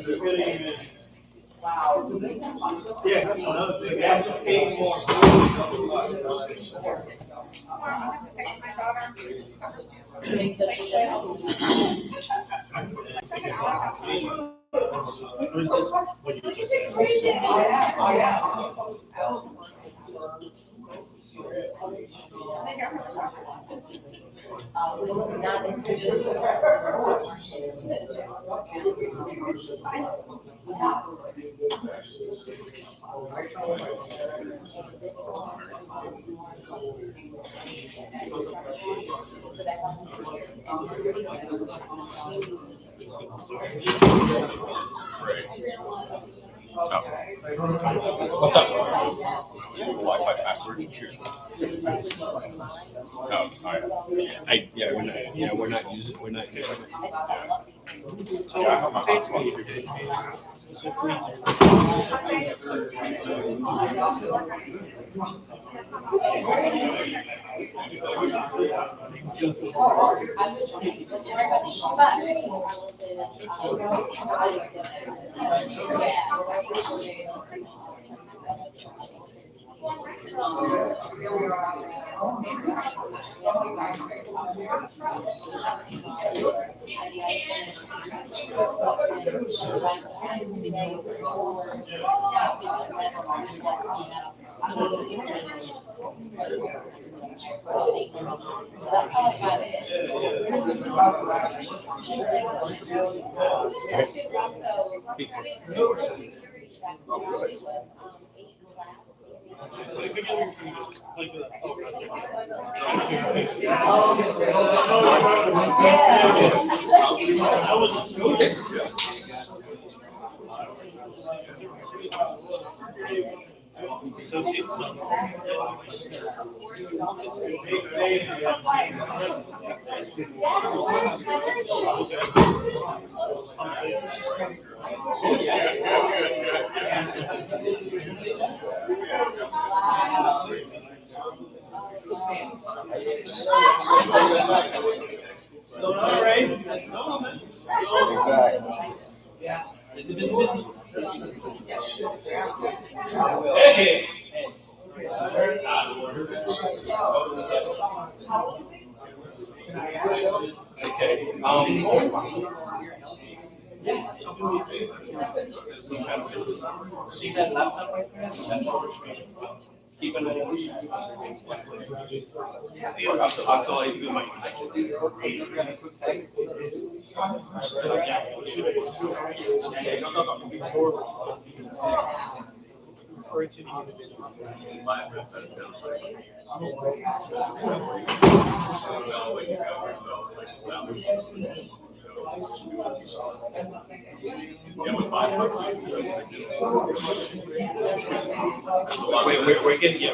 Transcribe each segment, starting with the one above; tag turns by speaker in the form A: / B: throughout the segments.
A: Wow.
B: Yeah, that's another thing. They actually pay more.
C: Or is this what you just said?
A: Oh, yeah.
D: What's up? Wi-Fi password. Oh, all right. We're not using.
C: So associate stuff.
B: Still not right? Yeah. Busy, busy, busy. Hey.
D: Okay.
B: See that laptop right there? That's what we're streaming. Keep an eye on it.
D: I'll tell you my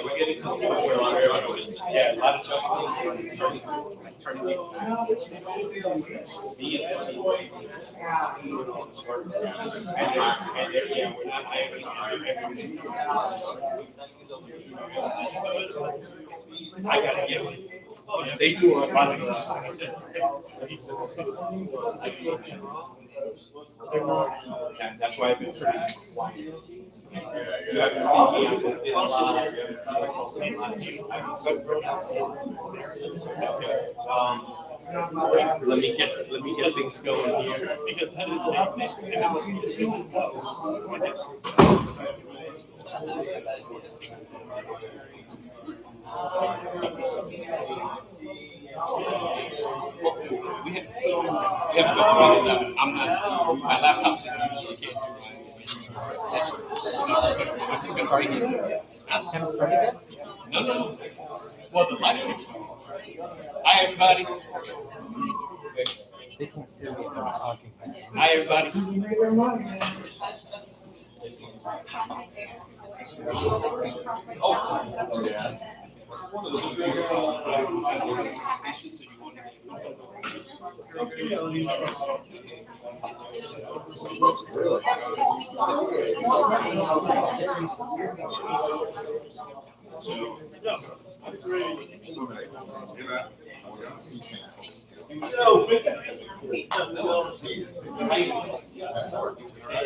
B: We're getting to the point where yeah, a lot of I gotta get one. They do a lot of stuff. Yeah, that's why I've been pretty quiet. You haven't seen me. I've been a lot. Let me get things going here because that is we have a couple minutes out. I'm not. My laptop's usually can't do my presentation, so I'm just gonna bring it. No. Well, the live stream's on. Hi, everybody. Hi, everybody. Oh, yeah.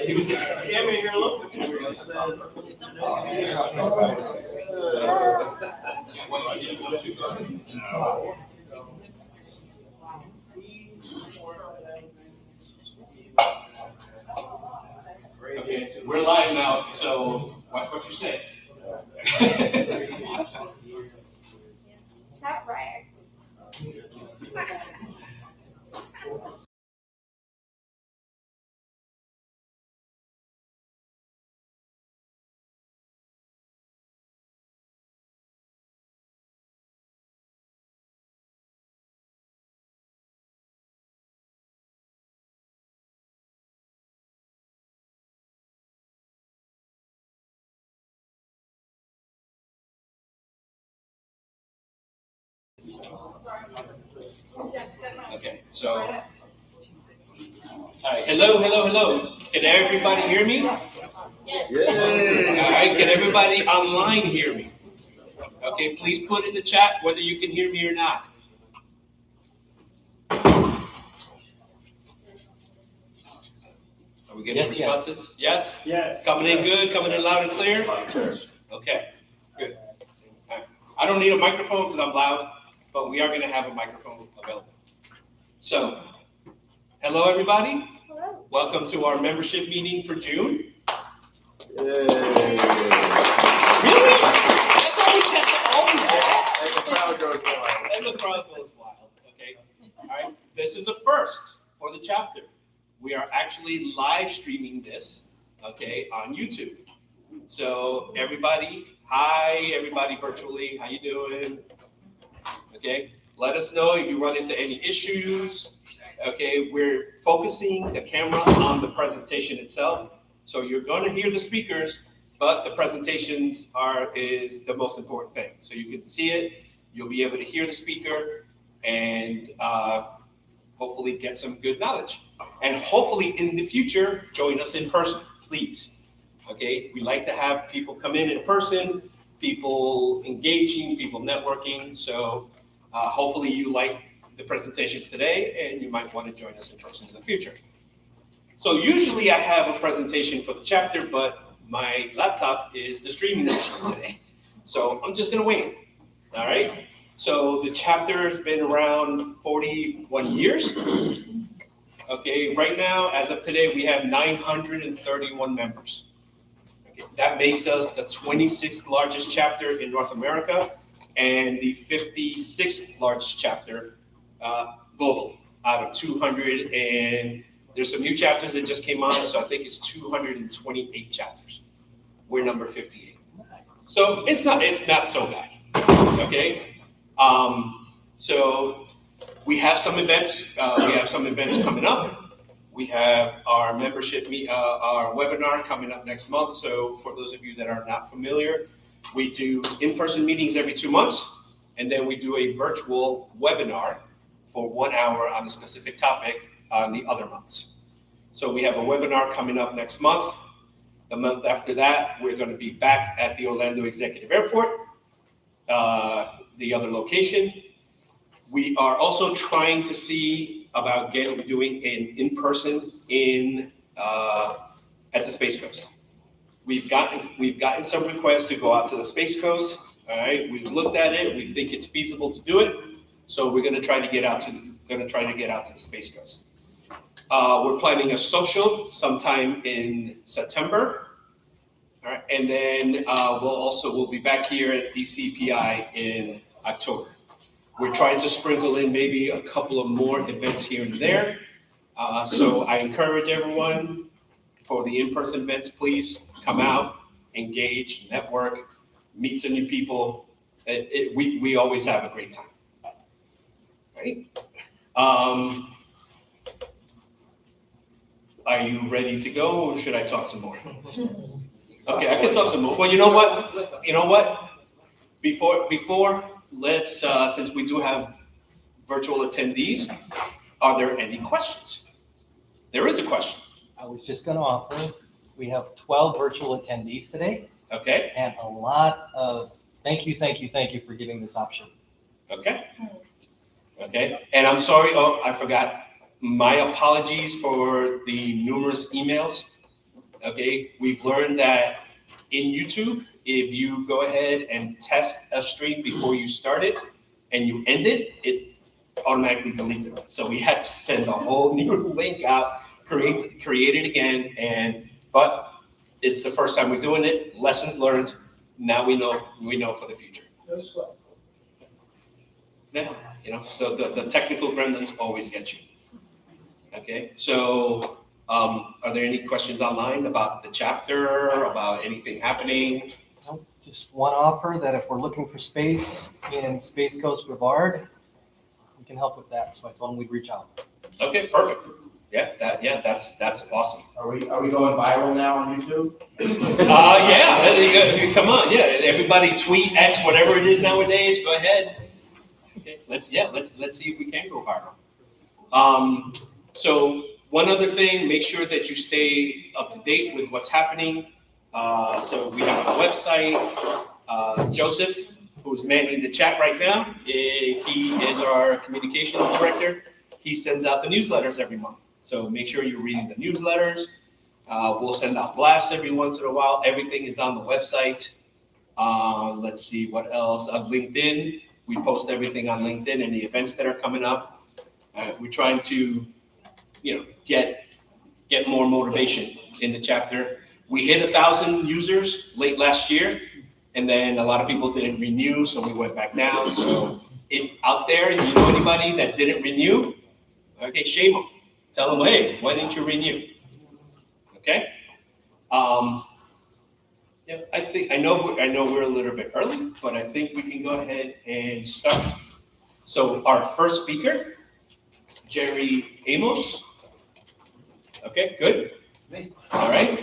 B: He was.
C: Cammy, you're looking at me.
B: Okay, we're live now, so watch what you say.
E: Not right.
B: Okay, so, all right, hello. Can everybody hear me? All right, can everybody online hear me? Okay, please put in the chat whether you can hear me or not. Are we getting responses? Yes?
C: Yes.
B: Coming in good, coming in loud and clear? Okay, good. All right. I don't need a microphone because I'm loud, but we are going to have a microphone available. So, hello everybody.
E: Hello.
B: Welcome to our membership meeting for June.
D: Yay.
B: Really? That's always that.
D: And the crowd goes wild.
B: And the crowd goes wild. Okay. All right. This is a first for the chapter. We are actually live streaming this, okay, on YouTube. So everybody, hi, everybody virtually. How you doing? Okay. Let us know if you run into any issues. Okay. We're focusing the camera on the presentation itself. So you're going to hear the speakers, but the presentations is the most important thing. So you can see it, you'll be able to hear the speaker, and hopefully get some good knowledge. And hopefully in the future, join us in person, please. Okay, we like to have people come in person, people engaging, people networking. So hopefully you like the presentations today, and you might want to join us in person in the future. So usually I have a presentation for the chapter, but my laptop is the streaming machine today. So I'm just gonna wing it, all right? So the chapter has been around 41 years. Okay, right now, as of today, we have 931 members. Okay, that makes us the 26th largest chapter in North America and the 56th largest chapter globally out of 200 and there's some new chapters that just came on, so I think it's 228 chapters. We're number 58. So it's not so bad. Okay. So we have some events. Coming up. We have our membership our webinar coming up next month. So for those of you that are not familiar, we do in-person meetings every 2 months, and then we do a virtual webinar for 1 hour on a specific topic on the other months. So we have a webinar coming up next month. The month after that, we're going to be back at the Orlando Executive Airport, the other location. We are also trying to see about doing an in-person at the Space Coast. We've gotten some requests to go out to the Space Coast. All right, we've looked at it. We think it's feasible to do it. So we're going to try to get out to the Space Coast. We're planning a social sometime in September. All right, and then we'll be back here at ECPI in October. We're trying to sprinkle in maybe a couple of more events here and there. So I encourage everyone for the in-person events, please come out, engage, network, meet some new people. We always have a great time. Right? Are you ready to go, or should I talk some more? Okay, I can talk some more. Well, you know what? Before, let's since we do have virtual attendees, are there any questions? There is a question.
F: I was just going to offer, we have 12 virtual attendees today.
B: Okay.
F: And a lot of thank you for giving this option.
B: Okay. Okay. And I'm sorry. Oh, I forgot. My apologies for the numerous emails. Okay, we've learned that in YouTube, if you go ahead and test a stream before you start it and you end it, it automatically deletes it. So we had to send a whole new link out, create it again, but it's the first time we're doing it. Lessons learned. Now we know for the future. Yeah, the technical gremlins always get you. Okay, so are there any questions online about the chapter, about anything happening?
F: Just one offer that if we're looking for space in Space Coast Brevard, we can help with that. So I told him we'd reach out.
B: Okay, perfect. That's awesome.
A: Are we going viral now on YouTube?
B: Yeah, come on, yeah. Everybody tweet X, whatever it is nowadays. Go ahead. Okay, let's see if we can go viral. So one other thing, make sure that you stay up to date with what's happening. So we have a website. Joseph, who's manning the chat right now, he is our communications director. He sends out the newsletters every month. So make sure you're reading the newsletters. We'll send out blasts every once in a while. Everything is on the website. Let's see what else. LinkedIn, we post everything on LinkedIn and the events that are coming up. We're trying to, get more motivation in the chapter. We hit 1,000 users late last year, and then a lot of people didn't renew, so we went back down. So if out there, if you know anybody that didn't renew, okay, shame them. Tell them, hey, why didn't you renew? Okay. I know we're a little bit early, but I think we can go ahead and start. So our first speaker, Jerry Amos. Okay, good. All right.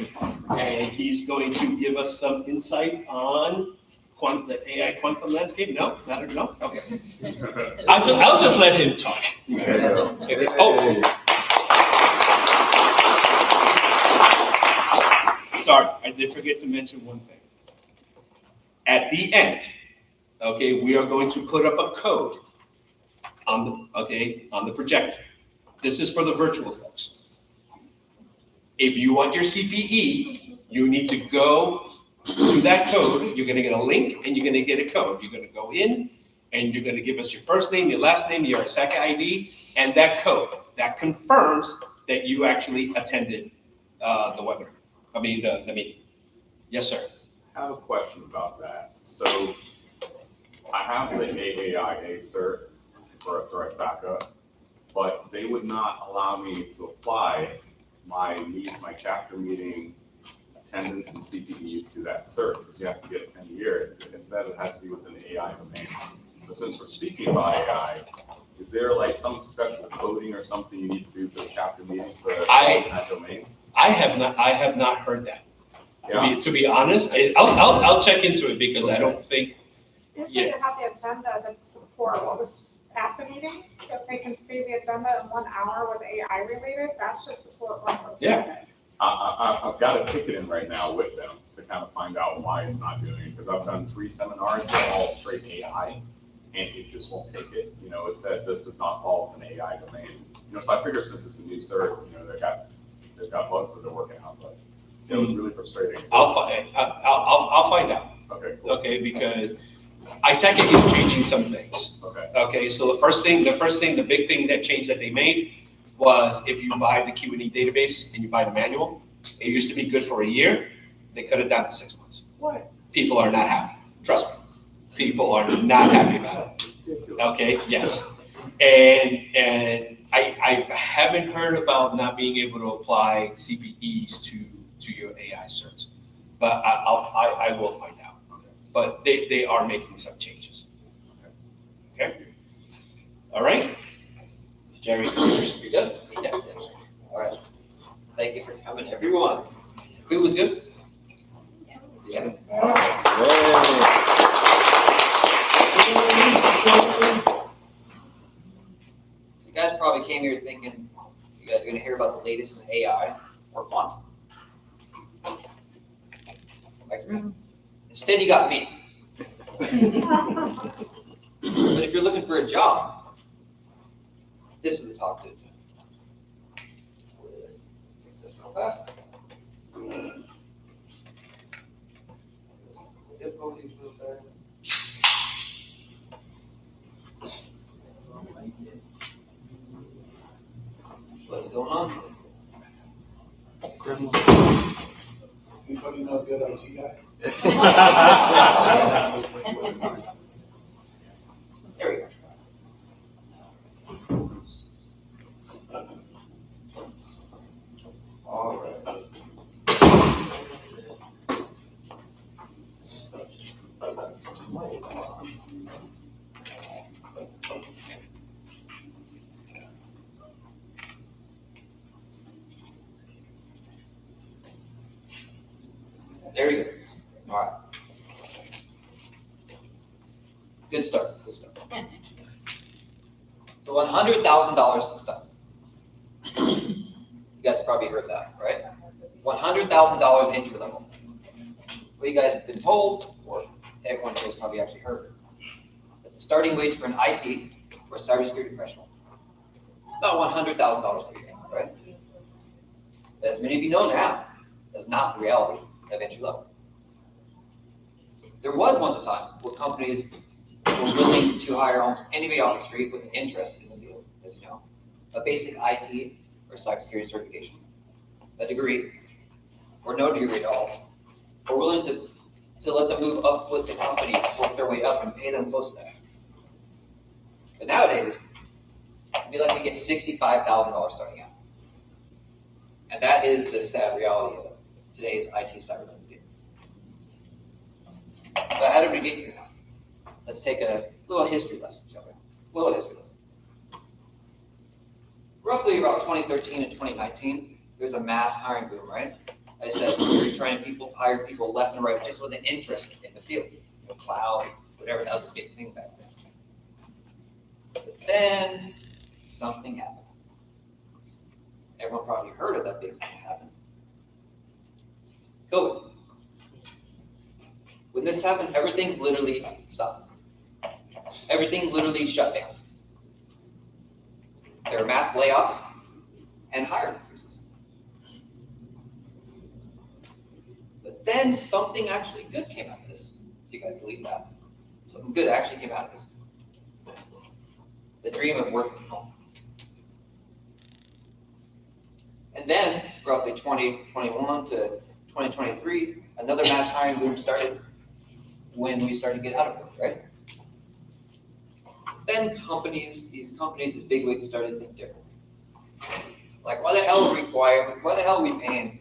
B: And he's going to give us some insight on the AI quantum landscape. No, not at all. Okay. I'll just let him talk. Okay. Oh. Sorry, I did forget to mention one thing. At the end, okay, we are going to put up a code on the projector. This is for the virtual folks. If you want your CPE, you need to go to that code. You're going to get a link and you're going to get a code. You're going to go in and you're going to give us your first name, your last name, your ISACA ID, and that code that confirms that you actually attended the webinar. The meeting. Yes, sir.
E: I have a question about that. So I have the AAIA cert for ISACA, but they would not allow me to apply my chapter meeting attendance and CPEs to that cert because you have to get 10 years. Instead, it has to be within the AI domain. So since we're speaking about AI, is there like some special coding or something you need to do for the chapter meeting so that it's in that domain?
B: I have not heard that. To be honest, I'll check into it because I don't think.
G: Usually you have the agenda that support what was at the meeting. So if they can see the agenda in 1 hour with AI related, that should support what was.
B: Yeah.
E: I've got a ticket in right now with them to kind of find out why it's not doing it because I've done 3 seminars that are all straight AI and it just won't take it. It said this does not fall within the AI domain. So I figure since it's a new cert, they've got bugs that they're working out, but it was really frustrating.
B: I'll find out.
E: Okay. Cool.
B: Okay, because ISACA is changing some things.
E: Okay.
B: Okay, so the big thing that changed that they made was if you buy the Q&E database and you buy the manual, it used to be good for a year. They cut it down to 6 months.
G: What?
B: People are not happy. Trust me. People are not happy about it. Okay, yes. And I haven't heard about not being able to apply CPEs to your AI certs, but I will find out. But they are making some changes. Okay. All right. Jerry, it's yours.
H: You're done? Yeah. All right. Thank you for coming, everyone. Food was good? Yeah. So you guys probably came here thinking you guys are going to hear about the latest in AI or quantum. Instead, you got me. But if you're looking for a job, this is the talk to. Fix this real fast. What's going on?
A: Anybody know good IT guy?
H: There we go. All right. There you go. All right. Good start. Good start. So $100,000 to start. You guys probably heard that, right? $100,000 entry level. What you guys have been told, or everyone has probably actually heard, that the starting wage for an IT or cybersecurity professional, about $100,000 per year, right? But as many of you know now, that's not the reality of entry level. There was once a time where companies were willing to hire almost anybody off the street with an interest in the field, as you know, a basic IT or cybersecurity certification, a degree, or no degree at all, or willing to let them move up with the company, work their way up and pay them close to that. But nowadays, it'd be like we get $65,000 starting out. And that is the sad reality of today's IT cyber landscape. But how did we get here now? Let's take a little history lesson, shall we? A little history lesson. Roughly about 2013 and 2019, there's a mass hiring boom, right? I said we were trying to hire people left and right just with an interest in the field, cloud, whatever, that was a big thing back then. But then something happened. Everyone probably heard of that big thing happen. COVID. When this happened, everything literally stopped. Everything literally shut down. There were mass layoffs and hiring freezes. But then something actually good came out of this, if you guys believe that. Something good actually came out of this. The dream of working from home. And then, roughly 2021 to 2023, another mass hiring boom started when we started to get out of it, right? Then these bigwigs started to think differently. Like, why the hell are we paying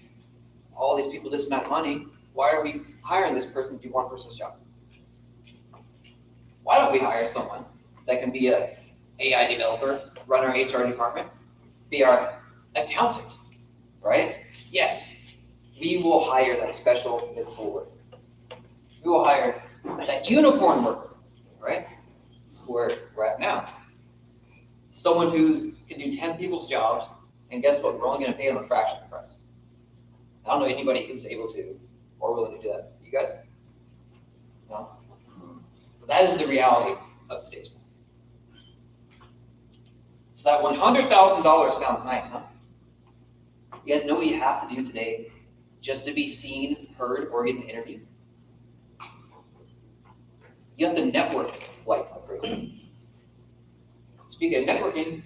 H: all these people this amount of money? Why are we hiring this person to do one person's job? Why don't we hire someone that can be an AI developer, run our HR department, be our accountant, right? Yes, we will hire that special mythical worker. We will hire that unicorn worker, right? That's where we're at now. Someone who can do 10 people's jobs, and guess what? We're only going to pay them a fraction of the price. I don't know anybody who's able to or willing to do that. You guys? No? So that is the reality of today's world. So that $100,000 sounds nice, huh? You guys know what you have to do today just to be seen, heard, or get an interview? You have to network like a person. Speaking of networking,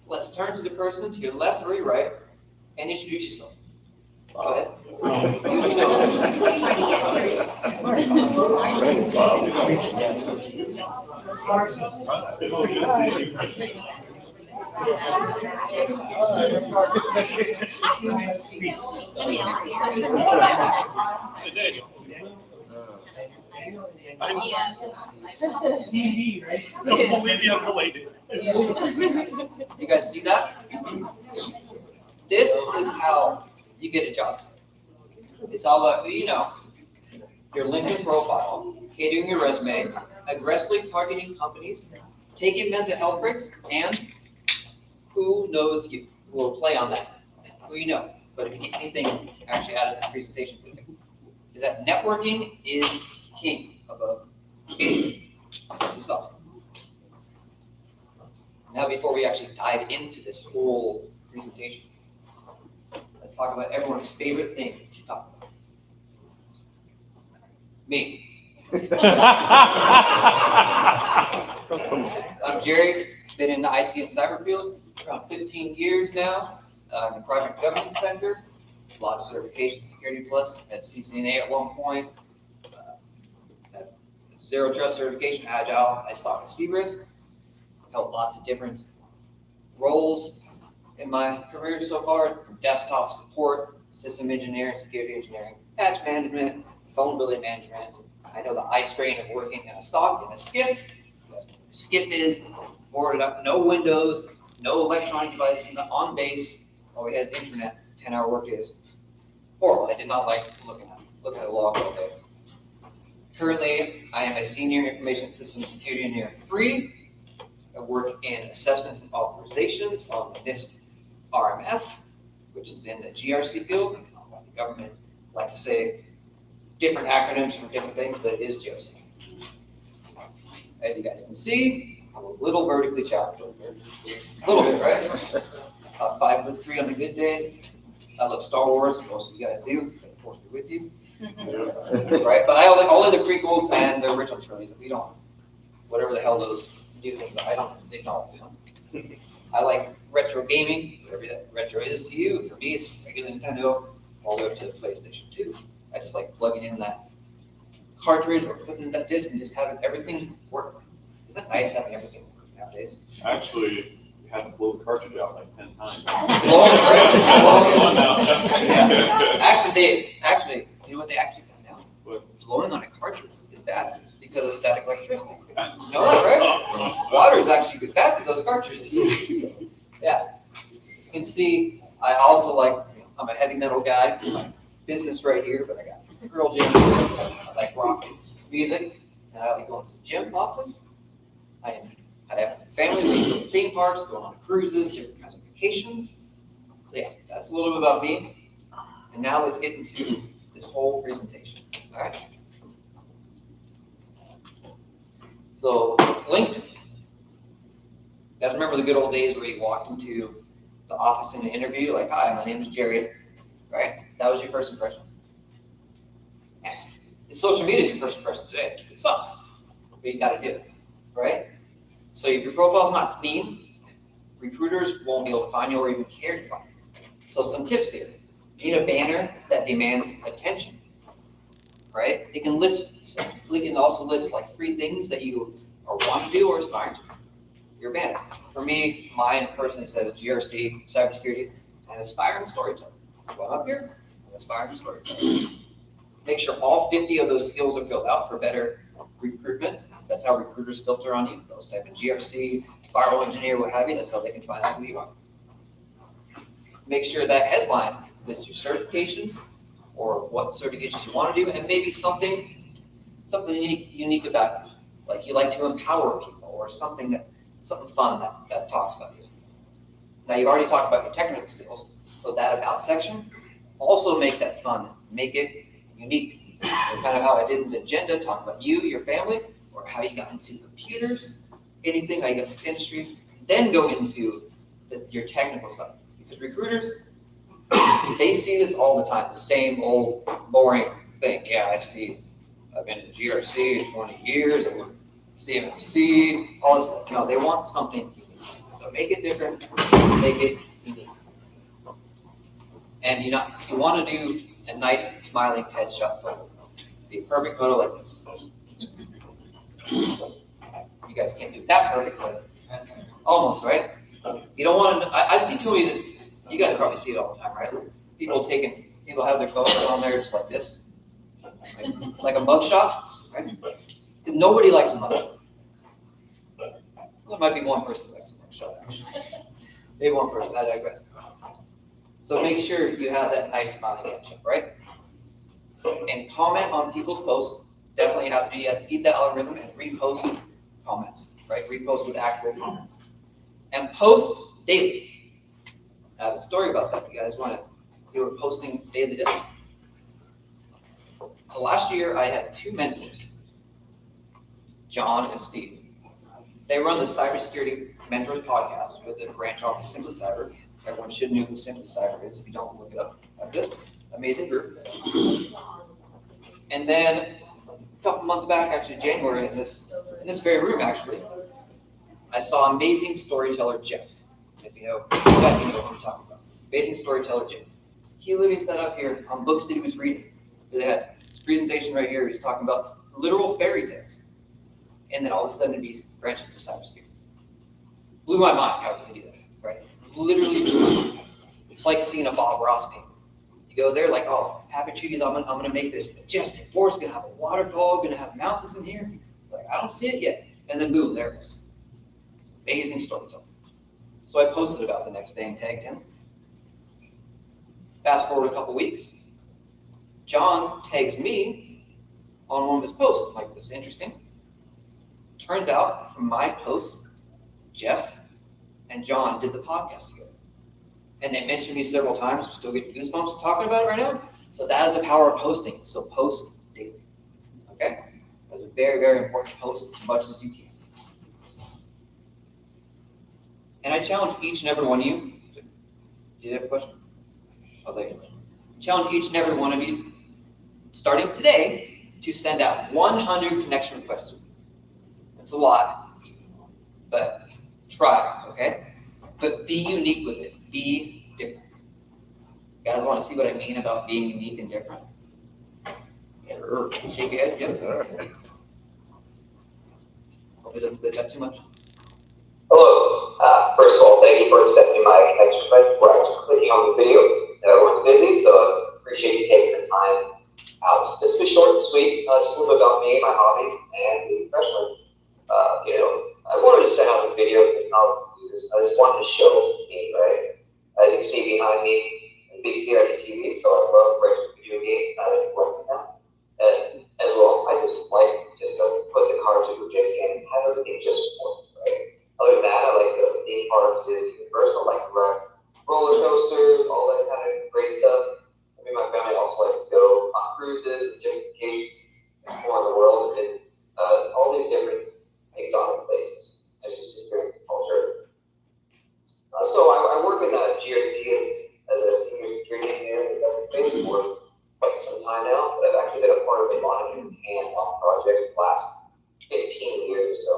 H: let's turn to the person to your left or your right and introduce yourself. Go ahead. You You guys see that? This is how you get a job. It's all about who you know, your LinkedIn profile, catering your resume, aggressively targeting companies, taking mental health breaks, and who knows you. We'll play on that. Who you know. But if you get anything actually out of this presentation today, is that networking is king above yourself. Now, before we actually dive into this whole presentation, let's talk about everyone's favorite thing to talk about. Me. I'm Jerry, been in the IT and cyber field around 15 years now, in the private government sector. A lot of certifications, Security Plus, at CCNA at one point. Had Zero Trust certification, Agile, ISACA CRISC. Held lots of different roles in my career so far, from desktop support, system engineering, security engineering, patch management, vulnerability management. I know the eye strain of working in a SOC, in a SCIF. SCIF is boarded up, no windows, no electronic devices, on base. All we had is internet, 10-hour work days. Horrible. I did not like looking at a log all day. Currently, I am a senior information systems security engineer 3. I work in assessments and authorizations on the NIST RMF, which is in the GRC field. The government likes to say different acronyms for different things, but it is GRC. As you guys can see, I'm a little vertically challenged over here. A little bit, right? 5'3" on a good day. I love Star Wars, most of you guys do. Of course, be with you. Right? But I only the prequels and the original trilogies. We don't, whatever the hell those new things are, I don't acknowledge them. I like retro gaming, whatever that retro is to you. For me, it's regular Nintendo, all the way up to the PlayStation 2. I just like plugging in that cartridge or putting in that disc and just having everything work. Isn't it nice having everything work nowadays?
E: Actually, you had to blow the cartridge out like 10 times.
H: Actually, you know what they actually found out?
E: What?
H: Blowing on a cartridge is bad because of static electricity. You know that, right? Water is actually bad because those cartridges. Yeah. You can see, I also like, I'm a heavy metal guy. So my business right here, but I got Girl Gym. I like rock music, and I like going to the gym often. I have family, we go to theme parks, going on cruises, different kinds of vacations. So yeah, that's a little bit about me. And now let's get into this whole presentation. All right. So LinkedIn. You guys remember the good old days where you walked into the office in the interview, like, "Hi, my name is Jerry," right? That was your first impression. Social media is your first impression today. It sucks, but you got to do it, right? So if your profile's not clean, recruiters won't be able to find you or even care to find you. So some tips here. You need a banner that demands attention, right? It can list, we can also list like 3 things that you are want to do or aspire to. Your banner. For me, mine personally says GRC, cybersecurity, and aspiring storyteller. So I'm up here, I'm aspiring storyteller. Make sure all 50 of those skills are filled out for better recruitment. That's how recruiters filter on you. Those type of GRC, firewall engineer, what have you. That's how they can find out who you are. Make sure that headline lists your certifications or what certifications you want to do, and maybe something unique about you. Like you like to empower people or something fun that talks about you. Now you've already talked about your technical skills, so that about section, also make that fun. Make it unique. And kind of how I did in the agenda, talk about you, your family, or how you got into computers, anything, how you got into this industry, then go into your technical side. Because recruiters, they see this all the time, the same old boring thing. Yeah, I've been in GRC 20 years, I've been CMMC, all this stuff. No, they want something unique. So make it different, make it unique. And you want to do a nice smiling headshot photo. Be a perfect photo like this. You guys can't do that perfect, but almost, right? You don't want to, I see too many of this, you guys probably see it all the time, right? People have their photos on there just like this. Like a mugshot, right? Nobody likes a mugshot. There might be one person that likes a mugshot, actually. Maybe one person, I digress. So make sure you have that nice smiling headshot, right? And comment on people's posts. Definitely have to feed the algorithm and repost comments, right? Repost with actual comments. And post daily. I have a story about that. You guys want to, you were posting daily this. So last year I had 2 mentors, John and Steve. They run the Cybersecurity Mentors podcast with the branch off of Simply Cyber. Everyone should know who Simply Cyber is. If you don't, look it up. Like this amazing group. And then a couple months back, actually January, in this very room, actually, I saw amazing storyteller Jeff. If you know, you guys know what I'm talking about. Amazing storyteller Jeff. He literally sat up here on books that he was reading. They had his presentation right here. He's talking about literal fairy tales, and then all of a sudden he's branching to cybersecurity. Blew my mind how he can do that, right? Literally blew my mind. It's like seeing a Bob Ross painting. You go there like, oh, happy treaties, I'm gonna make this majestic forest, gonna have a waterfall, gonna have mountains in here. Like, I don't see it yet. And then boom, there it is. Amazing storytelling. So I posted about the next day and tagged him. Fast forward a couple weeks, John tags me on one of his posts. I'm like, this is interesting. Turns out from my post, Jeff and John did the podcast together. And they mentioned me several times. I'm still getting goosebumps talking about it right now. So that is the power of posting. So post daily. Okay? That's a very, very important post as much as you can. And I challenge each and every one of you. Do you have a question? I'll take it. Challenge each and every one of you, starting today, to send out 100 connection requests. It's a lot, but try, okay? But be unique with it. Be different. You guys want to see what I mean about being unique and different? Shake your head. Yep. Hope it doesn't glitch out too much.
I: Hello. First of all, thank you for accepting my connection request. We're actually clicking on the video. Everyone's busy, so I appreciate you taking the time out. Just be short and sweet. Just a little bit about me, my hobbies, and the freshman. I wanted to send out this video. I just wanted to show me, right? As you see behind me, a big CRT TV, so I love retro video games. I like working them. And as well, I just like put the cards in just can have everything just work, right? Other than that, I like the theme parks is universal, like roller coasters, all that kind of great stuff. I mean, my family also likes to go on cruises, different vacations, explore the world, and all these different exotic places. I just experience culture. So I work in GRC as a senior security engineer for quite some time now, but I've actually been a part of a lot of hands-on projects the last 15 years or so.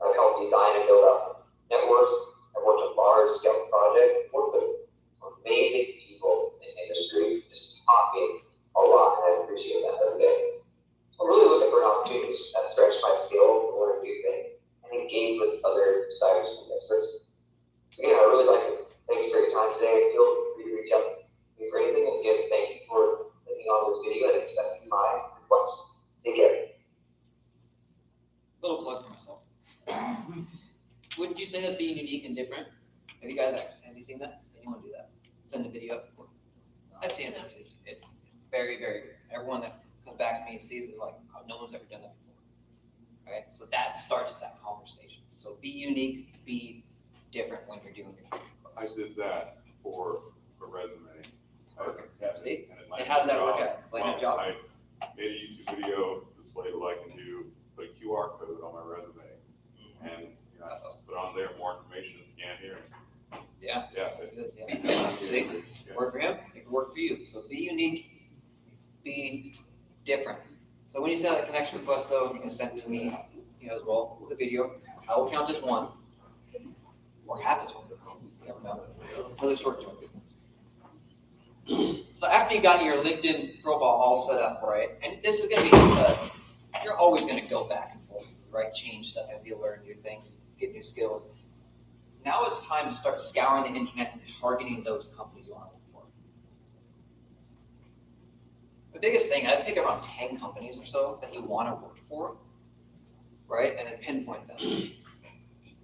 I: I've helped design and build up networks. I've worked on large-scale projects. I've worked with amazing people in the industry. Just taught me a lot, and I appreciate that every day. So I'm really looking for an opportunity to stretch my skills, learn new things, and engage with other cybersecurity experts. Again, I really like to thank you for your time today. Feel free to reach out to me for anything. And again, thank you for clicking on this video and accepting my request. Take care.
H: Little plug for myself. Wouldn't you say that's being unique and different? Have you seen that? Anyone do that? Send a video. I've seen it. It's very, very rare. Everyone that comes back to me and sees it like, oh, no one's ever done that before. Right? So that starts that conversation. So be unique, be different when you're doing your
E: I did that for a resume.
H: Perfect. See?
E: And
H: And how did that work out? Like a job?
E: I made a YouTube video, displayed what I can do, put a QR code on my resume, and I just put on there more information, scan here.
H: Yeah.
E: Yeah.
H: That's good. Yeah. See?
E: Yeah.
H: Work for him, it can work for you. So be unique, be different. So when you send out a connection request though, you can send it to me, as well with a video. I will count as one. Or half as one. You never know. Really short term. So after you got your LinkedIn profile all set up, right? And this is going to be, you're always going to go back and forth, right? Change stuff as you learn new things, get new skills. Now it's time to start scouring the internet and targeting those companies you want to work for. The biggest thing, I pick around 10 companies or so that you want to work for, right? And then pinpoint them.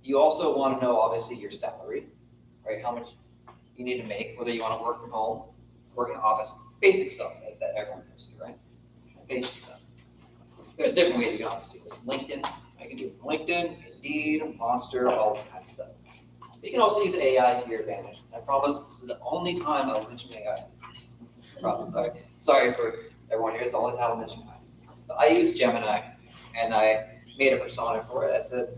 H: You also want to know, obviously, your salary, right? How much you need to make, whether you want to work from home, work in the office, basic stuff that everyone knows, right? Basic stuff. There's different ways you can obviously do this. LinkedIn, I can do it from LinkedIn, Indeed, Monster, all this kind of stuff. You can also use AI to your advantage. I promise this is the only time I'll mention AI. I promise. Sorry for everyone here. It's the only time I'll mention AI. But I use Gemini, and I made a persona for it. I said,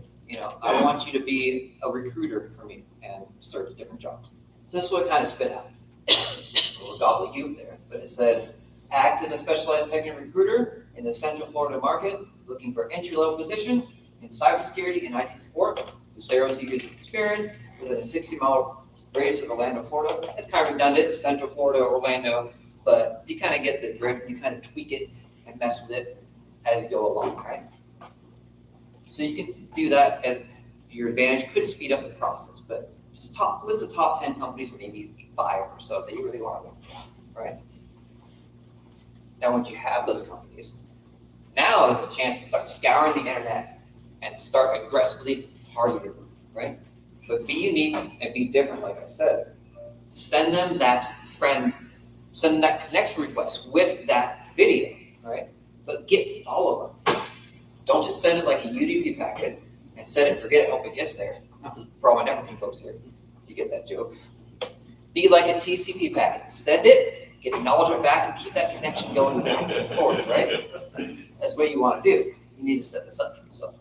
H: I want you to be a recruiter for me and search different jobs. This is what kind of spit out. A little gobbledygook there, but it said, act as a specialized technical recruiter in the Central Florida market, looking for entry-level positions in cybersecurity and IT support, with 0 to years of experience within a 60-mile radius of Orlando, Florida. It's kind of redundant, Central Florida, Orlando, but you kind of get the drift, you kind of tweak it and mess with it as you go along, right? So you can do that as your advantage, could speed up the process, but just list the top 10 companies, or maybe 5 or so that you really want to work for, right? Now, once you have those companies, now is a chance to start scouring the internet and start aggressively targeting them, right? But be unique and be different, like I said. Send them that connection request with that video, right? But follow them. Don't just send it like a UDP packet and set it and forget it, hope it gets there. For all my networking folks here, if you get that joke. Be like a TCP packet. Send it, get acknowledgement back, and keep that connection going back and forth, right? That's what you want to do. You need to set this up for yourself.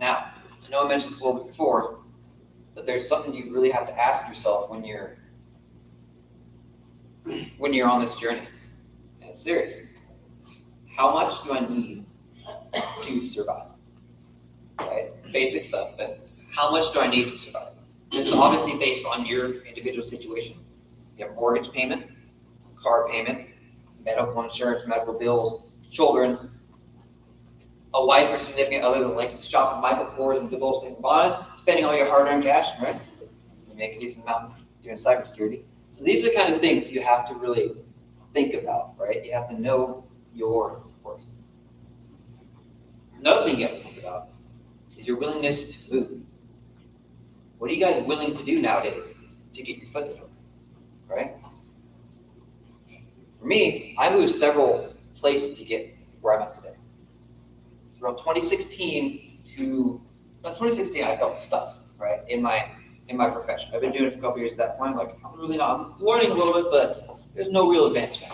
H: Now, I know I mentioned this a little bit before, but there's something you really have to ask yourself when you're on this journey. And it's serious. How much do I need to survive? Right? Basic stuff, but how much do I need to survive? This is obviously based on your individual situation. You have mortgage payment, car payment, medical insurance, medical bills, children, a wife or significant other that likes to shop at Michael Kors and Double St. Bonnet, spending all your hard-earned cash, right? You make a decent amount doing cybersecurity. So these are the kind of things you have to really think about, right? You have to know your worth. Another thing you have to think about is your willingness to move. What are you guys willing to do nowadays to get your foot in the door, right? For me, I moved several places to get where I'm at today. From 2016 to 2016, I felt stuck, right, in my profession. I've been doing it for a couple years at that point. Like, I'm learning a little bit, but there's no real advancement.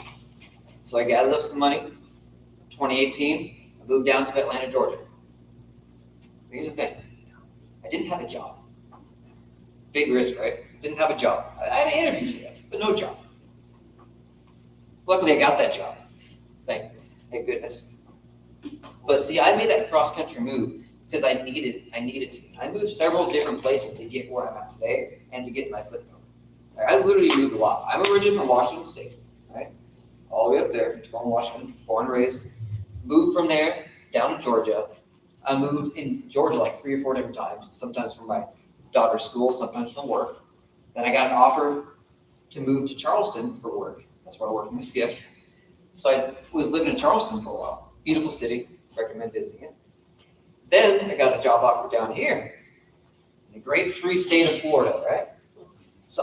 H: So I gathered up some money. 2018, I moved down to Atlanta, Georgia. Here's the thing. I didn't have a job. Big risk, right? Didn't have a job. I had interviews yet, but no job. Luckily, I got that job. Thank goodness. But see, I made that cross-country move because I needed to. I moved several different places to get where I'm at today and to get my foot in the door. I literally moved a lot. I'm originally from Washington State, right? All the way up there, from Washington, born and raised. Moved from there down to Georgia. I moved in Georgia like 3 or 4 different times, sometimes from my daughter's school, sometimes from work. Then I got an offer to move to Charleston for work. That's where I worked in the skiff. So I was living in Charleston for a while. Beautiful city, recommend visiting it. Then I got a job offer down here in the great free state of Florida, right? So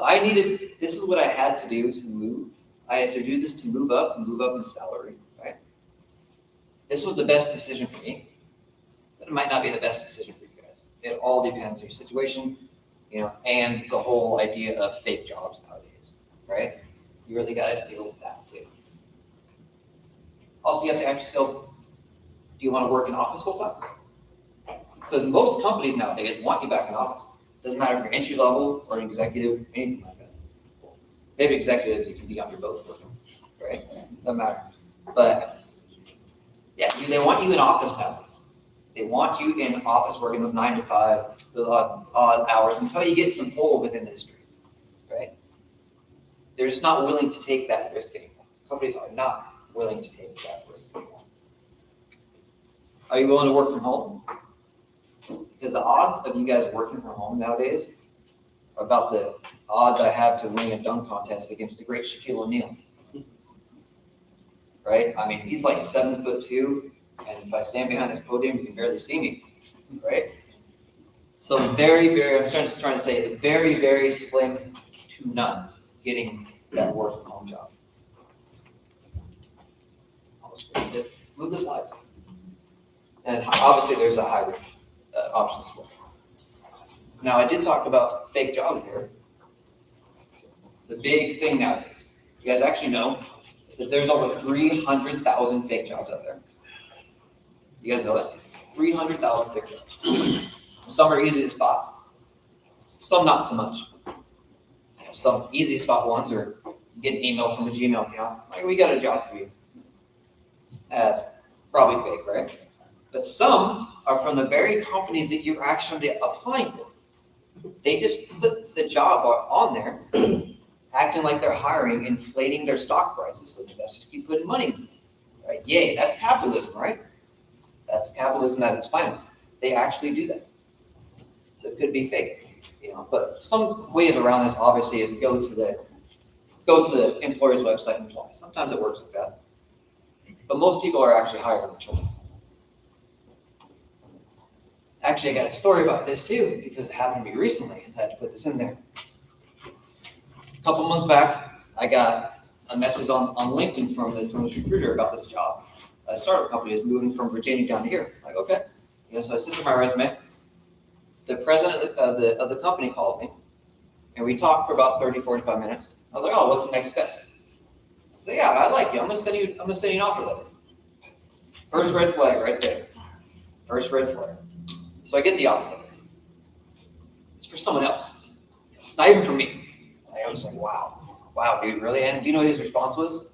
H: this is what I had to do to move. I had to do this to move up in salary, right? This was the best decision for me, but it might not be the best decision for you guys. It all depends on your situation, and the whole idea of fake jobs nowadays, right? You really got to deal with that too. Also, you have to ask yourself, do you want to work in office full time? Because most companies nowadays want you back in office. Doesn't matter if you're entry level or an executive, anything like that. Maybe executives, you can be on your boat working, right? Doesn't matter. But yeah, they want you in office nowadays. They want you in office working those 9 to 5s, those odd hours until you get some pull within the industry, right? They're just not willing to take that risk anymore. Companies are not willing to take that risk anymore. Are you willing to work from home? Because the odds of you guys working from home nowadays are about the odds I have to win a dunk contest against the great Shaquille O'Neal. Right? I mean, he's like 7'2", and if I stand behind this podium, you can barely see me. Right? So very, very, I'm just trying to say, very, very slim to none getting that work from home job. Move the slides. And obviously there's a hybrid option as well. Now I did talk about fake jobs here. It's a big thing nowadays. You guys actually know that there's over 300,000 fake jobs out there. You guys know that? 300,000 fake jobs. Some are easy to spot. Some not so much. Some easy to spot ones are you get an email from a Gmail account. Like, we got a job for you. as probably fake, right? But some are from the very companies that you're actually applying for. They just put the job on there, acting like they're hiring, inflating their stock prices, so investors keep putting money into it, right? Yay, that's capitalism, right? That's capitalism at its finest. They actually do that. So it could be fake, but some ways around this obviously is go to the employer's website and apply. Sometimes it works like that. But most people are actually hiring children. Actually, I got a story about this too, because it happened to me recently. I had to put this in there. A couple months back, I got a message on LinkedIn from this recruiter about this job. A startup company is moving from Virginia down to here. I'm like, okay. So I sent her my resume. The president of the company called me, and we talked for about 30, 45 minutes. I was like, oh, what's the next steps? I said, yeah, I like you. I'm gonna send you an offer letter. First red flag right there. First red flag. So I get the offer letter. It's for someone else. It's not even for me. I was like, wow, dude, really? And do you know what his response was?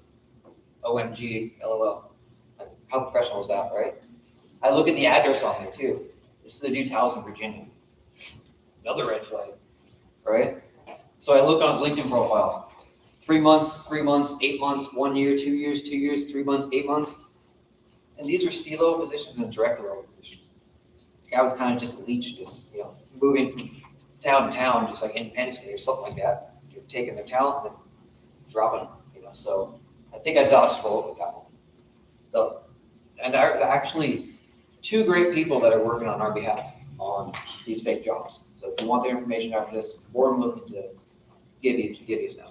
H: OMG, LOL. Like, how professional is that, right? I look at the address on there too. This is the dude's house in Virginia. Another red flag, right? So I look on his LinkedIn profile. 3 months, 8 months, 1 year, 2 years, 2 years, 3 months, 8 months. And these are C-level positions and director level positions. The guy was kind of just leech, moving from town to town, just like Independence Day or something like that. You're taking their talent and then dropping them, So I think I dodged a bullet with that one. So, and actually, 2 great people that are working on our behalf on these fake jobs. So if you want their information after this, more than willing to give you now.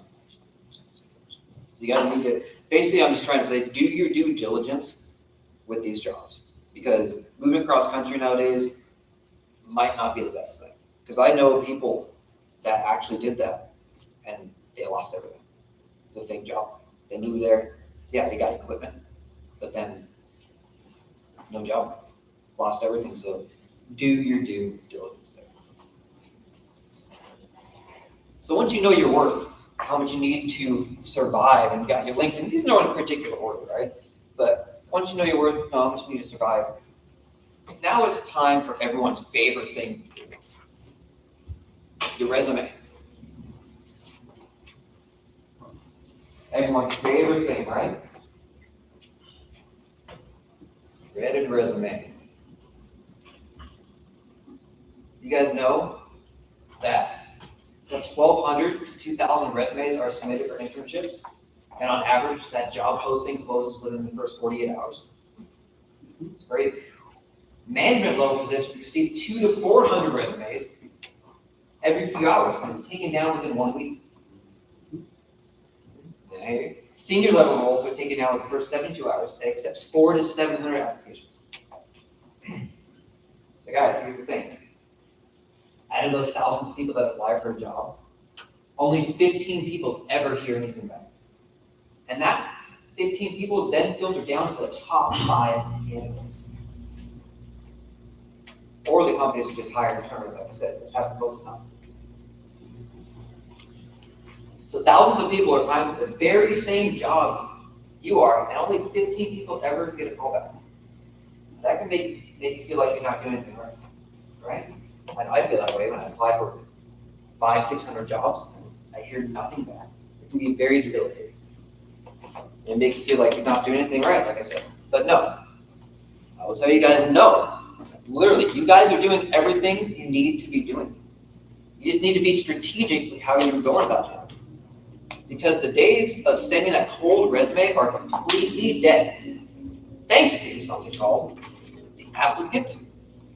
H: So you gotta need to, basically I'm just trying to say, do your due diligence with these jobs. Because moving across country nowadays might not be the best thing. Because I know people that actually did that and they lost everything. It's a fake job. They moved there, yeah, they got equipment, but then no job, lost everything. So do your due diligence there. So once you know your worth, how much you need to survive, and you got your LinkedIn, these are no in particular order, right? But once you know your worth, know how much you need to survive, now it's time for everyone's favorite thing to do. Your resume. Everyone's favorite thing, right? Created resume. You guys know that 1,200 to 2,000 resumes are submitted for internships, and on average, that job posting closes within the first 48 hours. It's crazy. Management level positions receive 200 to 400 resumes every few hours, and it's taken down within 1 week. Okay. Senior level roles are taken down within the first 72 hours, and accepts 400 to 700 applications. So guys, here's the thing. Out of those thousands of people that apply for a job, only 15 people ever hear anything back. And that 15 people is then filtered down to the top 5 candidates. Or the companies just hire internally, like I said, which happens most of the time. So thousands of people are applying for the very same jobs you are, and only 15 people ever get a call back. That can make you feel like you're not doing anything right, right? And I feel that way when I apply for 500, 600 jobs, and I hear nothing back. It can be very debilitating. It makes you feel like you're not doing anything right, like I said. But no, I will tell you guys no. Literally, you guys are doing everything you need to be doing. You just need to be strategic with how you're going about it. Because the days of sending a cold resume are completely dead. Thanks to something called the applicant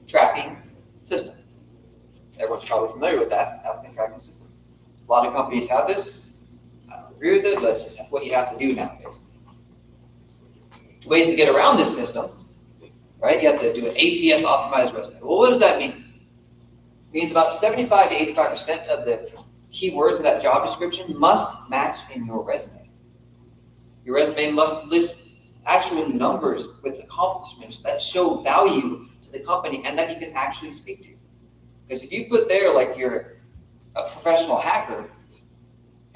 H: tracking system. Everyone's probably familiar with that applicant tracking system. A lot of companies have this. I don't agree with it, but it's just what you have to do nowadays. Ways to get around this system, right? You have to do an ATS optimized resume. Well, what does that mean? It means about 75 to 85% of the keywords in that job description must match in your resume. Your resume must list actual numbers with accomplishments that show value to the company and that you can actually speak to. Because if you put there like you're a professional hacker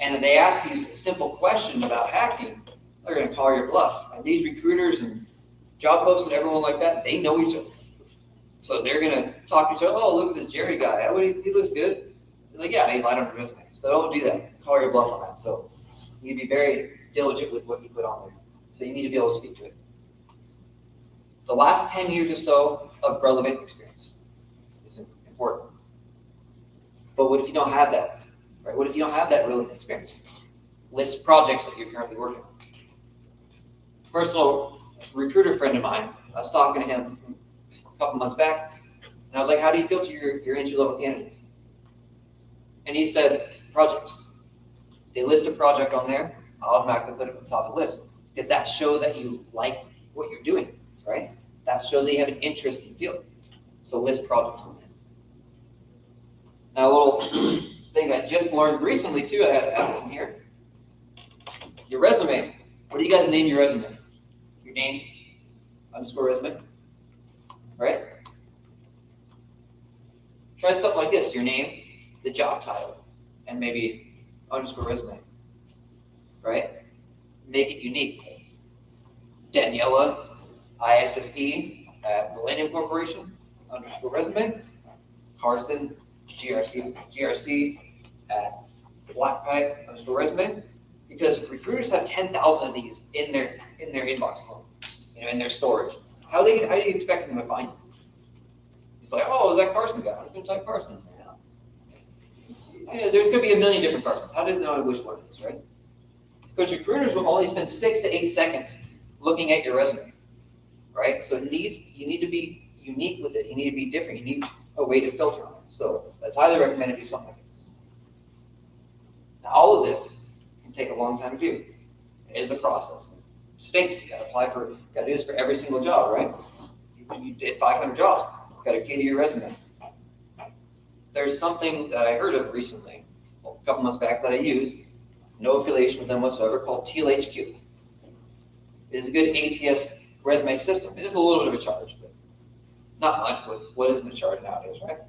H: and then they ask you a simple question about hacking, they're going to call your bluff. And these recruiters and job posts and everyone like that, they know each other. So they're gonna talk to each other, oh, look at this Jerry guy, he looks good. They're like, yeah, he lied on your resume. So don't do that, call your bluff on that. So you need to be very diligent with what you put on there. So you need to be able to speak to it. The last 10 years or so of relevant experience is important. But what if you don't have that, right? What if you don't have that relevant experience? List projects that you're currently working on. Personal recruiter friend of mine, I was talking to him a couple months back, and I was like, how do you filter your entry-level candidates? And he said, projects. They list a project on there, I'll automatically put it at the top of the list, because that shows that you like what you're doing, right? That shows that you have an interest in the field. So list projects on this. Now a little thing I just learned recently too, I had this in here. Your resume. What do you guys name your resume? Your name _ resume, right? Try something like this, your name, the job title, and maybe _ resume, right? Make it unique. Daniela, ISSE at Millennium Corporation, _ resume. Carson, GRC at Blackpipe, _ resume. Because recruiters have 10,000 of these in their inbox alone, in their storage. How do you expect them to find you? It's like, oh, is that Carson guy? I'm gonna type Carson. Yeah, there could be a million different Carsons. How do they know which one it is, right? Because recruiters will only spend 6 to 8 seconds looking at your resume, right? So you need to be unique with it. You need to be different. You need a way to filter on it. So that's highly recommend to do something like this. Now, all of this can take a long time to do. It is a process. It stinks. You gotta do this for every single job, right? You did 500 jobs. You gotta key to your resume. There's something that I heard of recently, a couple months back, that I used, no affiliation with them whatsoever, called TLHQ. It is a good ATS resume system. It is a little bit of a charge, but not much. What isn't a charge nowadays, right?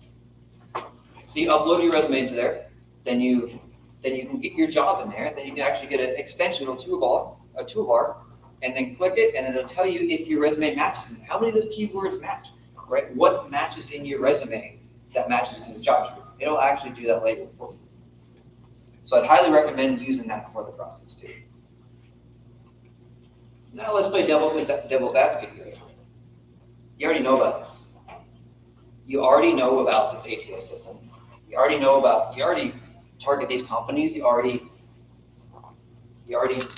H: So you upload your resume to there, then you can get your job in there, then you can actually get an extension or a toolbar, and then click it, and it'll tell you if your resume matches them. How many of the keywords match, right? What matches in your resume that matches in this job description? It'll actually do that later for you. So I'd highly recommend using that for the process too. Now let's play devil's advocate here. You already know about this. You already know about this ATS system. You already target these companies. You already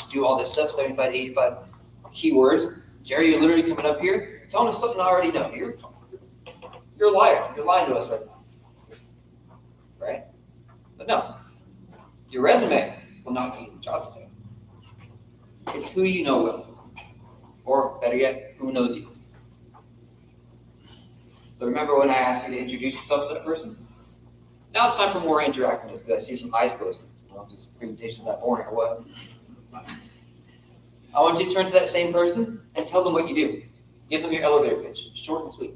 H: do all this stuff, 75 to 85 keywords. Jerry, you're literally coming up here, telling us something I already know. You're a liar. You're lying to us right now. Right? But no. Your resume will not get you the job today. It's who you know well. Or better yet, who knows you. So remember when I asked you to introduce yourself to that person? Now it's time for more interactiveness because I see some eyes closed. I don't know if this presentation is that boring or what. I want you to turn to that same person and tell them what you do. Give them your elevator pitch, short and sweet.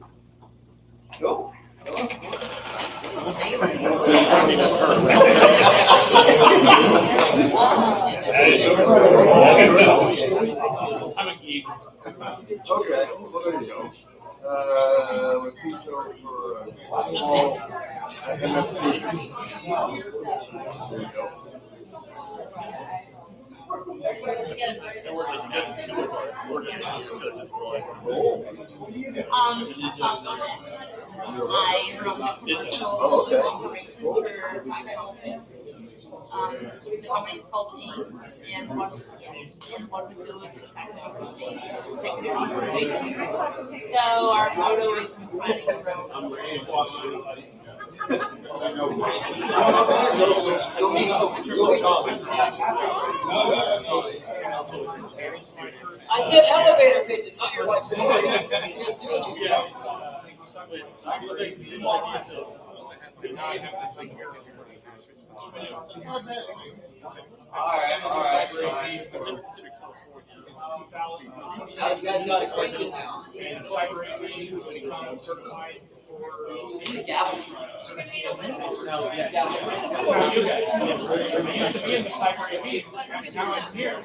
H: Go.
D: I'm a geek.
A: Okay, well, there you go. Let's see, so for MFP. There you go. Oh, okay.
J: The company's called Ace, and what we do is exactly what we say, so our motto is providing the road.
H: I said elevator pitches, not your wife's. All right. Now you guys got acquainted now.
C: Now I'm here.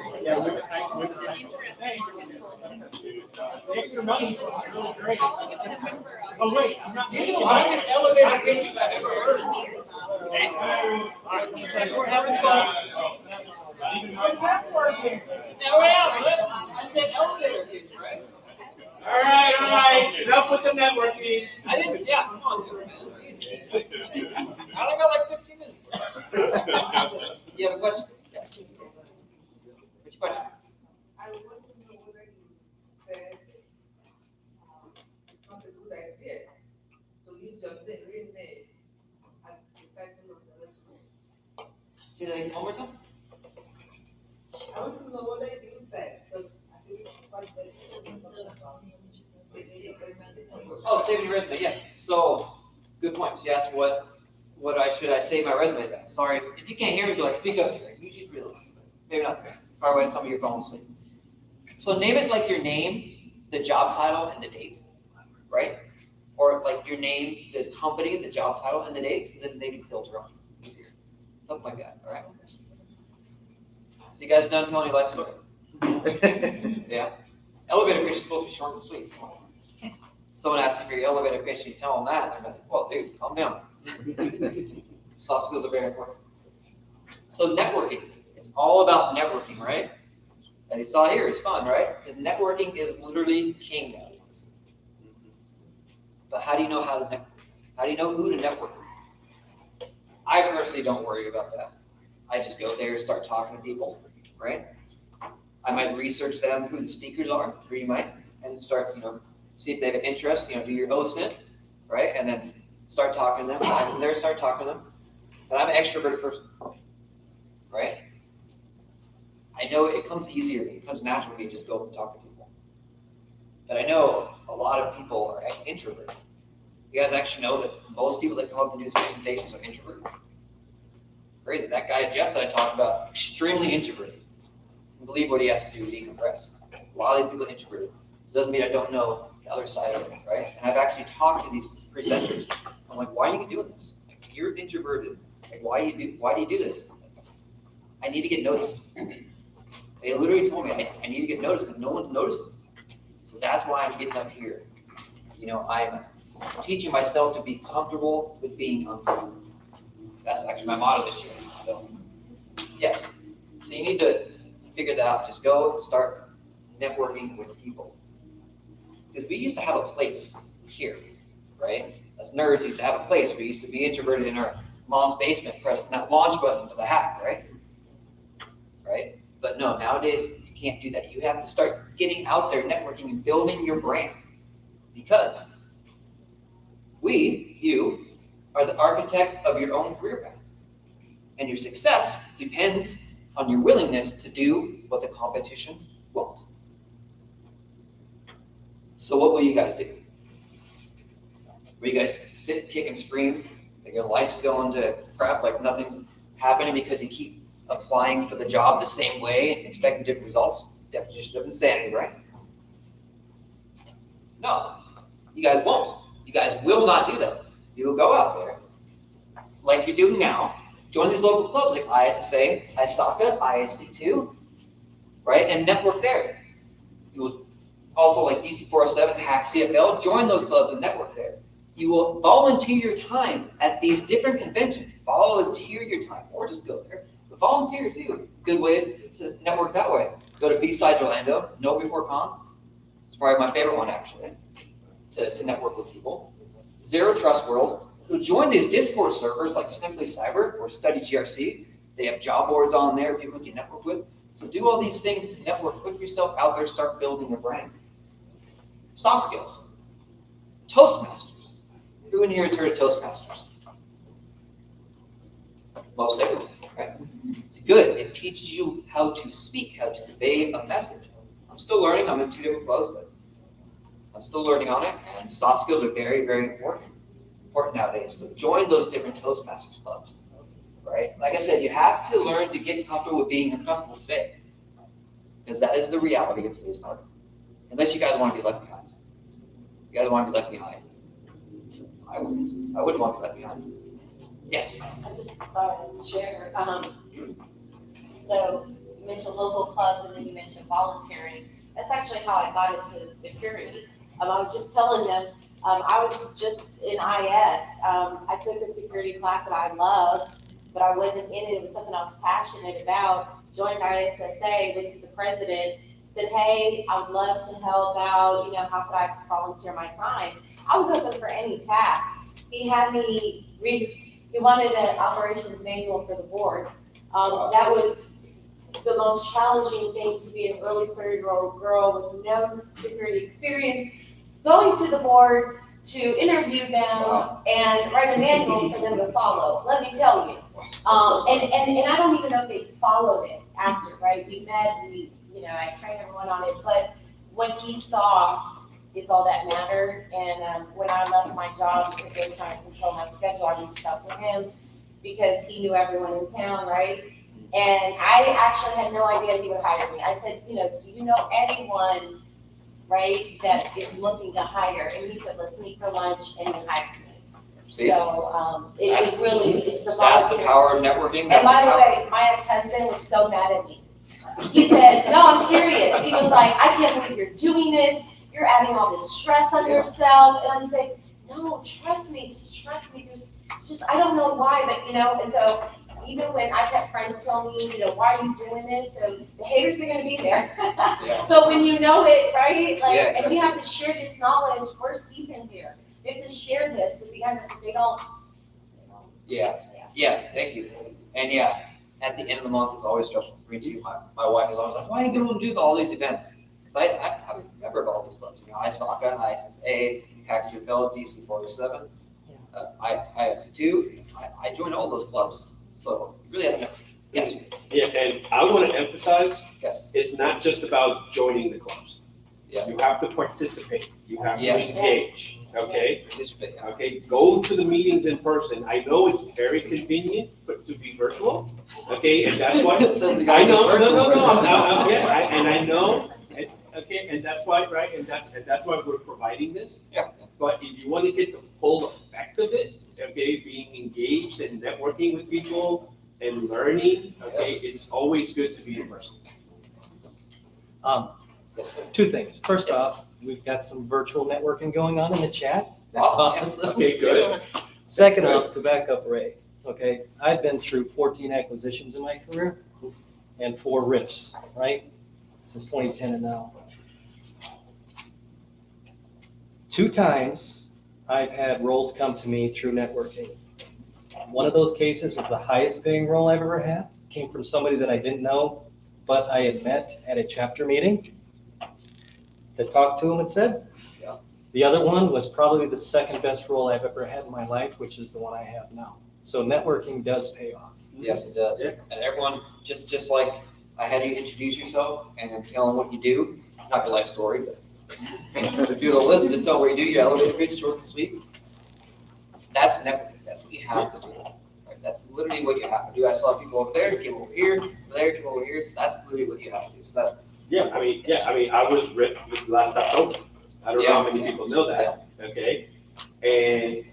C: Extra money is really great. Oh, wait, I'm not.
H: These are the longest elevator pitches I've ever heard.
C: We're having fun.
H: Now, wait up, I said elevator pitch, right?
C: All right, enough with the networking.
H: I didn't, yeah, come on, man. Jesus. I only got like 15 minutes. You have a question? Yes. Which question?
K: I want to know whether you said it's not a good idea to use your real name as the title of the resume.
H: Say that again one more time?
K: I want to know whether you said, because I think it's quite very important about
H: Oh, saving your resume, yes. So, good point. You asked what should I save my resume as? Sorry, if you can't hear me, like speak up. You should really, maybe not today. Probably when some of your phones sleep. So name it like your name, the job title, and the date, right? Or like your name, the company, the job title, and the date, so then they can filter on you easier. Something like that, all right? So you guys done telling your life story? Yeah. Elevator pitch is supposed to be short and sweet. Someone asks if you're elevator pitch, you tell them that, and they're like, well, dude, calm down. Soft skills are very important. So networking, it's all about networking, right? As you saw here, it's fun, right? Because networking is literally king nowadays. But how do you know how to network? How do you know who to network with? I personally don't worry about that. I just go there and start talking to people, right? I might research them, who the speakers are, or you might, and start, see if they have an interest, do your OSINT, right? And then start talking to them. I from there start talking to them. But I'm an extroverted person, right? I know it comes easier, it comes naturally to just go up and talk to people. But I know a lot of people are introverted. You guys actually know that most people that come up and do these presentations are introverted. Crazy. That guy, Jeff, that I talked about, extremely introverted. I believe what he has to do to decompress. A lot of these people are introverted. So it doesn't mean I don't know the other side of it, right? And I've actually talked to these presenters. I'm like, why are you doing this? Like, you're introverted. Like, why do you do this? I need to get noticed. They literally told me I need to get noticed because no one's noticing. So that's why I'm getting up here. I'm teaching myself to be comfortable with being uncomfortable. That's actually my motto this year. So, yes. So you need to figure that out. Just go and start networking with people. Because we used to have a place here, right? As nerds, used to have a place. We used to be introverted in our mom's basement, pressing that launch button to the hack, right? Right? But no, nowadays you can't do that. You have to start getting out there, networking, and building your brand. Because you, are the architect of your own career path. And your success depends on your willingness to do what the competition won't. So what will you guys do? Will you guys sit, kick, and scream that your life's going to crap, like nothing's happening because you keep applying for the job the same way and expecting different results? Definition of insanity, right? No, you guys won't. You guys will not do that. You will go out there, like you're doing now, join these local clubs like ISSA, ISACA, ISD2, right? And network there. You will also, like DC407, Hack CFL, join those clubs and network there. You will volunteer your time at these different conventions. Volunteer your time, or just go there. But volunteer too. Good way to network that way. Go to B-Sides Orlando, Know Before Con. It's probably my favorite one, actually, to network with people. Zero Trust World, who join these Discord servers like Simply Cyber or Study GRC. They have job boards on there, people you can network with. So do all these things to network, put yourself out there, start building your brand. Soft skills. Toastmasters. Who in here has heard of Toastmasters? Most everyone, right? It's good. It teaches you how to speak, how to convey a message. I'm still learning. I'm in 2 different clubs, but I'm still learning on it. And soft skills are very, very important nowadays. So join those different Toastmasters clubs, right? Like I said, you have to learn to get comfortable with being uncomfortable today, because that is the reality of today's market. Unless you guys want to be left behind. You guys want to be left behind. I wouldn't want to be left behind. Yes.
L: I just thought I'd share. So you mentioned local clubs and then you mentioned volunteering. That's actually how I got into security. I was just telling them, I was just in IS. I took a security class that I loved, but I wasn't in it. It was something I was passionate about. Joined ISSA, went to the president, said, hey, I would love to help out. You know, how could I volunteer my time? I was open for any task. He had me he wanted an operations manual for the board. That was the most challenging thing, to be an early 30-year-old girl with no security experience, going to the board to interview them and write a manual for them to follow. Let me tell you. And I don't even know if they followed it after, right? We met, I trained everyone on it, but what he saw is all that mattered. And when I left my job because they were trying to control my schedule, I reached out to him because he knew everyone in town, right? And I actually had no idea he would hire me. I said, do you know anyone, right, that is looking to hire? And he said, let's meet for lunch, and he hired me.
H: See?
L: So it's the
H: That's the
L: volunteer.
H: power of networking.
L: And by the way, my ex-husband was so mad at me. He said, no, I'm serious. He was like, I can't believe you're doing this. You're adding all this stress on yourself. And I said, no, trust me, just trust me. I don't know why, but and so even when I've had friends tell me, why are you doing this? So the haters are gonna be there. But when you know it, right? And we have to share this knowledge. We're seasoned here. We have to share this with the younger because they don't.
H: Yeah, thank you. And at the end of the month, it's always stressful for me too. My wife is always like, why are you going to do all these events? Because I'm a member of all these clubs. ISACA, ISA, Paxton Fellow, DC 47, ISA2. I joined all those clubs. So you really have to know. Yes.
D: Yeah, and I want to emphasize,
H: Yes.
D: it's not just about joining the clubs.
H: Yeah.
D: You have to participate. You have to
H: Yes.
D: engage. Okay.
H: Participate. Yeah.
D: Okay. Go to the meetings in person. I know it's very convenient, but to be virtual. Okay, and that's why.
H: It says the guy
D: I know.
H: who's virtual.
D: And I know. Okay, and that's why, right? And that's why we're providing this.
H: Yeah.
D: But if you want to get the full effect of it, okay, being engaged and networking with people and learning, okay,
H: Yes.
D: it's always good to be in person.
H: Yes, sir.
F: Two things. First
H: Yes.
F: off, we've got some virtual networking going on in the chat. That's
H: Awesome.
F: awesome.
D: Okay, good.
F: Second off, to back up Ray, okay, I've been through 14 acquisitions in my career and 4 RIFs, right? Since 2010 and now. 2 times I've had roles come to me through networking. One of those cases was the highest paying role I've ever had. Came from somebody that I didn't know, but I had met at a chapter meeting that talked to him and said.
H: Yeah.
F: The other one was probably the second best role I've ever had in my life, which is the one I have now. So networking does pay off.
H: Yes, it does.
D: Yeah.
H: And everyone, just like I had you introduce yourself and then tell them what you do, not your life story, but if you're the list, just tell them what you do, your elevator pitch, short and sweet. That's networking. That's what you have to do. Right? That's literally what you have to do. I saw people over there, came over here, over there, came over here. So that's literally what you have to do. So that,
D: I was ripped last October. I don't know how many people know that, okay? And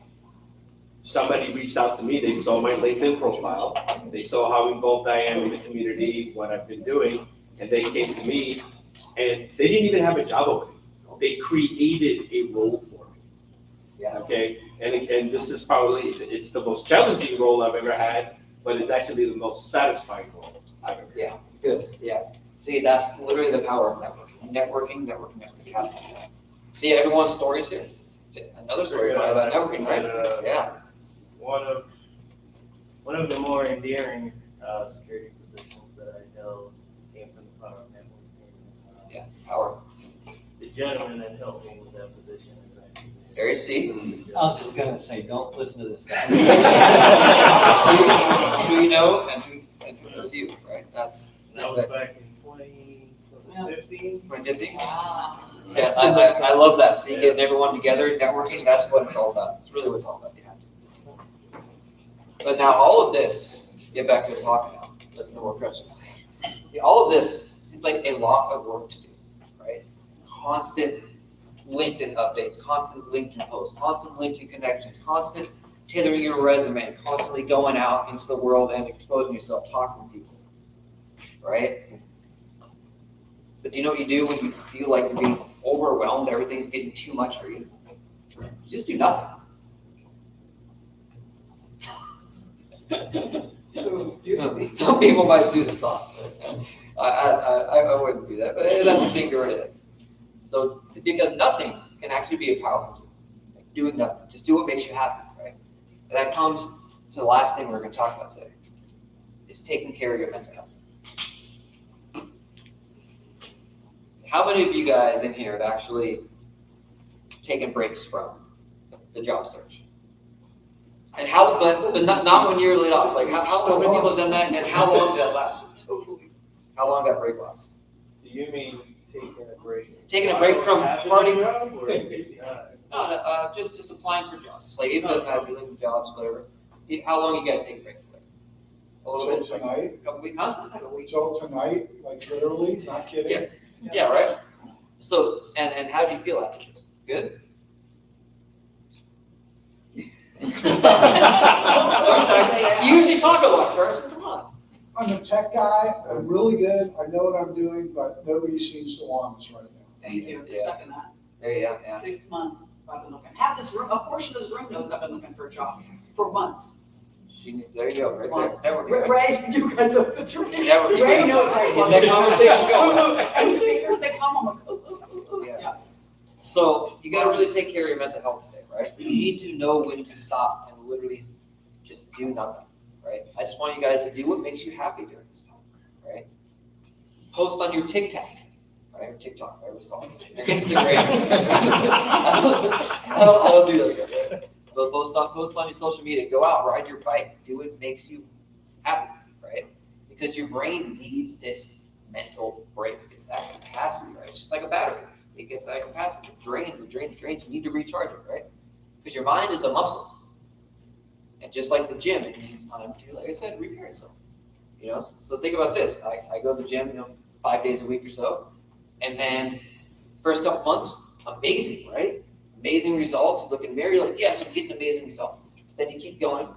D: somebody reached out to me, they saw my LinkedIn profile, they saw how involved I am in the community, what I've been doing, and they came to me, and they didn't even have a job opening. They created a role for me,
H: yeah.
D: okay? And this is probably, it's the most challenging role I've ever had, but it's actually the most satisfying role I've ever had.
H: Yeah, it's good. Yeah. See, that's literally the power of networking. Networking. You have to do that. See, everyone's stories here. Another story about networking, right? Yeah.
M: One of the more endearing security positions that I held came from the power of networking.
H: Yeah, power.
M: The gentleman that helped me with that position is actually.
H: There you see.
F: I was just gonna say, don't listen to this guy.
H: Who you know and who knows you, right? That
M: was back in 2015.
H: 2015? See, I love that. See, getting everyone together, networking, that's what it's all about. It's really what it's all about. Yeah. But now all of this, get back to the talk now. Listen to what Chris was saying. Yeah, all of this seems like a lot of work to do, right? Constant LinkedIn updates, constant LinkedIn posts, constant LinkedIn connections, constant tailoring your resume, constantly going out into the world and exposing yourself, talking to people, right? But do you know what you do when you feel like you're being overwhelmed, everything's getting too much for you? You just do nothing. Some people might do the sauce, but I wouldn't do that, but that's the thing to it. So, because nothing can actually be a powerful tool. Like doing nothing, just do what makes you happy, right? And that comes to the last thing we're going to talk about today, is taking care of your mental health. So how many of you guys in here have actually taken breaks from the job search? And how, but not when you're laid off. Like how many people have done that, and how long did that last? How long did that break last?
M: Do you mean taking a break?
H: Taking a break from partying?
M: No,
H: Just applying for jobs. Like even doesn't have to be looking for jobs, whatever. How long you guys take a break for? A little bit.
N: Tonight,
H: A couple weeks, huh?
N: so tonight, like literally, not kidding.
H: Yeah, right. So and how do you feel after this? Good. You usually talk a lot, Carson. Come on.
N: I'm a tech guy, I'm really good, I know what I'm doing, but nobody seems to want us right now.
O: Thank you,
H: Yeah.
O: second that.
H: There you go. Yeah.
O: 6 months I've been looking. Half this room, a portion of this room knows I've been looking for a job for months.
H: There you go. Right
O: Months.
H: there. Networking, right?
O: Ray, you guys are the truth.
H: Networking.
O: Ray knows I
H: Get that conversation going.
O: And speakers, they come, I'm like,
H: Yeah.
O: yes.
H: So you got to really take care of your mental health today, right? You need to know when to stop and literally just do nothing, right? I just want you guys to do what makes you happy during this time, right? Post on your TikTok, right? Or TikTok, whatever it's called. Your Instagram. I don't do those guys, right? But post on your social media. Go out, ride your bike, do what makes you happy, right? Because your brain needs this mental break. It's that capacity, right? It's just like a battery. It gets that capacity. It drains. You need to recharge it, right? Because your mind is a muscle. And just like the gym, it needs time to, like I said, repair itself. You know, so think about this. I go to the gym, 5 days a week or so. And then first couple months, amazing, right? Amazing results, looking very like, yes, I'm getting amazing results. Then you keep going,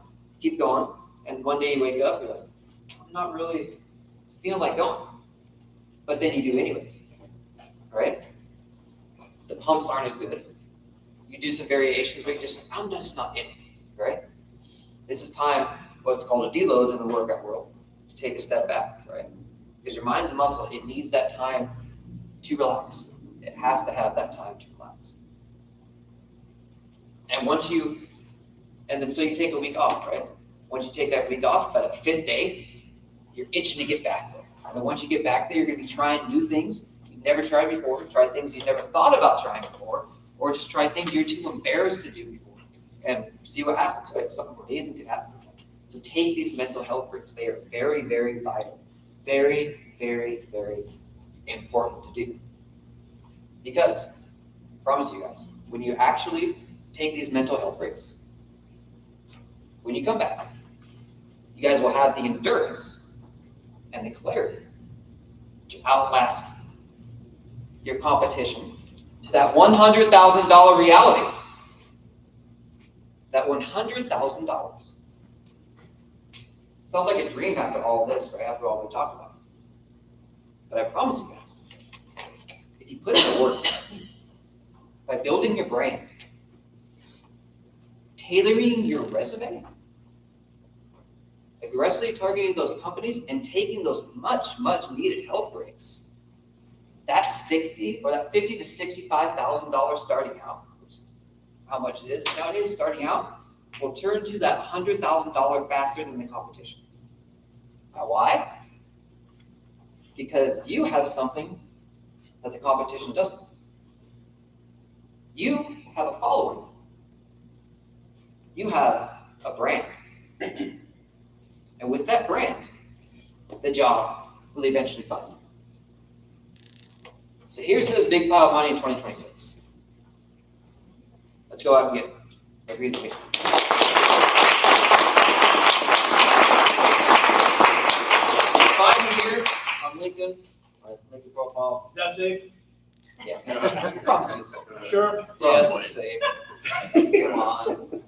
H: and one day you wake up, you're like, I'm not really feeling like going. But then you do anyways, right? The pumps aren't as good. You do some variations, but you're just like, I'm just not in it, right? This is time, what's called a deload in the workout world, to take a step back, right? Because your mind is a muscle, it needs that time to relax. It has to have that time to relax. And so you take a week off, right? Once you take that week off, by the 5th day, you're itching to get back there. And then once you get back there, you're gonna be trying new things you've never tried before, try things you've never thought about trying before, or just try things you're too embarrassed to do before, and see what happens, right? Something amazing could happen. So take these mental health breaks. They are very, very vital. Very, very, very important to do. Because, I promise you guys, when you actually take these mental health breaks, when you come back, you guys will have the endurance and the clarity to outlast your competition to that $100,000 reality. That $100,000. Sounds like a dream after all this, right? After all we talked about. But I promise you guys, if you put in the work by building your brand, tailoring your resume, aggressively targeting those companies, and taking those much, much needed health breaks, that $50,000 to $65,000 starting out, which is how much it is nowadays starting out, will turn to that $100,000 faster than the competition. Now why? Because you have something that the competition doesn't. You have a following. You have a brand. And with that brand, the job will eventually find you. So here's this big pile of money in 2026. Let's go out and get it. A presentation. Find me here on LinkedIn, my LinkedIn profile.
C: Is that safe?
H: Yeah, I promise you it's safe.
C: Sure?
H: Yes, it's safe. Come on.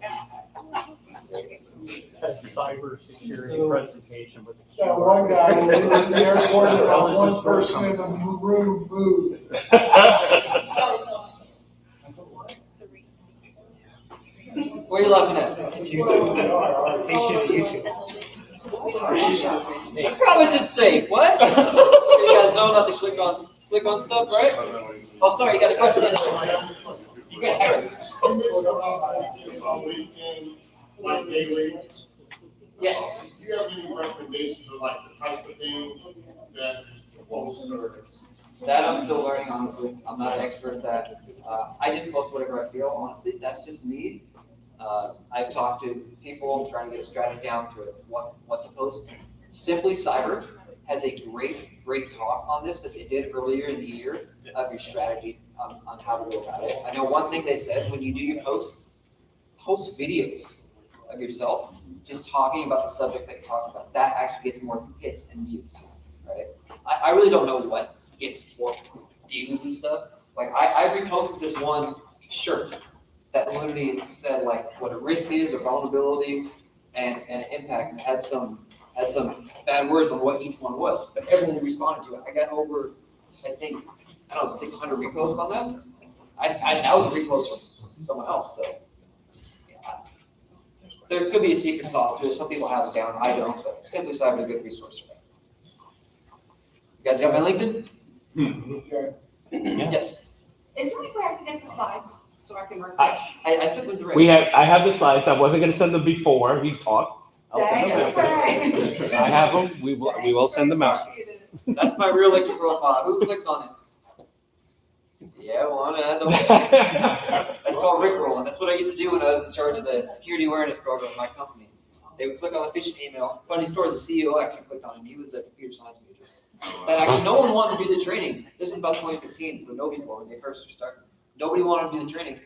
M: cybersecurity presentation, but.
N: That one guy was in the airport, and one person in the room moved.
H: Where are you looking at? I promise it's safe. What? You guys know not to click on stuff, right? Oh, sorry, you got a question? Yes, sir. Yes.
A: Do you have any recommendations of like the type of things that post or?
H: That I'm still learning, honestly. I'm not an expert at that. I just post whatever I feel, honestly. That's just me. I've talked to people trying to get a strategy down to what to post. Simply Cyber has a great talk on this that they did earlier in the year of your strategy on how to go about it. I know one thing they said, when you do your posts, post videos of yourself just talking about the subject that you talk about. That actually gets more hits and views, right? I really don't know what gets more views and stuff. Like I reposted this one shirt that literally said like what a risk is, or vulnerability, and an impact, and had some bad words on what each one was. But everyone responded to it. I got over, I think, 600 reposts on that. That was a repost from someone else. So yeah, there could be a secret sauce to it. Some people have it down. I don't. So Simply Cyber is a good resource for that. You guys got my LinkedIn? Yes.
O: Is there any way I can get the slides so I can refresh?
H: I sent them to
D: I have the slides. I wasn't gonna send them before we talked. I'll send them after. I have them. We will send them out.
H: That's my real LinkedIn profile. Who clicked on it? Yeah, well, that's called Rickrolling. That's what I used to do when I was in charge of the security awareness program in my company. They would click on a phishing email. Funny story, the CEO actually clicked on it. He was a computer science major. And actually, no one wanted to do the training. This is about 2015, but nobody when they first started. Nobody wanted to do the training.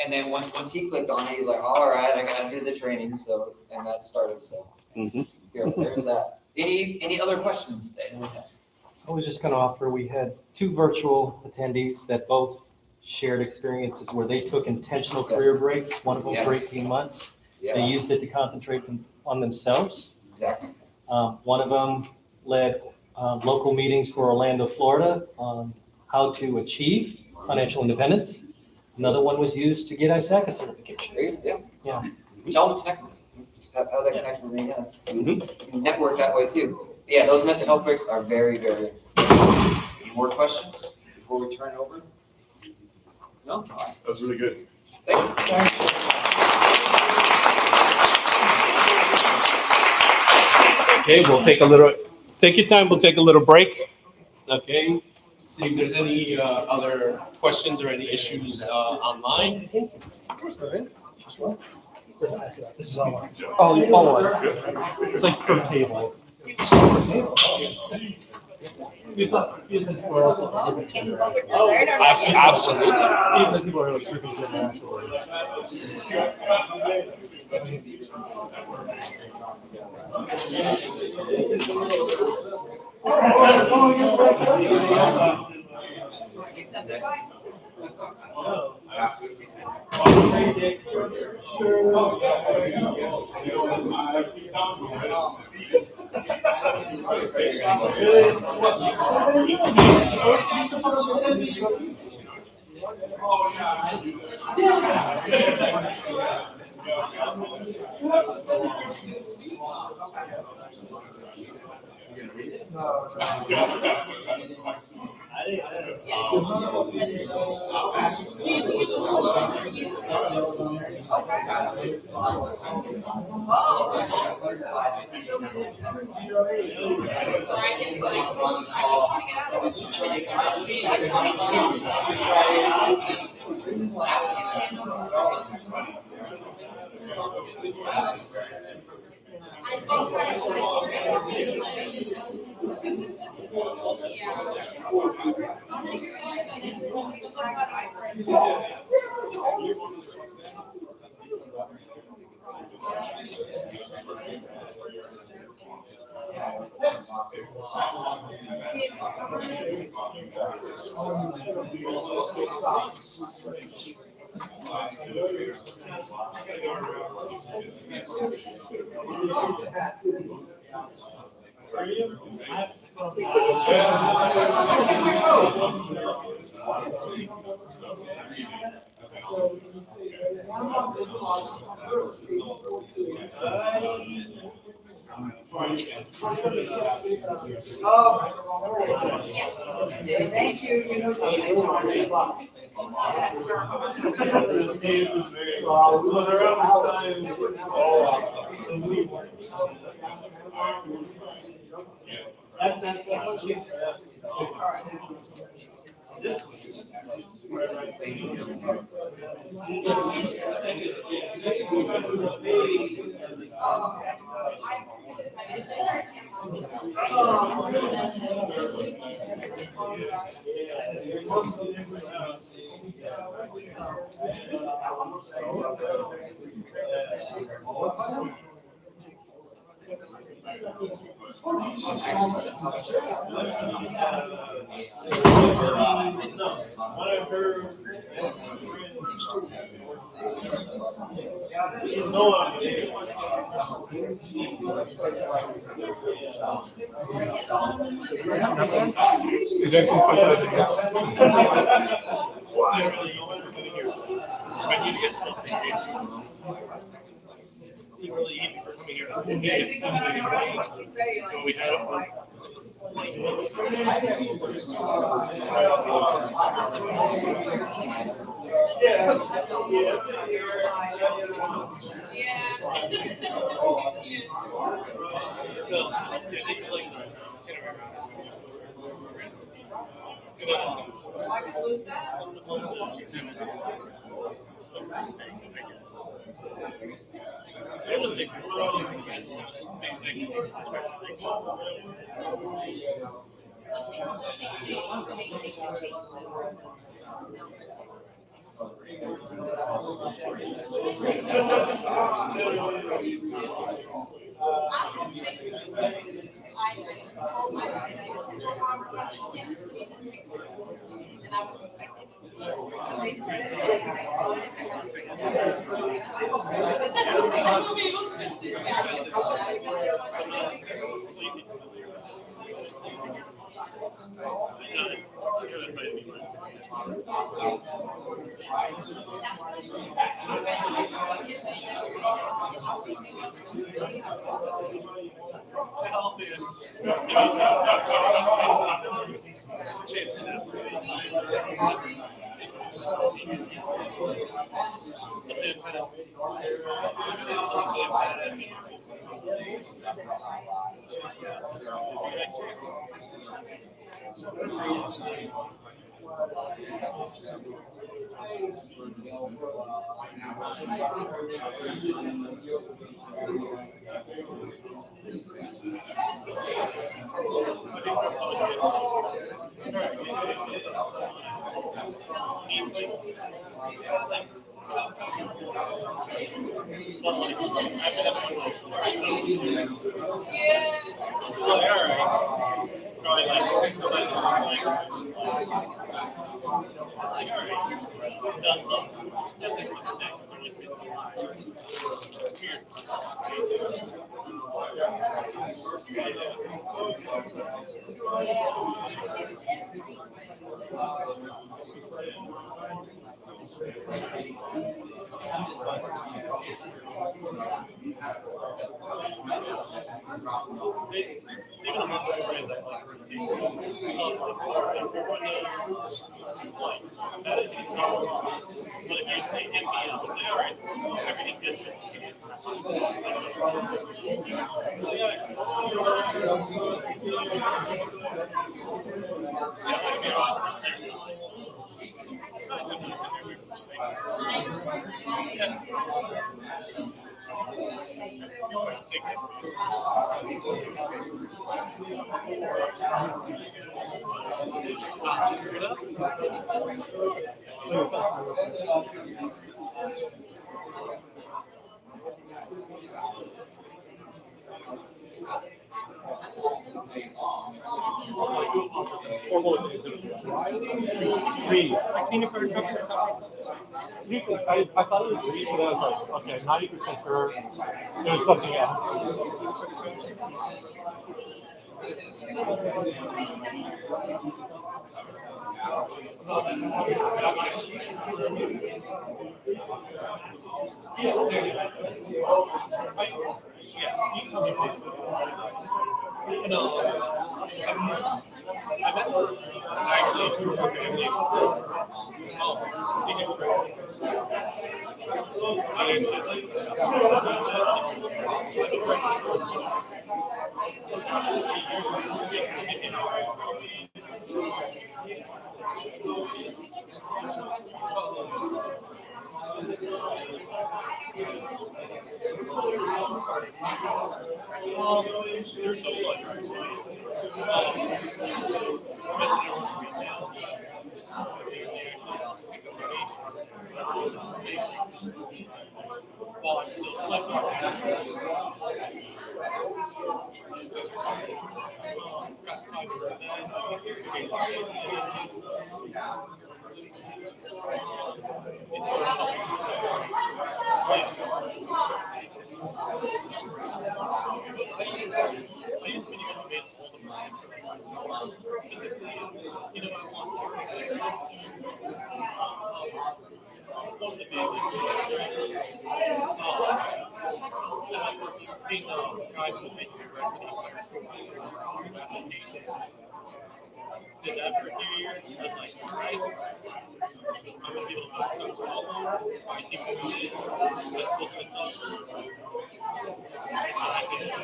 H: And then once he clicked on it, he's like, all right, I gotta do the training. So, and that started. So, there's that. Any other questions that anyone has?
F: I was just going to offer, we had 2 virtual attendees that both shared experiences where they took intentional career breaks, one of them for 18 months.
H: Yeah.
F: They used it to concentrate on themselves.
H: Exactly.
F: One of them led local meetings for Orlando, Florida on how to achieve financial independence. Another one was used to get ISACA certifications.
H: Yeah. Tell them to connect with me. Just have that connection with me. Yeah. You can network that way too. But yeah, those mental health breaks are very, very important. Any more questions before we turn it over? No? All right.
E: That was really good.
H: Thank you.
B: Okay, we'll take your time, we'll take a little break. Okay, see if there's any other questions or any issues online.
F: It's like per table.
J: Can we go for dessert or?
B: Absolutely.
K: Thank you, you know something.
P: I thought it was Reese, but I was like, okay, 90% sure it was something else. Did that for a few years. I was like, all right, I'm gonna be able to focus on school. I think I'm gonna do this. That's close to myself. So I can set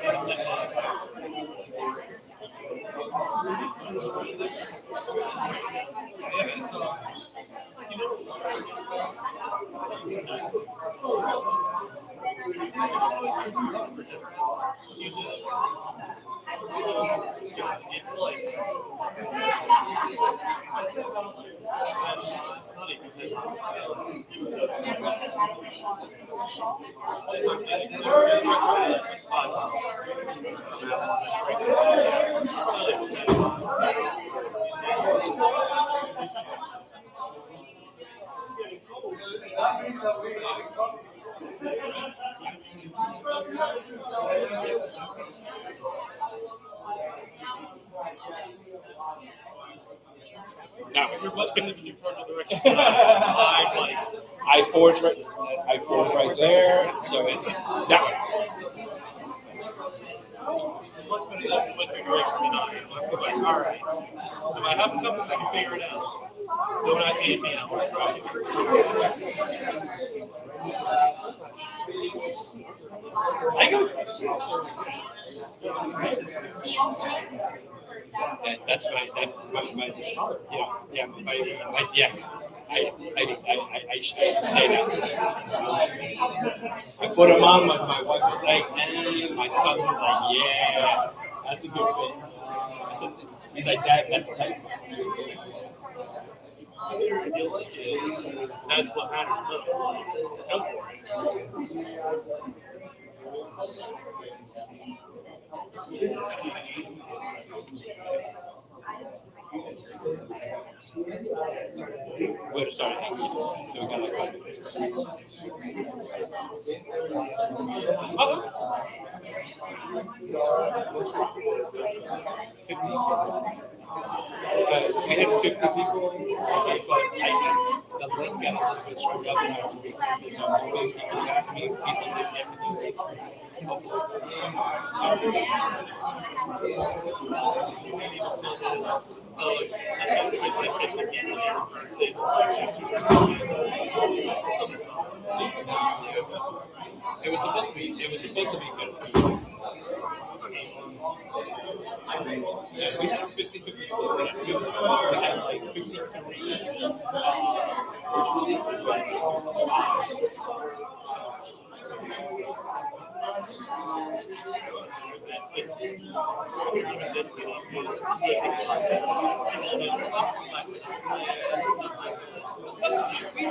P: it's like not even 10.
B: No, let's continue further direction. I forge right there, so it's that way.
P: Let's go to that direction and I. It's like, all right, if I have a compass, I can figure it out. Don't ask me anything else.
B: I go. That's my I stayed out. I put him on. My wife was like, my son was like, yeah, that's a good fit. I said, he's like, that's a type.
P: That's what matters most. Go for it.
B: We're starting. So we got like 5 minutes. 15. We had 50 people, okay, but the link got a little bit screwed up, and I was basing this on 20 people got me, people didn't get to do it. It was supposed to be 50. Yeah, we had a 50-50 split. We had like 53 virtually.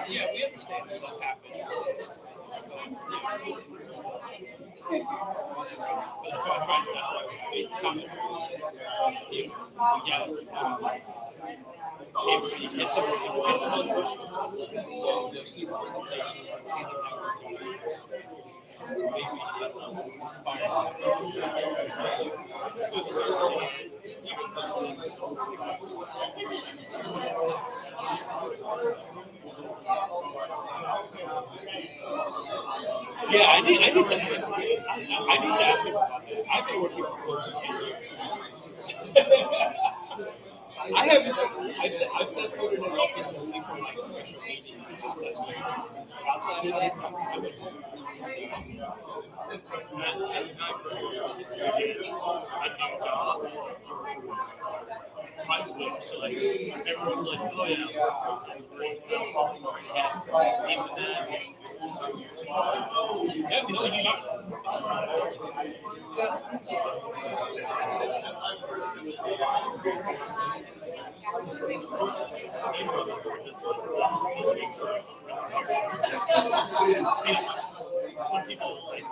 B: Yeah, we understand stuff happens. But that's why I tried. That's why I made the comment. If you get them on virtual, you'll see the presentation, you'll see the networking. Maybe inspire. Yeah, I need to ask him about that. I've been working for close to 10 years. I've set foot in an office only for like special meetings and outside meetings. Outside of that, I'm
P: As a guy for a new job, private, so like everyone's like, oh yeah, that's great. Even that, yeah, he's like, when people like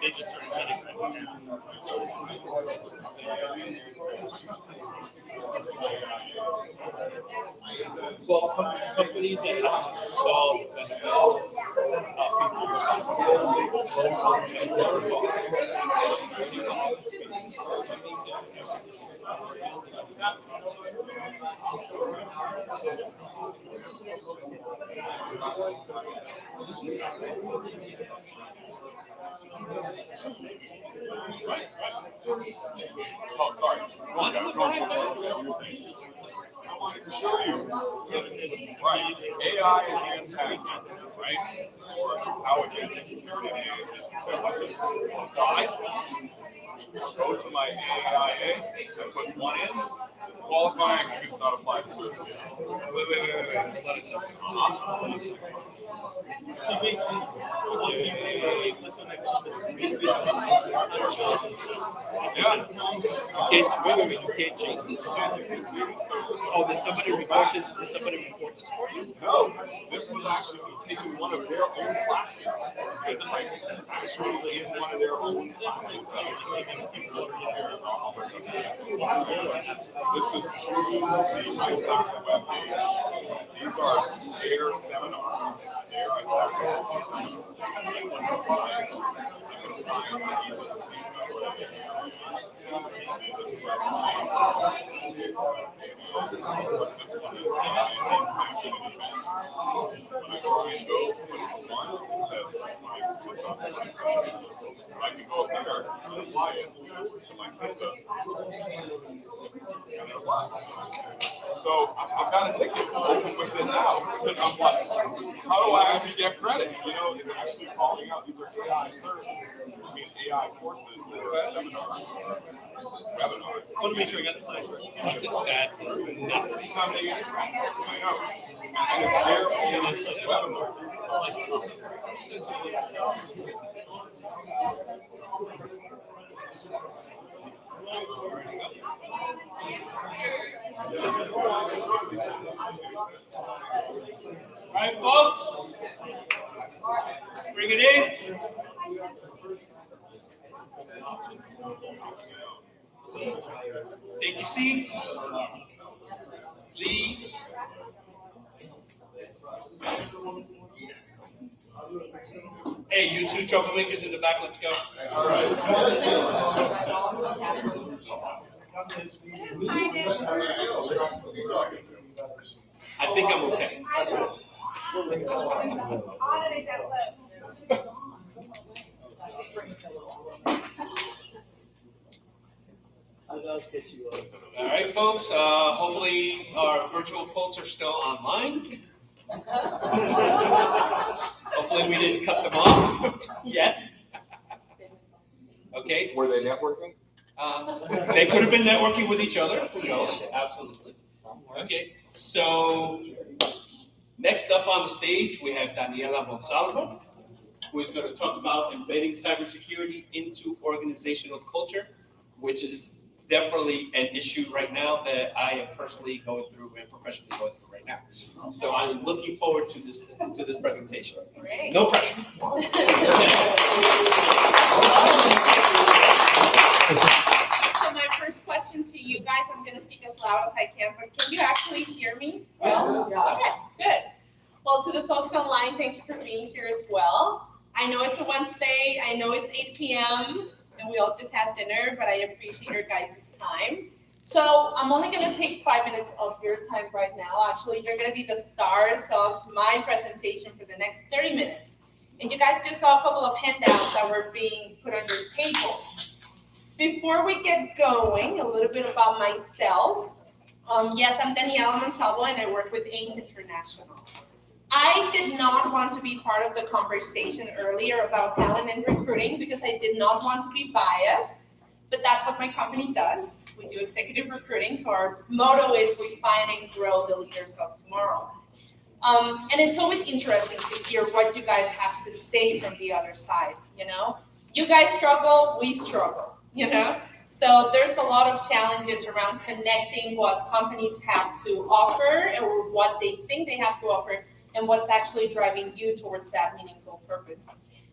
P: they just started shutting people down.
B: well, companies that actually saw the benefit
E: Oh, sorry. I wanted to show you, right, AI and impact, right? Or how agentic security is. I go to my AIA, I put one in, qualifying to get not applied to certain.
B: Wait. Let it sit.
P: So basically,
B: Yeah. You can't change this. Oh, did somebody report this? Did somebody report this for you?
E: No, this was actually taking one of their own classes. And the license is actually in one of their own classes. This is through the ISACA webpage. These are their seminars. Their ISACA. I can go up there and apply it to my system. And it applies. So I've got a ticket open with it now. And I'm like, how do I actually get credits? You know, it's actually calling out these are AI certs. I mean AI courses or seminars or webinars.
P: I want to make sure I got the site.
B: That is not.
E: I know. And it's their own webinar.
B: All right, folks. Let's bring it in. Take your seats, please. Hey, you two troublemakers in the back, let's go. All right. I think I'm okay. All right, folks. Hopefully our virtual folks are still online. Hopefully we didn't cut them off yet. Okay.
A: Were they networking?
B: They could have been networking with each other. Who knows? Absolutely. Okay. So next up on the stage, we have Daniela Monsalvo, who is going to talk about embedding cybersecurity into organizational culture, which is definitely an issue right now that I am personally going through and professionally going through right now. So I'm looking forward to this presentation.
J: Great.
B: No pressure.
Q: So my first question to you guys, I'm gonna speak as loud as I can, but can you actually hear me? Well, okay, good. Well, to the folks online, thank you for being here as well. I know it's a Wednesday, I know it's 8 p.m., and we all just had dinner, but I appreciate your guys' time. So I'm only gonna take 5 minutes of your time right now. Actually, you're gonna be the stars of my presentation for the next 30 minutes. And you guys just saw a couple of handouts that were being put on your tables. Before we get going, a little bit about myself. Yes, I'm Daniela Monsalvo and I work with AIMS International. I did not want to be part of the conversation earlier about talent and recruiting because I did not want to be biased, but that's what my company does. We do executive recruiting, so our motto is we find and grow the leaders of tomorrow. And it's always interesting to hear what you guys have to say from the other side, you know? You guys struggle, we struggle, you know? So there's a lot of challenges around connecting what companies have to offer or what they think they have to offer and what's actually driving you towards that meaningful purpose.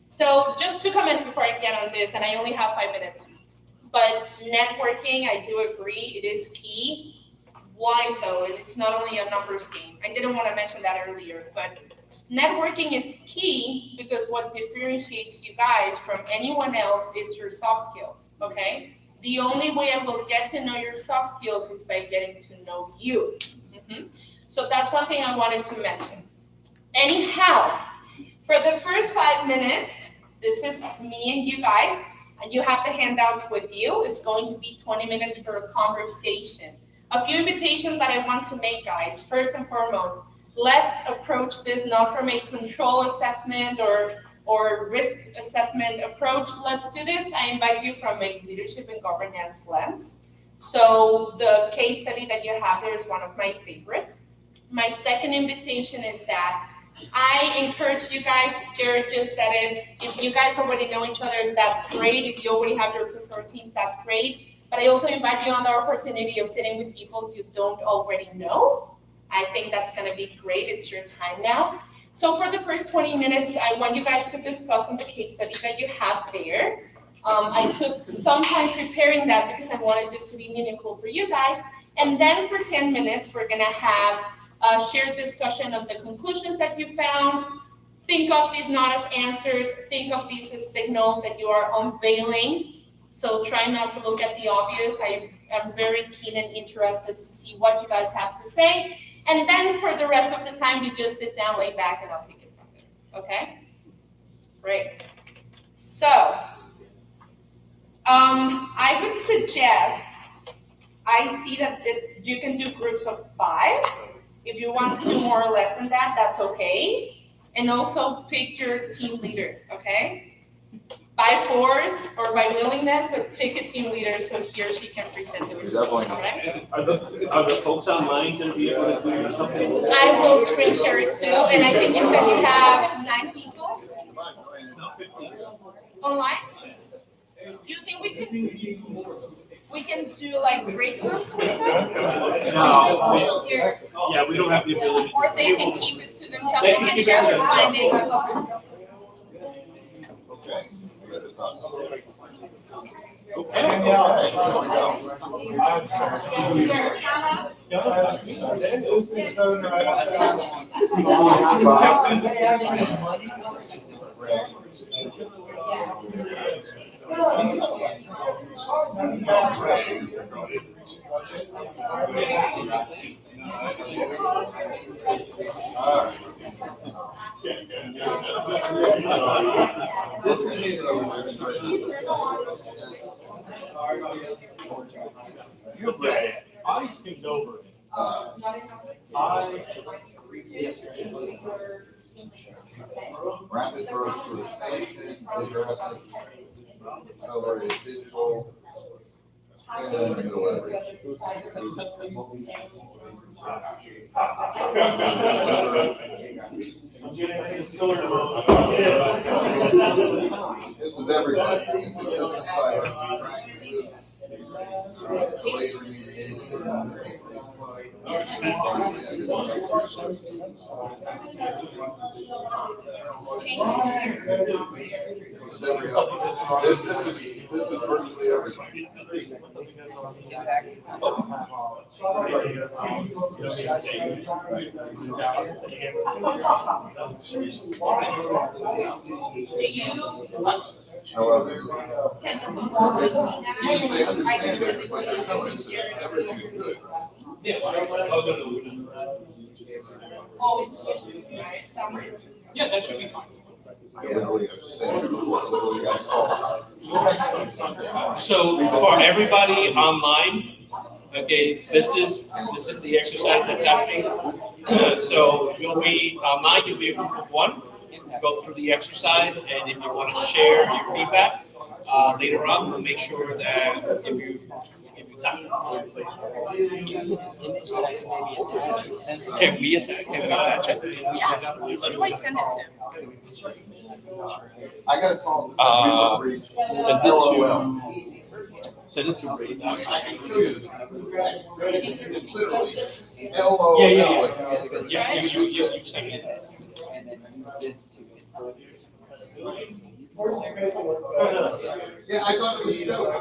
Q: So just 2 comments before I get on this, and I only have 5 minutes. But networking, I do agree, it is key. Why though? And it's not only a numbers game. I didn't want to mention that earlier, but networking is key because what differentiates you guys from anyone else is your soft skills, okay? The only way I will get to know your soft skills is by getting to know you. So that's one thing I wanted to mention. Anyhow, for the first 5 minutes, this is me and you guys, and you have the handouts with you. It's going to be 20 minutes for a conversation. A few invitations that I want to make, guys. First and foremost, let's approach this not from a control assessment or risk assessment approach. Let's do this. I invite you from a leadership and governance lens. So the case study that you have there is one of my favorites. My second invitation is that I encourage you guys, Jared just said it, if you guys already know each other, that's great. If you already have your preferred teams, that's great. But I also invite you on the opportunity of sitting with people you don't already know. I think that's gonna be great. It's your time now. So for the first 20 minutes, I want you guys to discuss on the case study that you have there. I took some time preparing that because I wanted this to be meaningful for you guys. And then for 10 minutes, we're gonna have a shared discussion of the conclusions that you found. Think of these not as answers, think of these as signals that you are unveiling. So try not to look at the obvious. I am very keen and interested to see what you guys have to say. And then for the rest of the time, you just sit down, lay back, and I'll take it from there, okay? Great. So, I would suggest, I see that you can do groups of 5. If you want to do more or less than that, that's okay. And also pick your team leader, okay? By force or by willingness, but pick a team leader so he or she can present the results, okay?
D: Are the folks online gonna be able to do something?
Q: I will screen share it too, and I think you said you have 9 people?
D: No, 15.
Q: Online? Do you think we can do like break groups with them?
D: No. Yeah, we don't have the ability.
Q: Or they can keep it to themselves, they can share their findings.
P: You're ready. I skimmed over it.
A: Rapid growth for expansion, geographic, accelerated digital, and middle average. This is everybody. Consistent cyber practices, delayed remediation, This is virtually everybody.
Q: Do you,
A: However,
Q: can the folks also see that?
A: you can say
Q: I can
A: understand
Q: send it
A: everybody,
Q: to you.
A: no, it's, everything's good.
B: Yeah. Oh, no.
Q: Oh, it's just, right, summaries.
B: Yeah, that should be fine.
A: I literally have said, literally got called.
B: So for everybody online, okay, this is the exercise that's happening. So you'll be online, you'll be a group of one, go through the exercise, and if you want to share your feedback, later on, we'll make sure that we'll give you time. Can we attach it?
Q: Yeah, who do I send it to?
A: I got a phone.
B: Send it to Ray. Yeah, you send it.
A: Yeah, I thought it was a joke.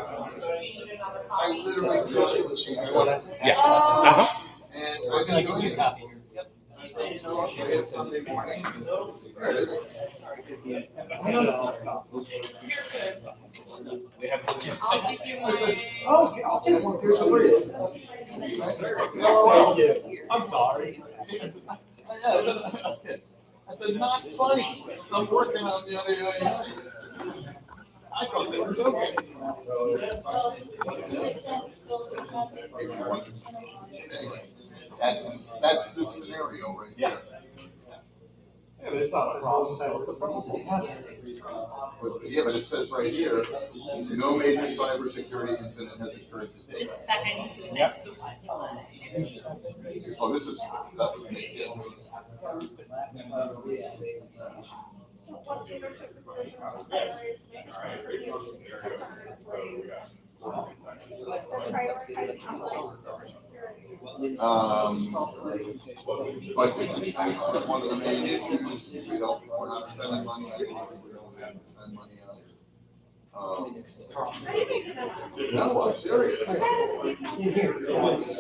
A: I literally thought it was a joke.
B: Yeah. Uh-huh.
A: And I didn't do anything. It's Sunday morning. There it is.
Q: I'll give you my.
N: Oh, I'll take one, here's a word.
P: I'm sorry.
A: I said, not funny. I'm working on the other. I thought they were joking. That's the scenario right there.
P: Yeah, but it's not a problem. It's a problem.
A: Yeah, but it says right here, no major cybersecurity incident has occurred.
Q: Just a second, I need to connect to the Wi-Fi.
A: Oh, that was me. Budget constraints was one of the main issues. We're not spending money on it. We don't have to spend money on it. No, I'm serious.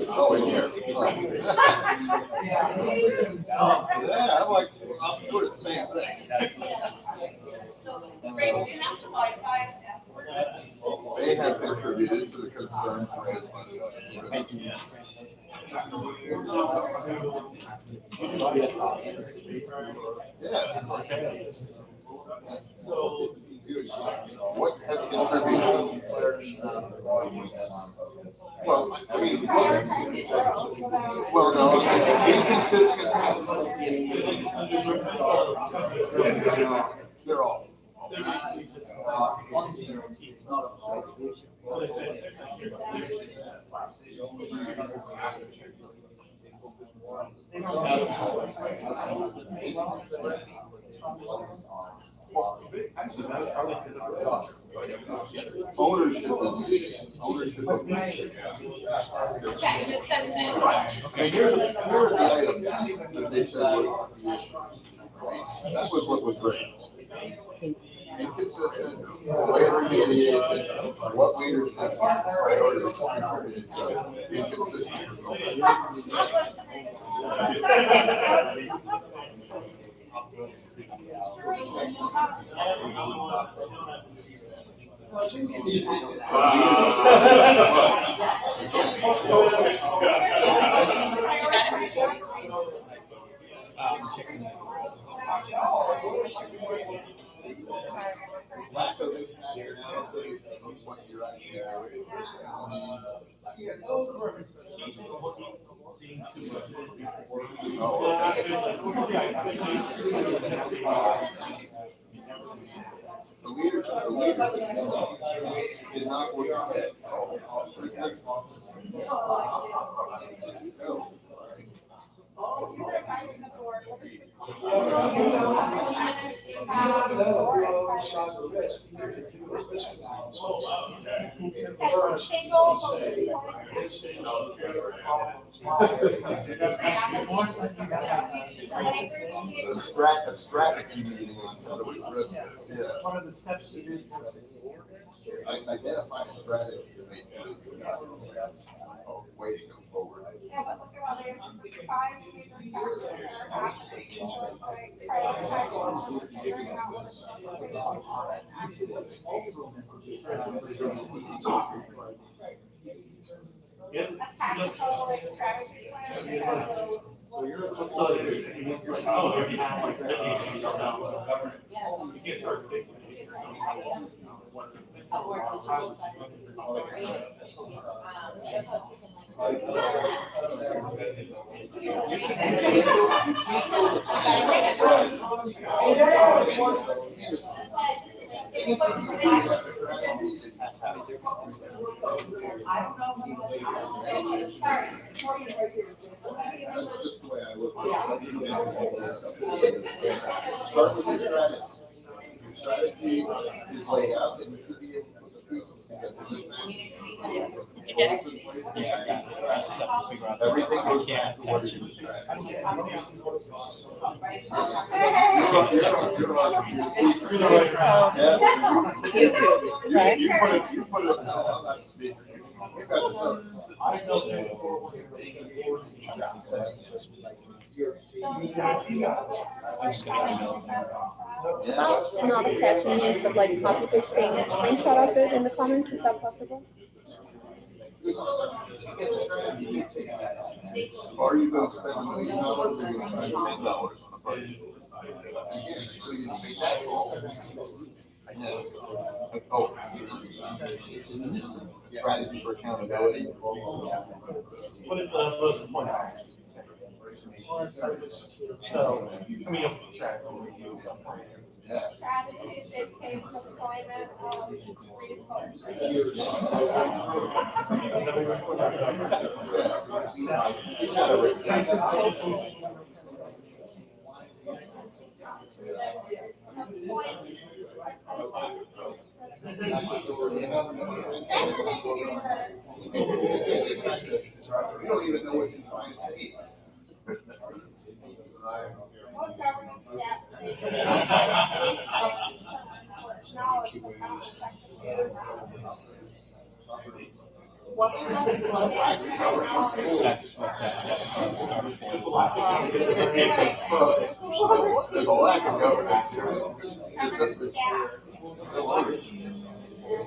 A: Oh, in here. Yeah, I'm like, I'm sure it's the same thing.
Q: Ray, do you have the Wi-Fi password?
A: They have contributed to the concerns raised by the
F: Thank you.
A: Yeah. What has contributed? Well, I mean, well, no, inconsistent. They're all. Ownership is.
Q: Okay, just send it.
A: And here are the items that they said were the issue. That was what was raised. Inconsistent, delayed remediation, what leadership priorities contributed to inconsistent results. The leader did not look ahead. A strategy meeting on how to address this, yeah.
N: One of the steps you do.
A: Identify a strategy to make sure a way to go forward.
G: Yeah, but look at all the 5 major factors that are actually like prioritizing and figuring out what a tactical like strategy plan. So
A: That's just the way I look at it. Start with your strategy. Your strategy is laid out and you should be able to put the pieces together. Everything goes back to what is your strategy.
Q: YouTube, right?
A: You put it on speaker. You got the notes.
Q: Not attaching it, but like copy pasting a screenshot of it in the comments, is that possible?
A: Are you going to spend $1 million or are you going to spend $10 on a budget? Again, so you say that. Oh, it's a strategy for accountability.
P: What is the most important? So, I mean,
A: Yeah.
G: Strategy dictates deployment of
A: You don't even know what you're trying to say.
Q: What's
A: There's a lack of governance here.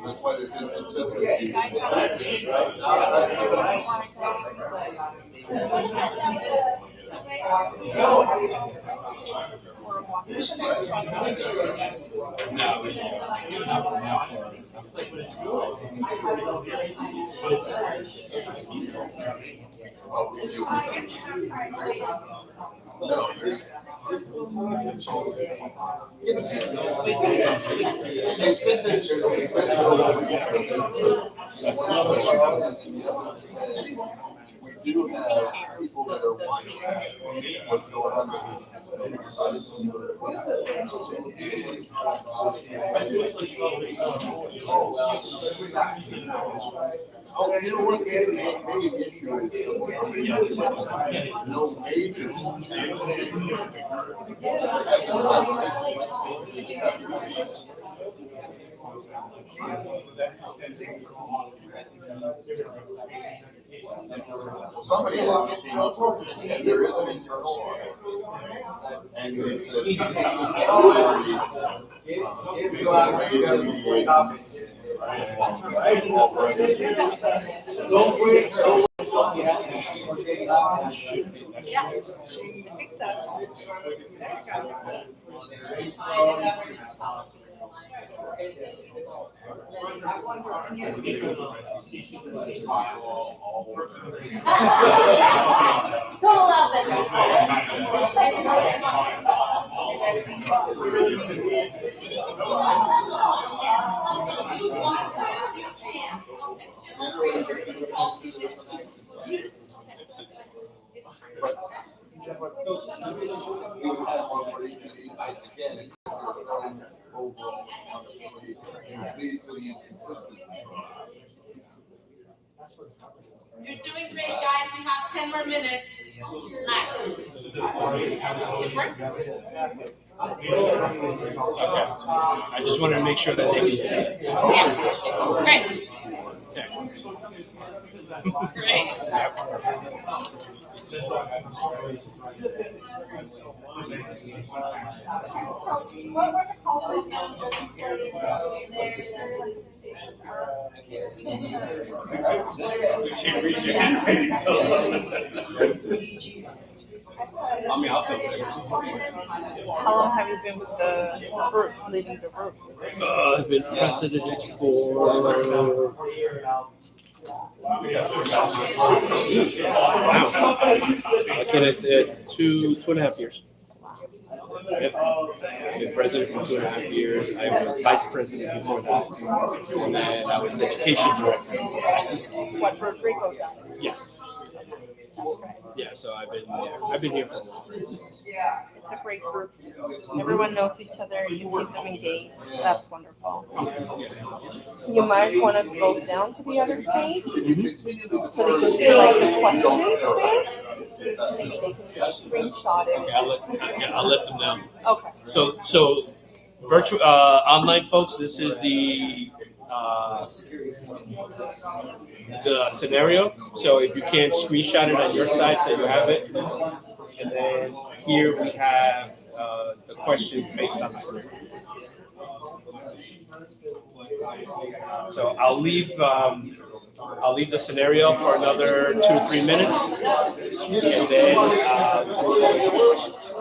A: That's why there's inconsistency. We do have people that are watching what's going on. Oh, you know what, the main issue is no major. Somebody looked it up, and there is an internal audit. And they said, this
Q: Yeah, I think so.
L: Total love that.
Q: You're doing great, guys. We have 10 more minutes. Nine.
B: I just wanted to make sure that they can see it.
Q: Yeah. Great. Great.
J: How long have you been with the group, leading the group?
P: I've been president for I can at 2.5 years. Yep. I've been president for 2.5 years. I was vice president before that, and then I was education director.
J: What, Puerto Rico?
P: Yes. Yeah. So I've been here for a while.
J: It's a great group. Everyone knows each other. You keep them engaged. That's wonderful. You might want to go down to the other page so they can see like the questions there. Maybe they can screenshot it.
P: Okay, I'll let them know.
J: Okay.
P: So virtual online folks, this is the scenario. So if you can screenshot it on your side so you have it, and then here we have the questions based on the scenario. So I'll leave the scenario for another 2 or 3 minutes, and then we'll go into questions.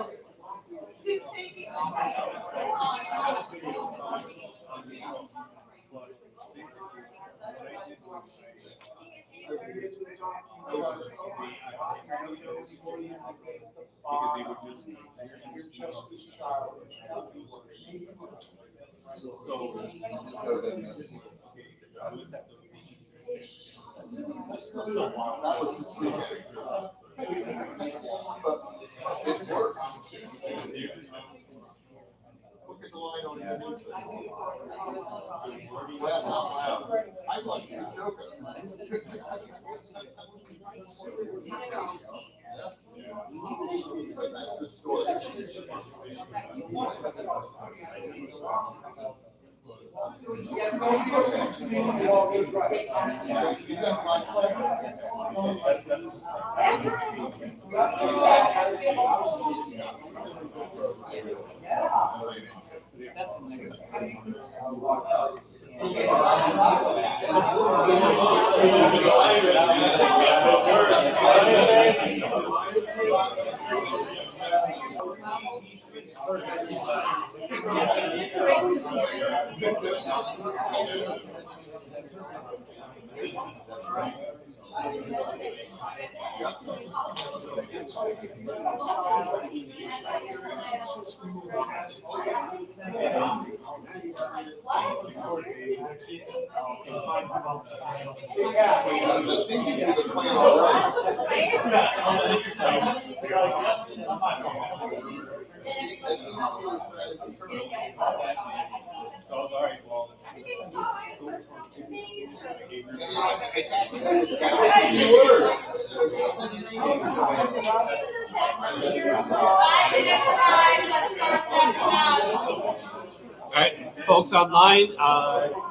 P: All right, folks online,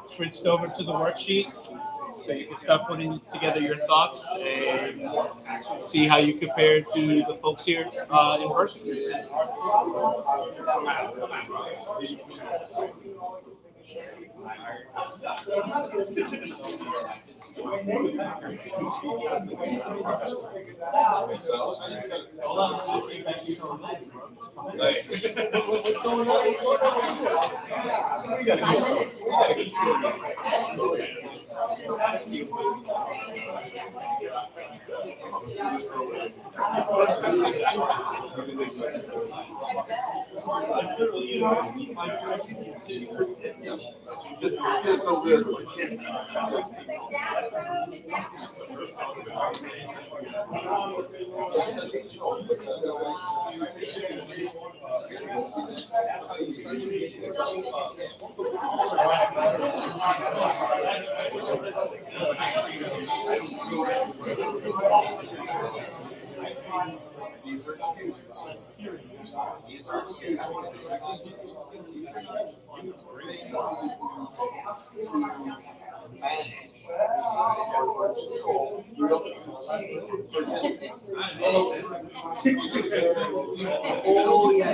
P: switched over to the worksheet, so you can start putting together your thoughts and see how you compare to the folks here in person.
A: These are excuses. These are excuses.
C: Oh, yeah.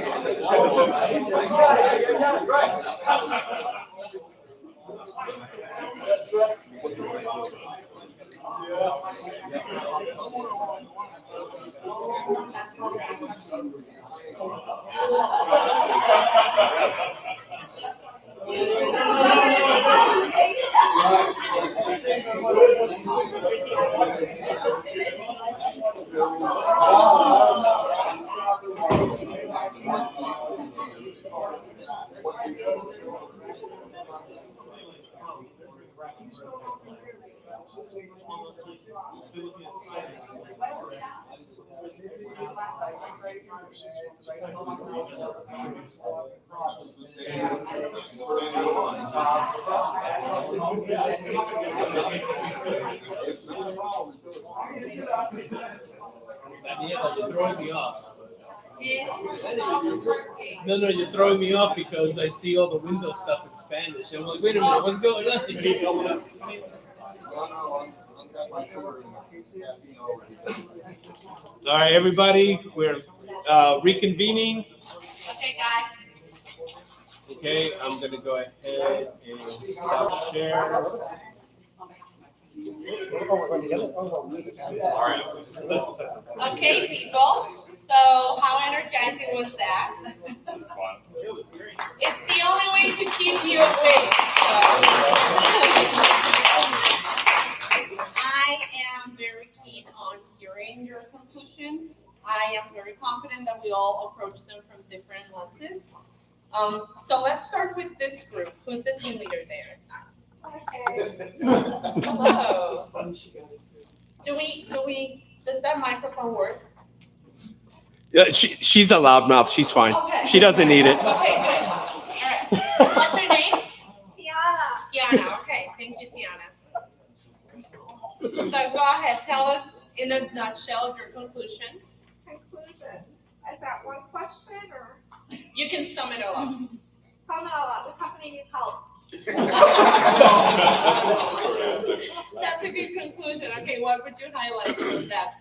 P: Daniela, you're throwing me off. No, you're throwing me off because I see all the Windows stuff in Spanish. I'm like, wait a minute, what's going on? All right, everybody, we're reconvening.
Q: Okay, guys.
P: Okay, I'm gonna go ahead and stop share.
Q: Okay, people, so how energizing was that? It's the only way to keep you awake. I am very keen on hearing your conclusions. I am very confident that we all approach them from different lenses. So let's start with this group. Who's the team leader there? Hello. Does that microphone work?
P: Yeah, she's a loudmouth. She's fine.
Q: Okay.
P: She doesn't need it.
Q: Okay, good. All right. What's her name? Tiana. Okay, thank you, Tiana. So go ahead, tell us in a nutshell your conclusions.
G: Conclusion. Is that one question or?
Q: You can sum it all up.
G: Sum it all up. The company needs help.
Q: That's a good conclusion. Okay, what would you highlight from that?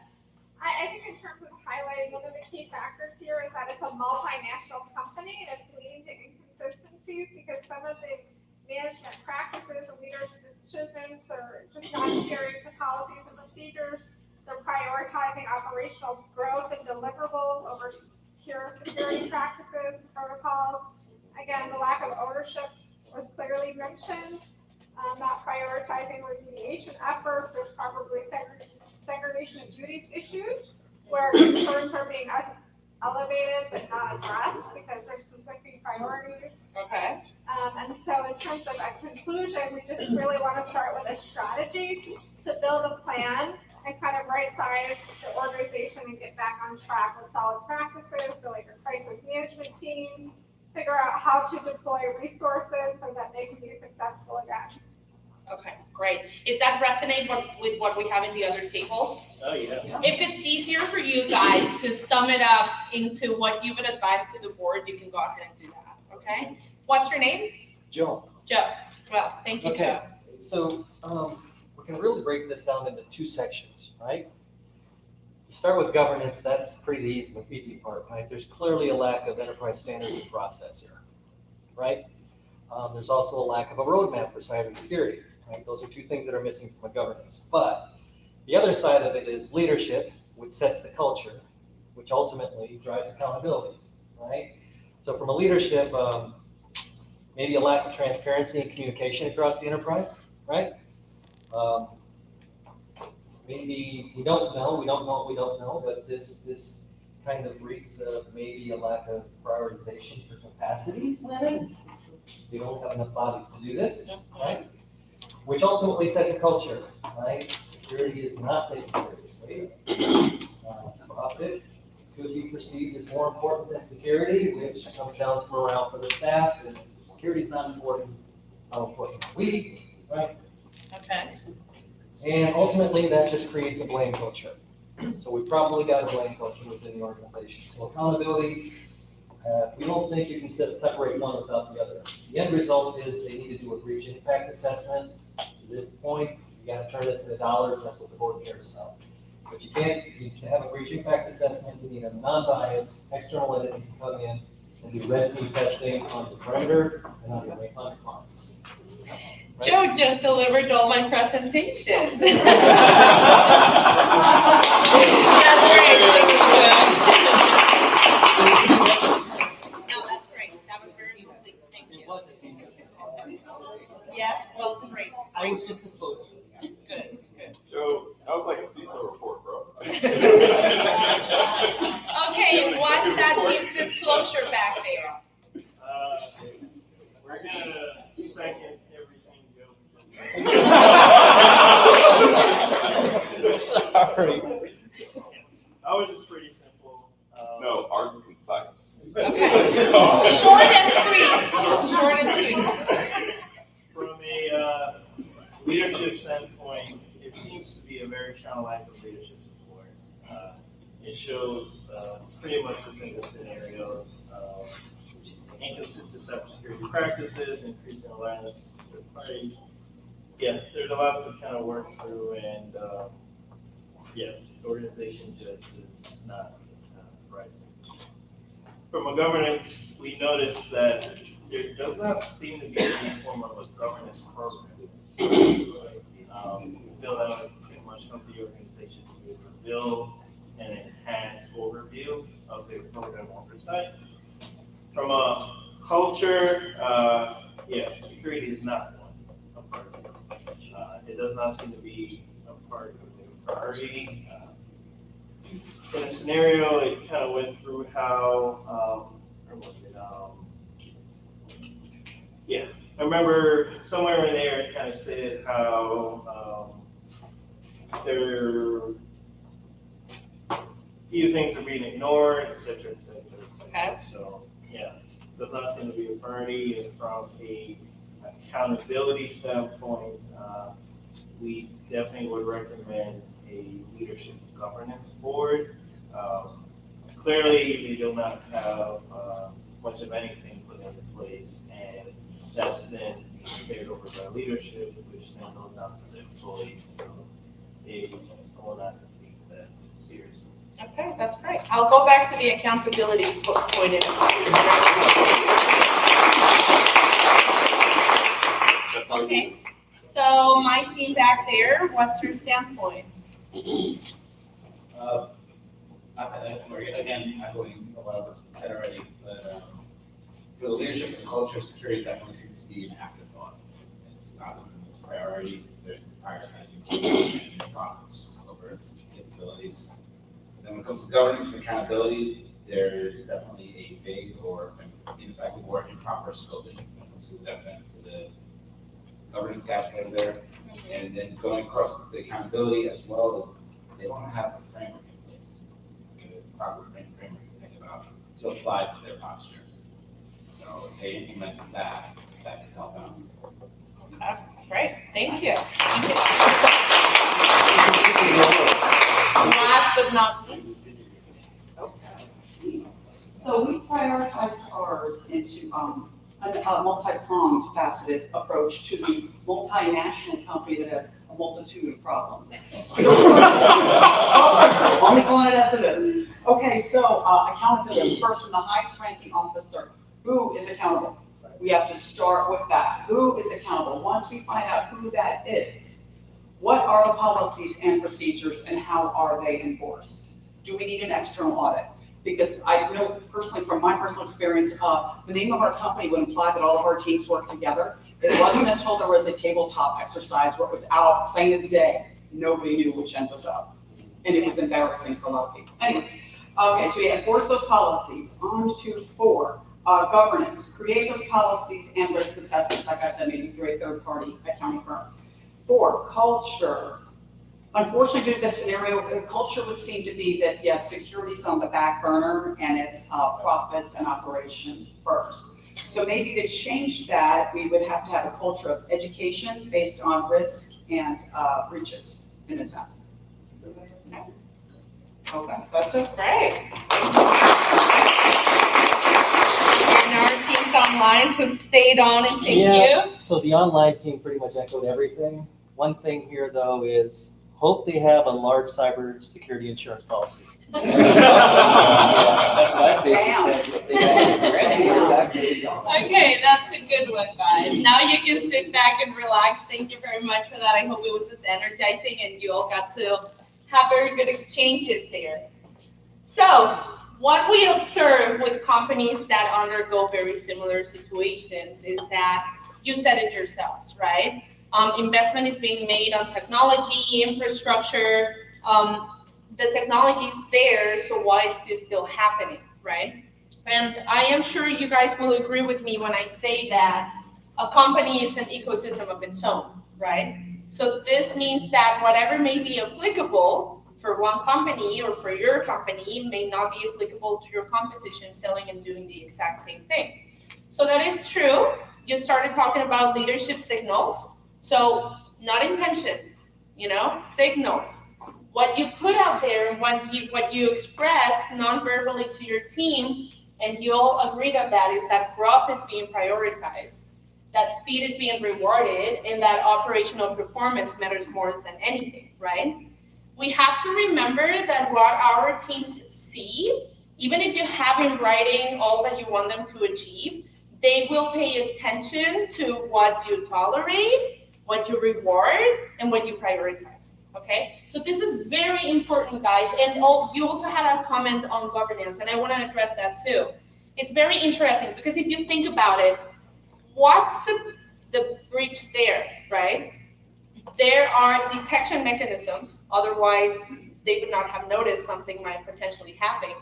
G: I think in terms of highlighting, one of the key factors here is that it's a multinational company and it's leading to inconsistencies because some of the management practices and leaders' decisions are just not adhering to policies and procedures. They're prioritizing operational growth and deliverables over secure security practices and protocols. Again, the lack of ownership was clearly mentioned. Not prioritizing remediation efforts. There's probably segregation of duties issues where concerns are being elevated but not addressed because there's conflicting priorities.
Q: Okay.
G: And so in terms of a conclusion, we just really want to start with a strategy to build a plan and kind of right-size the organization and get back on track with solid practices. So like a crisis management team, figure out how to deploy resources so that they can be successful again.
Q: Okay, great. Is that resonate with what we have in the other tables?
P: Oh, yeah.
Q: If it's easier for you guys to sum it up into what you would advise to the board, you can go ahead and do that, okay? What's your name?
F: Joe.
Q: Joe. Well, thank you,
F: Okay,
Q: Joe.
F: so we can really break this down into two sections, right? You start with governance, that's pretty easy part, right? There's clearly a lack of enterprise standards and process here, right? There's also a lack of a roadmap for cybersecurity, right? Those are two things that are missing from a governance. But the other side of it is leadership, which sets the culture, which ultimately drives accountability, right? So from a leadership, maybe a lack of transparency and communication across the enterprise, right? Maybe we don't know, but this kind of reeks of maybe a lack of prioritization for capacity planning. We don't have enough bodies to do this, right? Which ultimately sets a culture, right? Security is not taken seriously. Profit could be perceived as more important than security, which comes down to morale for the staff, and security is not important. How important are we, right?
Q: Okay.
F: And ultimately, that just creates a blame culture, So we probably got a blame culture within the organization. So accountability, we don't think you can separate one without the other. The end result is they need to do a breach impact assessment. To this point, you gotta turn this into dollars, that's what the board cares about. But you can't, you need to have a breach impact assessment, you need a non-biased external entity to come in and do red team testing on the perimeter and on your clients.
Q: Joe just delivered all my presentation. That's great, thank you, Joe. No, that's great, that was very complete, thank you. Yes, well, great.
F: I was just disclosing.
Q: Good, good.
E: Joe, that was like a CISO report, bro.
Q: Okay, what's that team's disclosure back there?
M: We're gonna second everything Joe just said.
F: Sorry.
M: Ours is pretty simple.
E: No, ours is concise.
Q: Okay, short and sweet, short and sweet.
M: From a leadership standpoint, it seems to be a very strong lack of leadership support. It shows pretty much within the scenarios, inconsistent cybersecurity practices, increasing awareness of third parties. Yeah, there's a lot to kind of work through, and yes, the organization just is not right. From a governance, we noticed that there does not seem to be any form of a governance program. We feel that would pretty much help the organization to be able to build and enhance overview of their program oversight. From a culture, security is not a part of it. It does not seem to be a part of the priority. In a scenario, it kind of went through how, I remember somewhere in there it kind of stated how there few things are being ignored, et cetera, et cetera, et cetera.
Q: Okay.
M: So, does not seem to be a priority. And from a accountability standpoint, we definitely would recommend a leadership governance board. Clearly, they do not have much of anything put into place, and that's then being stared over by leadership, which then goes down to the employees. So they will not take that seriously.
Q: Okay, that's great. I'll go back to the accountability point in a second. Okay, so my team back there, what's your standpoint?
R: Again, I'm going a lot of what's been said already, but for the leadership and culture, security definitely seems to be an afterthought. It's not something that's a priority. They're prioritizing and profits over capabilities. But then when it comes to governance and accountability, there's definitely a vague or ineffective or improper scoping when it comes to the governance aspect there. And then going across the accountability as well as they don't have a framework in place. A proper framework to think about to apply to their posture. So if they implement that can help out.
Q: Great, thank you. Last but not least.
O: So we prioritized ours into a multi-pronged faceted approach to the multinational company that has a multitude of problems. Only calling it as it is. Okay, so accountability, first from the highest ranking officer. Who is accountable? We have to start with that. Who is accountable? Once we find out who that is, what are the policies and procedures and how are they enforced? Do we need an external audit? Because I know personally from my personal experience, the name of our company would imply that all of our teams work together. It wasn't until there was a tabletop exercise where it was out plain as day. Nobody knew which end was up. And it was embarrassing for a lot of people. Anyway, okay, so we enforce those policies. On to 4. Governance, create those policies and risk assessments, like I said, maybe through a third-party accounting firm. 4, culture. Unfortunately, due to this scenario, the culture would seem to be that, yes, security's on the back burner and it's profits and operations first. So maybe to change that, we would have to have a culture of education based on risk and breaches in a sense. Okay, that's it.
Q: Great. And our teams online who stayed on and thank you.
F: So the online team pretty much echoed everything. One thing here though is hope they have a large cyber security insurance policy.
H: That's what I said. If they had differentiators, actually don't.
Q: Okay, that's a good one, guys. Now you can sit back and relax. Thank you very much for that. I hope it was as energizing and you all got to have very good exchanges there. So, what we observe with companies that undergo very similar situations is that you said it yourselves, right? Investment is being made on technology, infrastructure. The technology is there, so why is this still happening, right? And I am sure you guys will agree with me when I say that a company is an ecosystem of its own, right? So this means that whatever may be applicable for one company or for your company may not be applicable to your competition selling and doing the exact same thing. So that is true. You started talking about leadership signals. So not intention, signals. What you put out there and what you express non-verbally to your team, and you all agreed on that, is that growth is being prioritized, that speed is being rewarded, and that operational performance matters more than anything, right? We have to remember that what our teams see, even if you have in writing all that you want them to achieve, they will pay attention to what you tolerate, what you reward, and what you prioritize, okay? So this is very important, guys. And you also had a comment on governance, and I want to address that too. It's very interesting because if you think about it, what's the breach there, right? There are detection mechanisms, otherwise they would not have noticed something might potentially happen.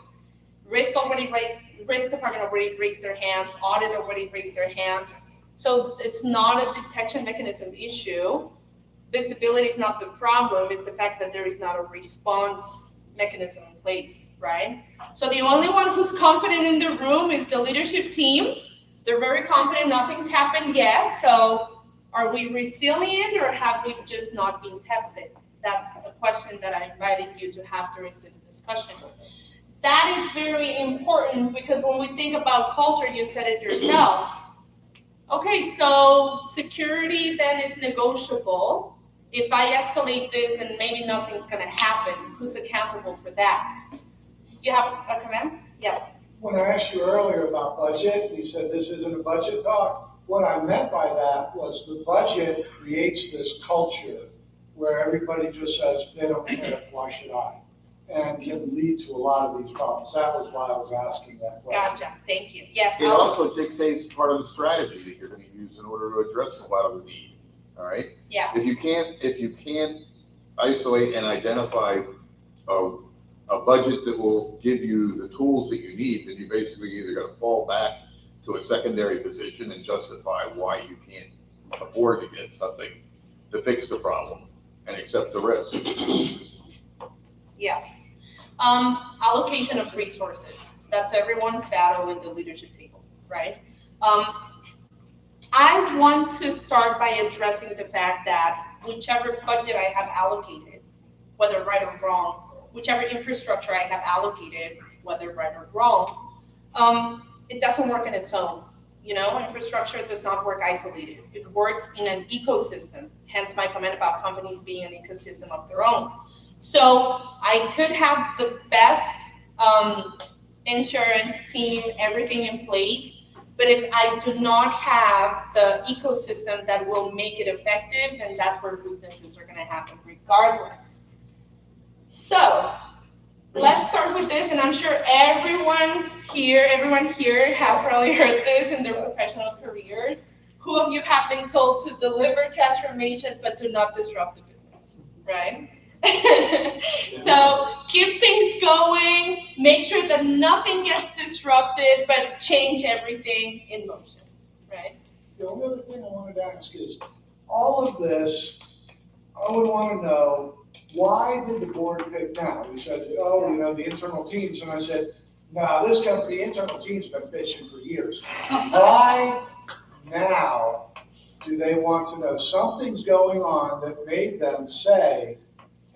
Q: Risk department already raised their hands, audit already raised their hands. So it's not a detection mechanism issue. Visibility is not the problem, it's the fact that there is not a response mechanism in place, right? So the only one who's confident in the room is the leadership team. They're very confident, nothing's happened yet. So are we resilient or have we just not been tested? That's a question that I invited you to have during this discussion. That is very important because when we think about culture, you said it yourselves. Okay, so security then is negotiable. If I escalate this and maybe nothing's gonna happen, who's accountable for that? You have a comment? Yes.
N: When I asked you earlier about budget, you said this isn't a budget talk. What I meant by that was the budget creates this culture where everybody just says, they don't care, why should I? And can lead to a lot of these problems. That was why I was asking that question.
Q: Gotcha, thank you. Yes.
A: It also dictates part of the strategy that you're gonna use in order to address a lot of the need, all right?
Q: Yeah.
A: If you can't isolate and identify a budget that will give you the tools that you need, then you basically either gotta fall back to a secondary position and justify why you can't afford to get something to fix the problem and accept the risk.
Q: Yes. Allocation of resources. That's everyone's battle in the leadership table, right? I want to start by addressing the fact that whichever budget I have allocated, whether right or wrong, whichever infrastructure I have allocated, whether right or wrong, it doesn't work on its own. Infrastructure does not work isolated. It works in an ecosystem, hence my comment about companies being an ecosystem of their own. So I could have the best insurance team, everything in place, but if I do not have the ecosystem that will make it effective, then that's where weaknesses are going to happen regardless. So let's start with this, and I'm sure everyone here has probably heard this in their professional careers. Who of you have been told to deliver transformation but do not disrupt the business, right? So keep things going, make sure that nothing gets disrupted, but change everything in motion, right?
N: The only other thing I wanted to ask is, all of this, I would want to know, why did the board pick now? You said, the internal teams, and I said, no, this company, the internal team's been bitching for years. Why now do they want to know something's going on that made them say,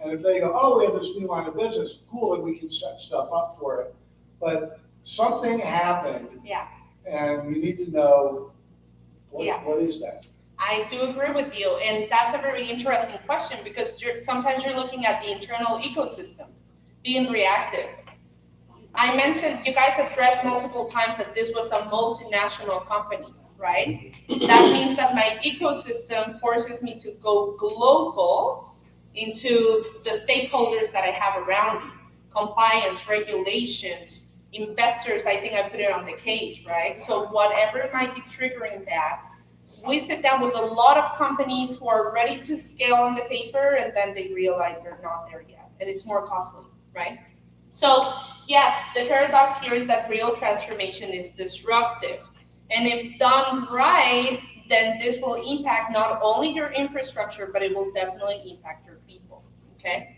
N: And if they go, oh, we have this new line of business, cool, and we can set stuff up for it. But something happened.
Q: Yeah.
N: And you need to know
Q: Yeah.
N: what is that?
Q: I do agree with you, and that's a very interesting question because sometimes you're looking at the internal ecosystem, being reactive. I mentioned, you guys addressed multiple times that this was a multinational company, right? That means that my ecosystem forces me to go global into the stakeholders that I have around me, compliance, regulations, investors. I think I put it on the case, right? So whatever might be triggering that, we sit down with a lot of companies who are ready to scale on the paper and then they realize they're not there yet and it's more costly, right? So yes, the paradox here is that real transformation is disruptive. And if done right, then this will impact not only your infrastructure, but it will definitely impact your people, okay?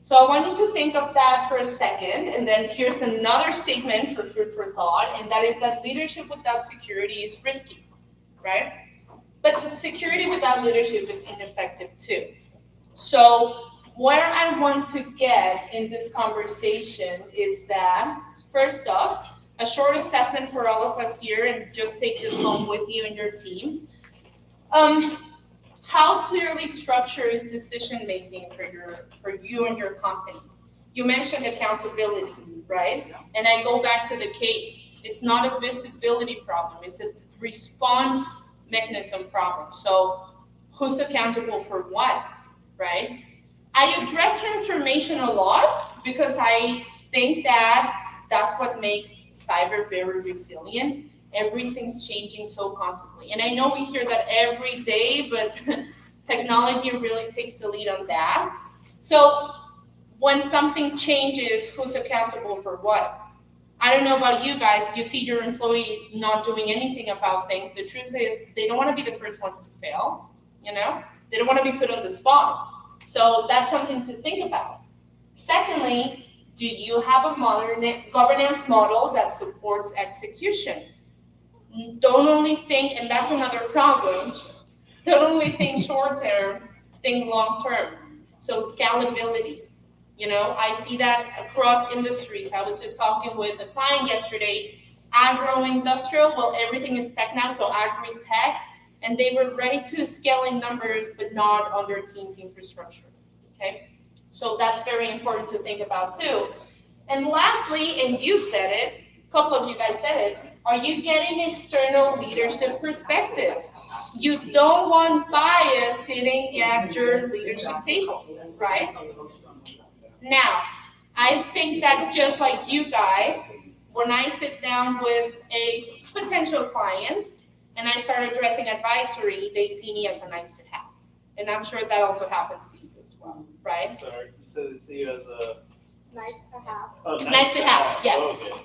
Q: So I want you to think of that for a second, and then here's another statement for food for thought, and that is that leadership without security is risky, right? But the security without leadership is ineffective too. So where I want to get in this conversation is that, first off, a short assessment for all of us here, and just take this home with you and your teams. How clearly structured is decision-making for you and your company? You mentioned accountability, right? And I go back to the case. It's not a visibility problem, it's a response mechanism problem. So who's accountable for what, right? I address transformation a lot because I think that that's what makes cyber very resilient. Everything's changing so constantly. And I know we hear that every day, but technology really takes the lead on that. So when something changes, who's accountable for what? I don't know about you guys, you see your employees not doing anything about things. The truth is they don't want to be the first ones to fail, you know? They don't want to be put on the spot. So that's something to think about. Secondly, do you have a modern governance model that supports execution? Don't only think, and that's another problem, don't only think short term, think long term. So scalability. You know, I see that across industries. I was just talking with a client yesterday, agro-industrial, well, everything is tech now, so agri-tech, and they were ready to scale in numbers, but not on their team's infrastructure, okay? So that's very important to think about too. And lastly, and you said it, a couple of you guys said it, are you getting external leadership perspective? You don't want bias sitting at your leadership table, right? Now, I think that just like you guys, when I sit down with a potential client and I start addressing advisory, they see me as a nice to have. And I'm sure that also happens to you as well, right?
M: Sorry, you said they see you as a.
G: Nice to have.
M: Oh,
Q: Nice to have, yes.
M: Okay.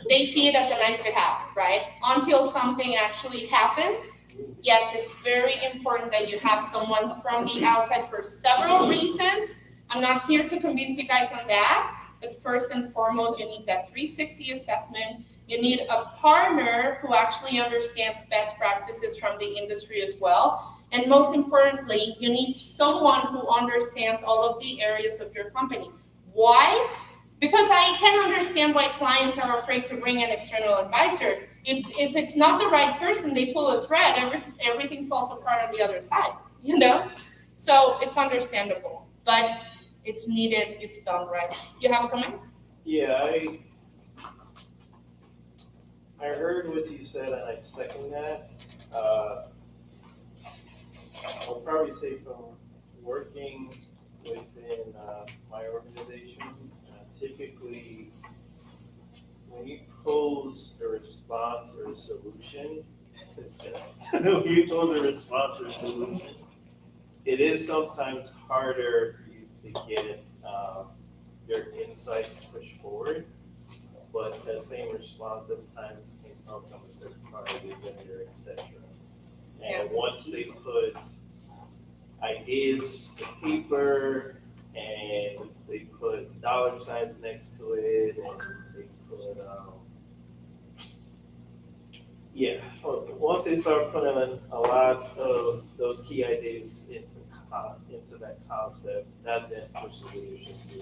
Q: They see it as a nice to have, right? Until something actually happens. Yes, it's very important that you have someone from the outside for several reasons. I'm not here to convince you guys on that, but first and foremost, you need that 360 assessment. You need a partner who actually understands best practices from the industry as well. And most importantly, you need someone who understands all of the areas of your company. Why? Because I can understand why clients are afraid to bring an external advisor. If it's not the right person, they pull a thread, everything falls apart on the other side, you know? So it's understandable, but it's needed, it's done right. You have a comment?
M: Yeah, I heard what you said and I second that. I'll probably say from working within my organization, typically when you pose a response or a solution, when you pose a response or solution, it is sometimes harder for you to get your insights pushed forward, but that same response at times can come from a third party, vendor, etc. And once they put ideas to paper and they put dollar signs next to it and they put once they start putting a lot of those key ideas into into that concept, that then pushes leadership to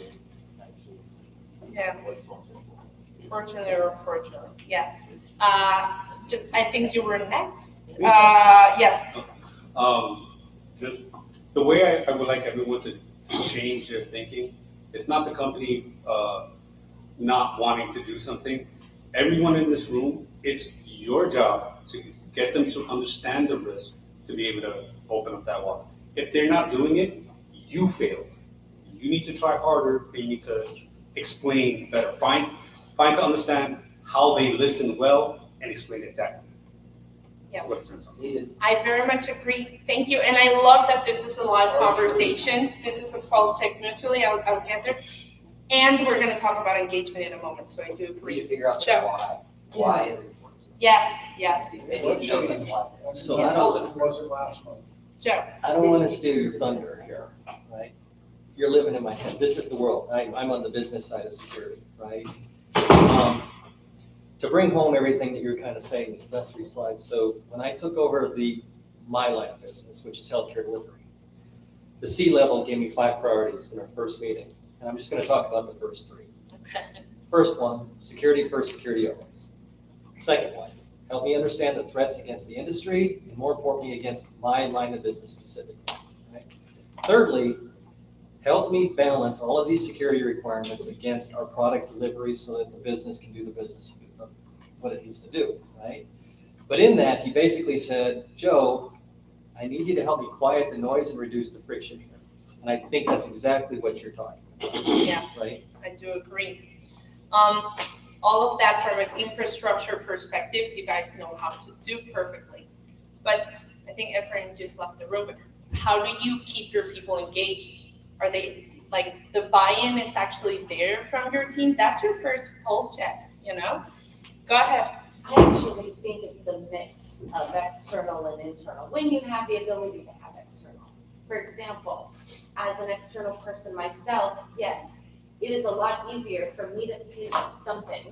M: actually see
Q: Yeah.
M: what's most important.
Q: Fortunately or unfortunately, yes. I think you were next. Yes.
S: Just the way I would like everyone to change their thinking. It's not the company not wanting to do something. Everyone in this room, it's your job to get them to understand the risk to be able to open up that wallet. If they're not doing it, you failed. You need to try harder and you need to explain better. Find to understand how they listen well and explain it that way.
Q: Yes. I very much agree. Thank you. And I love that this is a live conversation. This is a pulse check mutually. I'll get there. And we're going to talk about engagement in a moment. So I do agree.
H: You figure out the why. Why is it important?
Q: Yes, yes.
F: So
Q: Yes,
F: I don't,
N: It wasn't last month.
Q: Joe.
F: I don't want to steal your thunder here, right? You're living in my head. This is the world. I'm on the business side of security, right? To bring home everything that you're kind of saying, it's the best 3 slides. So when I took over my line of business, which is healthcare delivery, the C-level gave me 5 priorities in our first meeting. And I'm just going to talk about the first 3.
Q: Okay.
F: First one, security first, security always. Second one, help me understand the threats against the industry and more importantly against my line of business specifically. Right? Thirdly, help me balance all of these security requirements against our product delivery so that the business can do the business of what it needs to do, right? But in that, he basically said, Joe, I need you to help me quiet the noise and reduce the friction here. And I think that's exactly what you're talking about.
Q: Yeah.
F: Right?
Q: I do agree. All of that from an infrastructure perspective, you guys know how to do perfectly. But I think Efrain just left the room. How do you keep your people engaged? Are they, like, the buy-in is actually there from your team? That's your first pulse check, you know? Go ahead.
L: I actually think it's a mix of external and internal, when you have the ability to have external. For example, as an external person myself, yes, it is a lot easier for me to do something,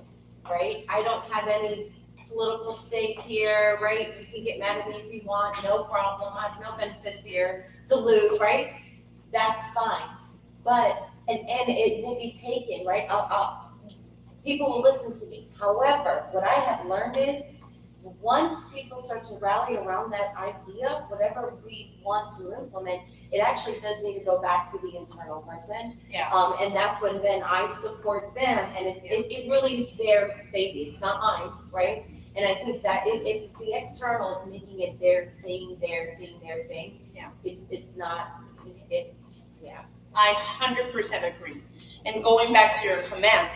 L: right? I don't have any political stake here, right? You can get mad at me if you want, no problem. I have no benefits here to lose, right? That's fine. But, and it will be taken, right? People will listen to me. However, what I have learned is once people start to rally around that idea, whatever we want to implement, it actually does need to go back to the internal person.
Q: Yeah.
L: And that's when then I support them, and it really is their baby. It's not mine, right? And I think that if the external is making it their thing,
Q: yeah,
L: it's not. Yeah.
Q: I 100% agree. And going back to your command,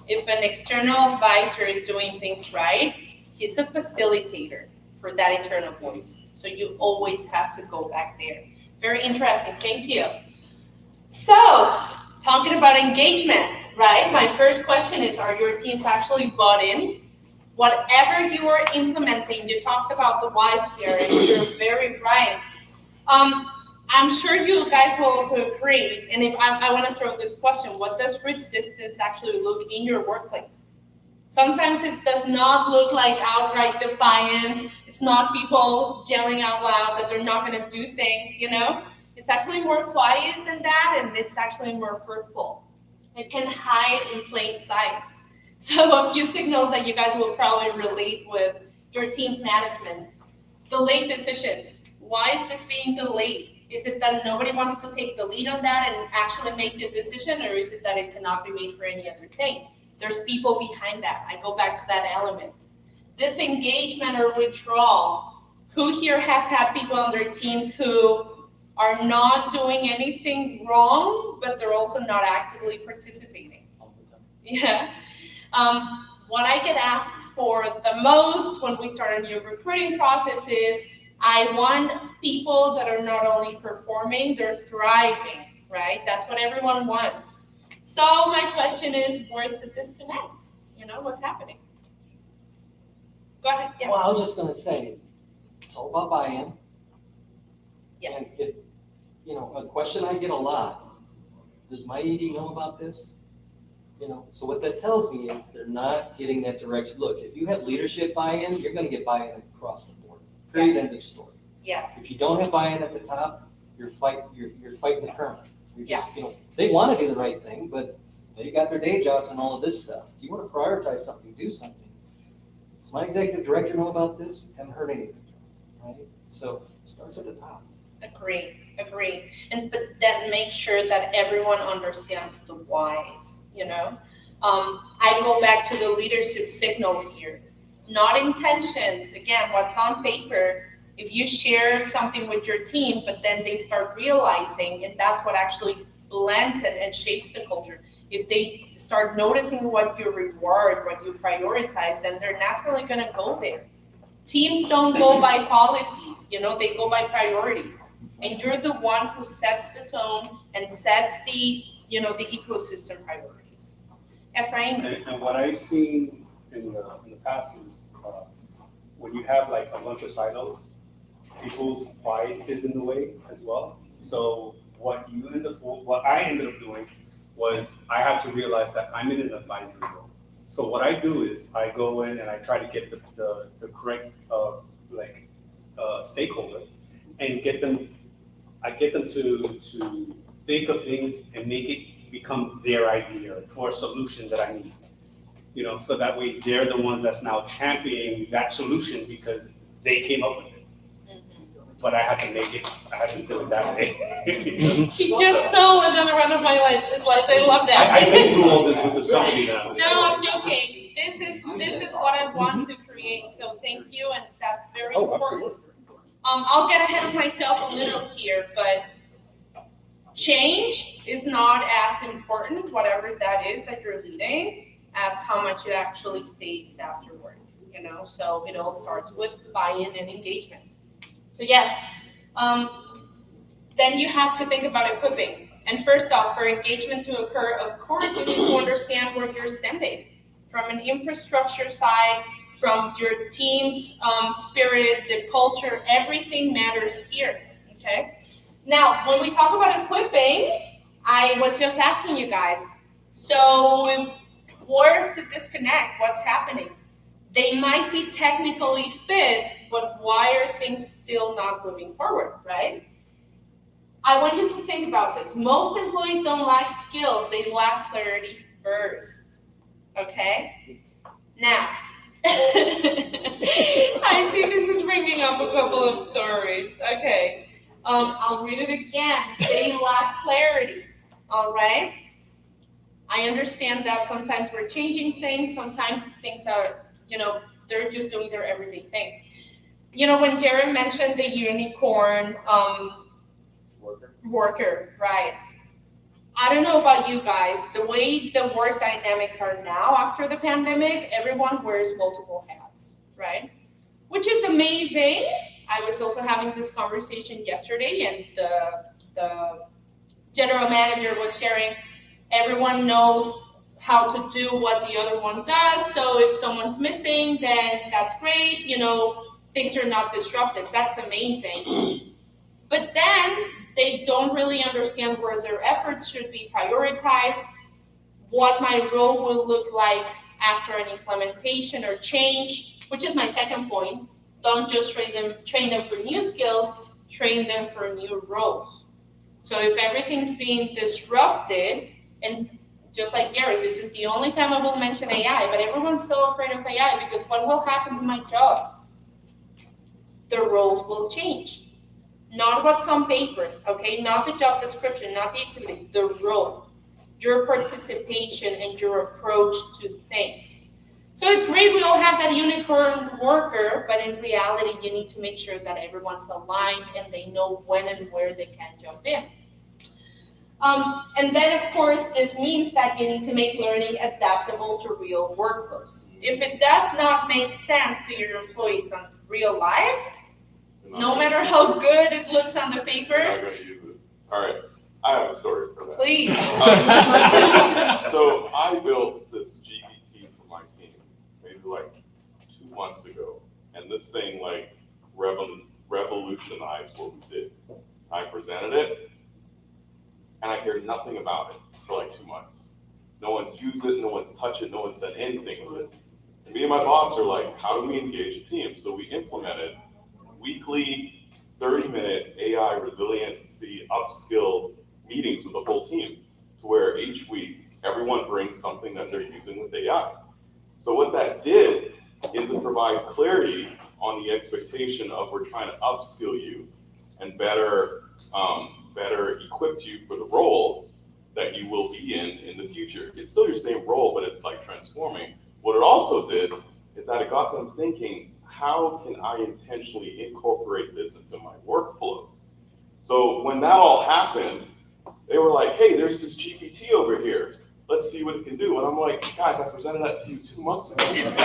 Q: if an external advisor is doing things right, he's a facilitator for that internal voice. So you always have to go back there. Very interesting, thank you. So, talking about engagement, right? My first question is, are your teams actually bought in? Whatever you are implementing, you talked about the whys here, and you're very right. I'm sure you guys will also agree, and if I want to throw this question, what does resistance actually look in your workplace? Sometimes it does not look like outright defiance. It's not people yelling out loud that they're not going to do things, you know? It's actually more quiet than that, and it's actually more hurtful. It can hide in plain sight. So a few signals that you guys will probably relate with your team's management. Delayed decisions. Why is this being delayed? Is it that nobody wants to take the lead on that and actually make the decision, or is it that it cannot be made for any other thing? There's people behind that. I go back to that element. Disengagement or withdrawal. Who here has had people on their teams who are not doing anything wrong, but they're also not actively participating? Yeah. What I get asked for the most when we start a new recruiting process is, I want people that are not only performing, they're thriving, right? That's what everyone wants. So my question is, where's the disconnect? You know, what's happening? Go ahead. Yeah.
F: Well, I was just going to say, it's all about buy-in.
Q: Yes.
F: And a question I get a lot, does my ED know about this? So what that tells me is they're not getting that direction. Look, if you have leadership buy-in, you're going to get buy-in across the board. Period, end of story.
Q: Yes.
F: If you don't have buy-in at the top, you're fighting the current. You're just, they want to do the right thing, but they got their day jobs and all of this stuff. If you want to prioritize something, do something. Does my executive director know about this? Haven't heard anything, right? So it starts at the top.
Q: Agree. But then make sure that everyone understands the whys, I go back to the leadership signals here, not intentions. Again, what's on paper, if you share something with your team, but then they start realizing, and that's what actually blends and shapes the culture. If they start noticing what you reward, what you prioritize, then they're naturally going to go there. Teams don't go by policies, they go by priorities. And you're the one who sets the tone and sets the ecosystem priorities. Ephraim?
S: And what I've seen in the past is when you have like a bunch of silos, people's pride is in the way as well. So what I ended up doing was I had to realize that I'm in an advisory role. So what I do is I go in and I try to get the correct stakeholder and get them to think of things and make it become their idea for a solution that I need. So that way they're the ones that's now championing that solution because they came up with it. But I had to do it that way.
Q: He just stole another one of my slides. I love that.
S: I've been through all this with this company now.
Q: No, I'm joking. This is what I want to create. So thank you, and that's very important.
S: Absolutely.
Q: I'll get ahead of myself a little here, but change is not as important, whatever that is that you're leading, as how much it actually stays afterwards. So it all starts with buy-in and engagement. So yes, then you have to think about equipping. And first off, for engagement to occur, of course, you need to understand where you're standing. From an infrastructure side, from your team's spirit, the culture, everything matters here, okay? Now, when we talk about equipping, I was just asking you guys, so where's the disconnect? What's happening? They might be technically fit, but why are things still not moving forward, right? I want you to think about this. Most employees don't lack skills, they lack clarity first, okay? Now, I see this is bringing up a couple of stories. Okay, I'll read it again. They lack clarity, all right? I understand that sometimes we're changing things, sometimes things are, they're just doing their everyday thing. When Jared mentioned the unicorn worker, right? I don't know about you guys, the way the work dynamics are now after the pandemic, everyone wears multiple hats, right? Which is amazing. I was also having this conversation yesterday, and the general manager was sharing, everyone knows how to do what the other one does. So if someone's missing, then that's great. Things are not disrupted. That's amazing. But then they don't really understand where their efforts should be prioritized, what my role will look like after an implementation or change, which is my second point. Don't just train them for new skills, train them for new roles. So if everything's being disrupted, and just like Gary, this is the only time I will mention AI, but everyone's so afraid of AI because what will happen to my job? The roles will change. Not what's on paper, okay? Not the job description, not the activities, the role, your participation and your approach to things. So it's great we all have that unicorn worker, but in reality, you need to make sure that everyone's aligned and they know when and where they can jump in. And then, of course, this means that you need to make learning adaptable to real workflows. If it does not make sense to your employees on real life, no matter how good it looks on the paper.
E: I'm not going to use it. All right, I have a story for that.
Q: Please.
E: So I built this GBT for my team maybe like 2 months ago, and this thing revolutionized what we did. I presented it, and I hear nothing about it for like 2 months. No one's used it, no one's touched it, no one's done anything with it. And me and my boss are like, how do we engage a team? So we implemented weekly 30-minute AI resiliency upskill meetings with the whole team, to where each week everyone brings something that they're using with AI. So what that did is it provide clarity on the expectation of we're trying to upskill you and better equip you for the role that you will be in the future. It's still your same role, but it's like transforming. What it also did is that it got them thinking, how can I intentionally incorporate this into my workflow? So when that all happened, they were like, hey, there's this GPT over here. Let's see what it can do. And I'm like, guys, I presented that to you 2 months ago. And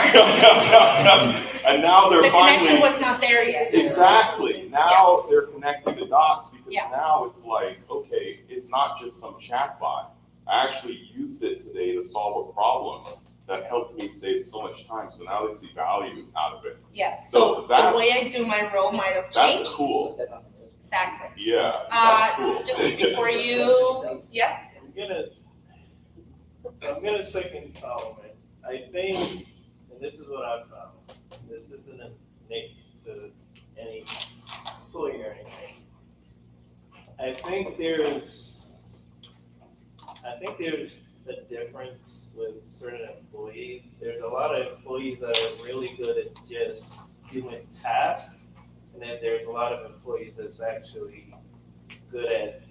E: now they're
Q: The
E: finally—
Q: connection was not there yet.
E: Exactly. Now they're connecting the dots, because
Q: Yeah.
E: now it's like, okay, it's not just some chatbot. I actually used it today to solve a problem that helped me save so much time. So now they see value out of it.
Q: Yes,
E: So
Q: so the
E: that's—
Q: way I do my role might have changed.
E: That's cool.
Q: Exactly.
E: Yeah, that's cool.
Q: Just before you, yes?
M: I'm gonna second Solomon. I think, and this is what I've found, this isn't a nick to any employee or anything. I think there's a difference with certain employees. There's a lot of employees that are really good at just doing tasks, and then there's a lot of employees that's actually good at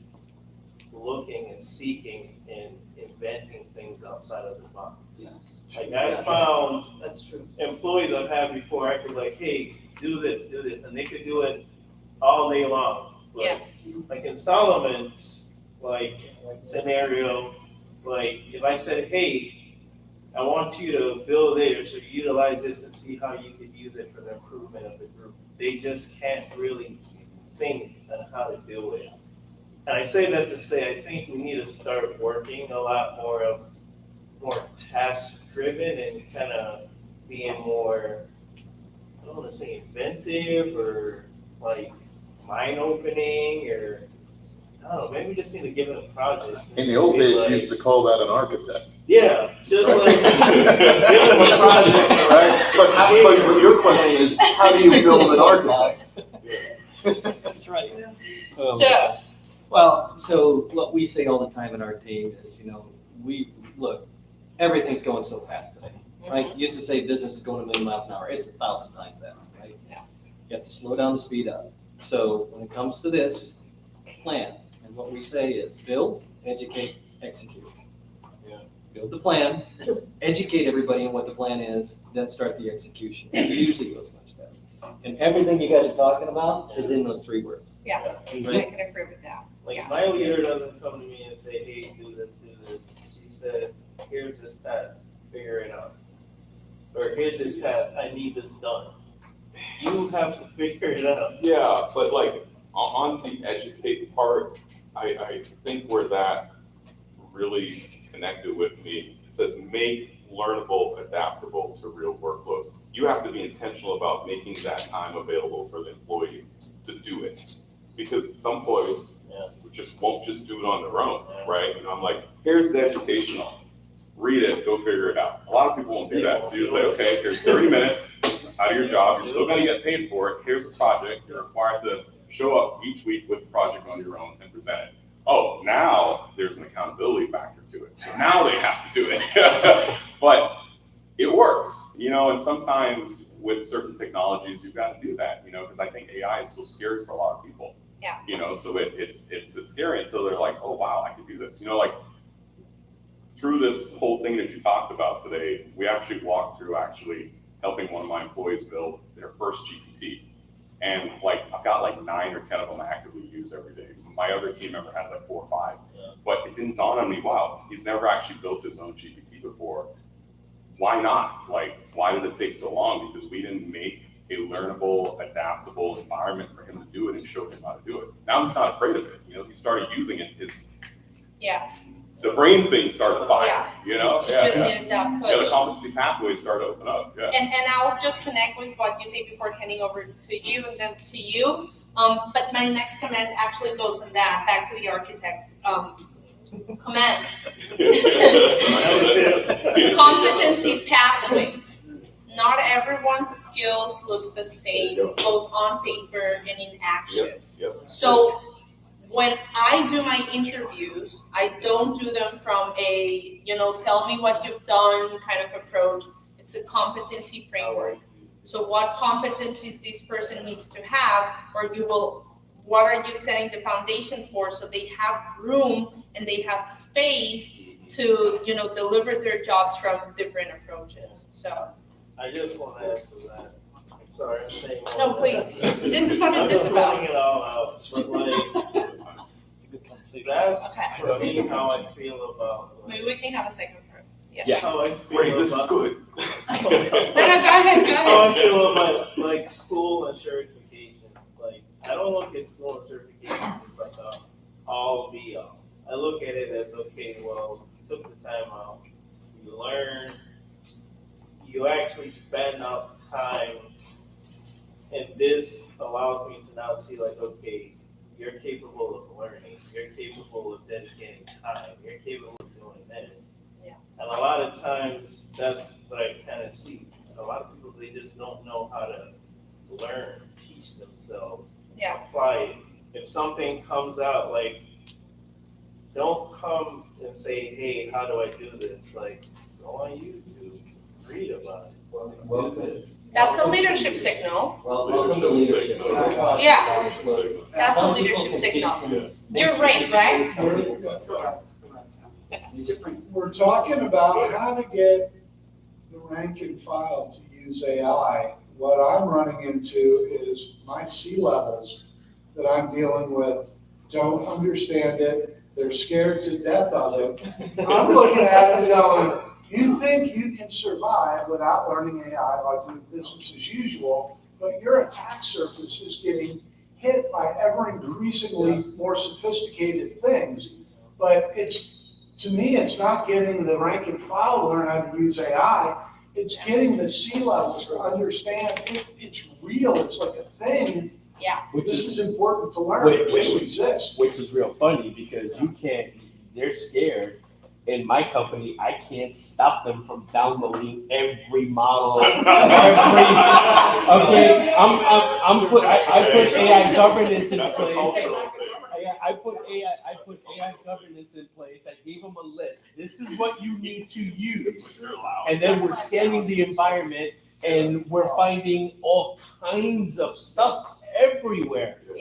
M: looking and seeking and inventing things outside of the box. Like I found employees I've had before, I could like, hey, do this, and they could do it all day long. Like in Solomon's scenario, like if I said, hey, I want you to build this or utilize this and see how you could use it for the improvement of the group, they just can't really think on how to do it. And I say that to say, I think we need to start working a lot more task driven and kind of being more, I don't want to say inventive or like mind opening, or I don't know, maybe we just need to give them projects.
A: In the old days, you used to call that an architect.
M: Yeah, just like give them a project.
A: Right? But your question is, how do you build an architect?
F: That's right.
Q: Joe.
F: Well, so what we say all the time in our team is, look, everything's going so fast today, right? You used to say business is going a million miles an hour. It's 1,000 times that, right?
Q: Yeah.
F: You have to slow down to speed up. So when it comes to this, plan. And what we say is build, educate, execute.
M: Yeah.
F: Build the plan, educate everybody on what the plan is, then start the execution. It usually goes much better. And everything you guys are talking about is in those 3 words.
Q: Yeah, I can agree with that.
M: Like my leader doesn't come to me and say, hey, do this. She says, here's this task, figure it out. Or here's this task, I need this done. You have to figure it out.
E: Yeah, but like on the educate part, I think where that really connected with me, it says make learnable, adaptable to real workloads. You have to be intentional about making that time available for the employee to do it. Because some employees won't just do it on their own, right? And I'm like, here's the educational, read it, go figure it out. A lot of people won't do that. So you say, okay, here's 30 minutes out of your job, you're still gonna get paid for it. Here's a project, you're required to show up each week with the project on your own and present it. Oh, now there's an accountability factor to it. So now they have to do it. But it works, and sometimes with certain technologies, you've got to do that, because I think AI is still scary for a lot of people.
Q: Yeah.
E: So it's scary until they're like, oh, wow, I can do this. Like through this whole thing that you talked about today, we actually walked through helping one of my employees build their first GPT. And I've got 9 or 10 of them actively used every day. My other team member has 4 or 5.
M: Yeah.
E: But it didn't dawn on me, wow, he's never actually built his own GPT before. Why not? Why did it take so long? Because we didn't make a learnable, adaptable environment for him to do it and show him how to do it. Now he's not afraid of it. He started using it. The brain thing started firing.
Q: She just needed that push.
E: The competency pathways started to open up. Yeah.
Q: And I'll just connect with what you say before handing over to you and then to you. But my next comment actually goes on that, back to the architect command. Competency pathways. not everyone's skills look the same, both on paper and in action. So when I do my interviews, I don't do them from a, tell me what you've done kind of approach. It's a competency framework. So what competencies this person needs to have, or what are you setting the foundation for, so they have room and they have space to, deliver their jobs from different approaches. So
M: I just want to add to that. I'm sorry, I'm saying.
Q: No, please. This is not a
M: I'm just
Q: disavow.
M: putting it all out, but like, that's for me how I feel about.
Q: Maybe we can have a second part.
M: Yeah. How I feel
D: Wait, this is
M: about-
D: good.
Q: No, go ahead.
M: How I feel about like school and certifications. Like, I don't look at school and certifications as like a all be all. I look at it as, okay, well, you took the time out, you learned, you actually spend out time, and this allows me to now see like, okay, you're capable of learning, you're capable of dedicating time, you're capable of doing this.
Q: Yeah.
M: And a lot of times, that's what I kind of see. A lot of people, they just don't know how to learn, teach themselves, apply it. If something comes out, like, don't come and say, hey, how do I do this? Like, go on YouTube, read about it. Do this.
Q: That's a leadership signal.
F: Welcome to leadership.
Q: Yeah. That's a leadership signal. You're right?
N: We're talking about how to get the rank and file to use AI. What I'm running into is my C-levels that I'm dealing with don't understand it. They're scared to death of it. I'm looking at it and going, you think you can survive without learning AI by doing business as usual, but your attack surface is getting hit by ever increasingly more sophisticated things. But to me, it's not getting the rank and file to learn how to use AI. It's getting the C-levels to understand it's real. It's like a thing.
Q: Yeah.
N: This is important to learn.
D: Which
N: It exists.
D: is real funny because they're scared. In my company, I can't stop them from downloading every model. I put AI governance in place. I put AI governance in place. I gave them a list. This is what you need to use. And then we're scanning the environment and we're finding all kinds of stuff everywhere.
Q: I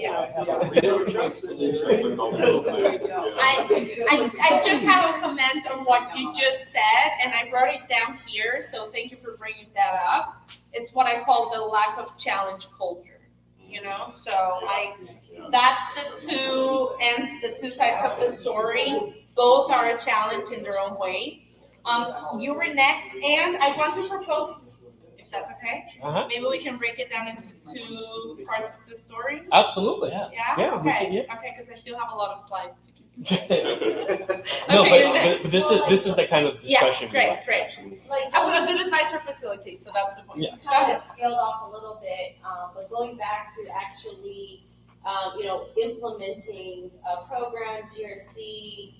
Q: just have a comment on what you just said, and I wrote it down here, so thank you for bringing that up. It's what I call the lack of challenge culture, So that's the two ends, the two sides of the story. Both are a challenge in their own way. You were next, and I want to propose, if that's okay. Maybe we can break it down into two parts of the story.
D: Absolutely.
Q: Yeah. Okay, because I still have a lot of slides to keep.
D: No, but this is the kind of discussion.
Q: Yeah, great. Like, I'm a good advisor facilitate, so that's the point.
D: Yeah.
L: Kind of scaled off a little bit, but going back to actually, implementing a program, GRC,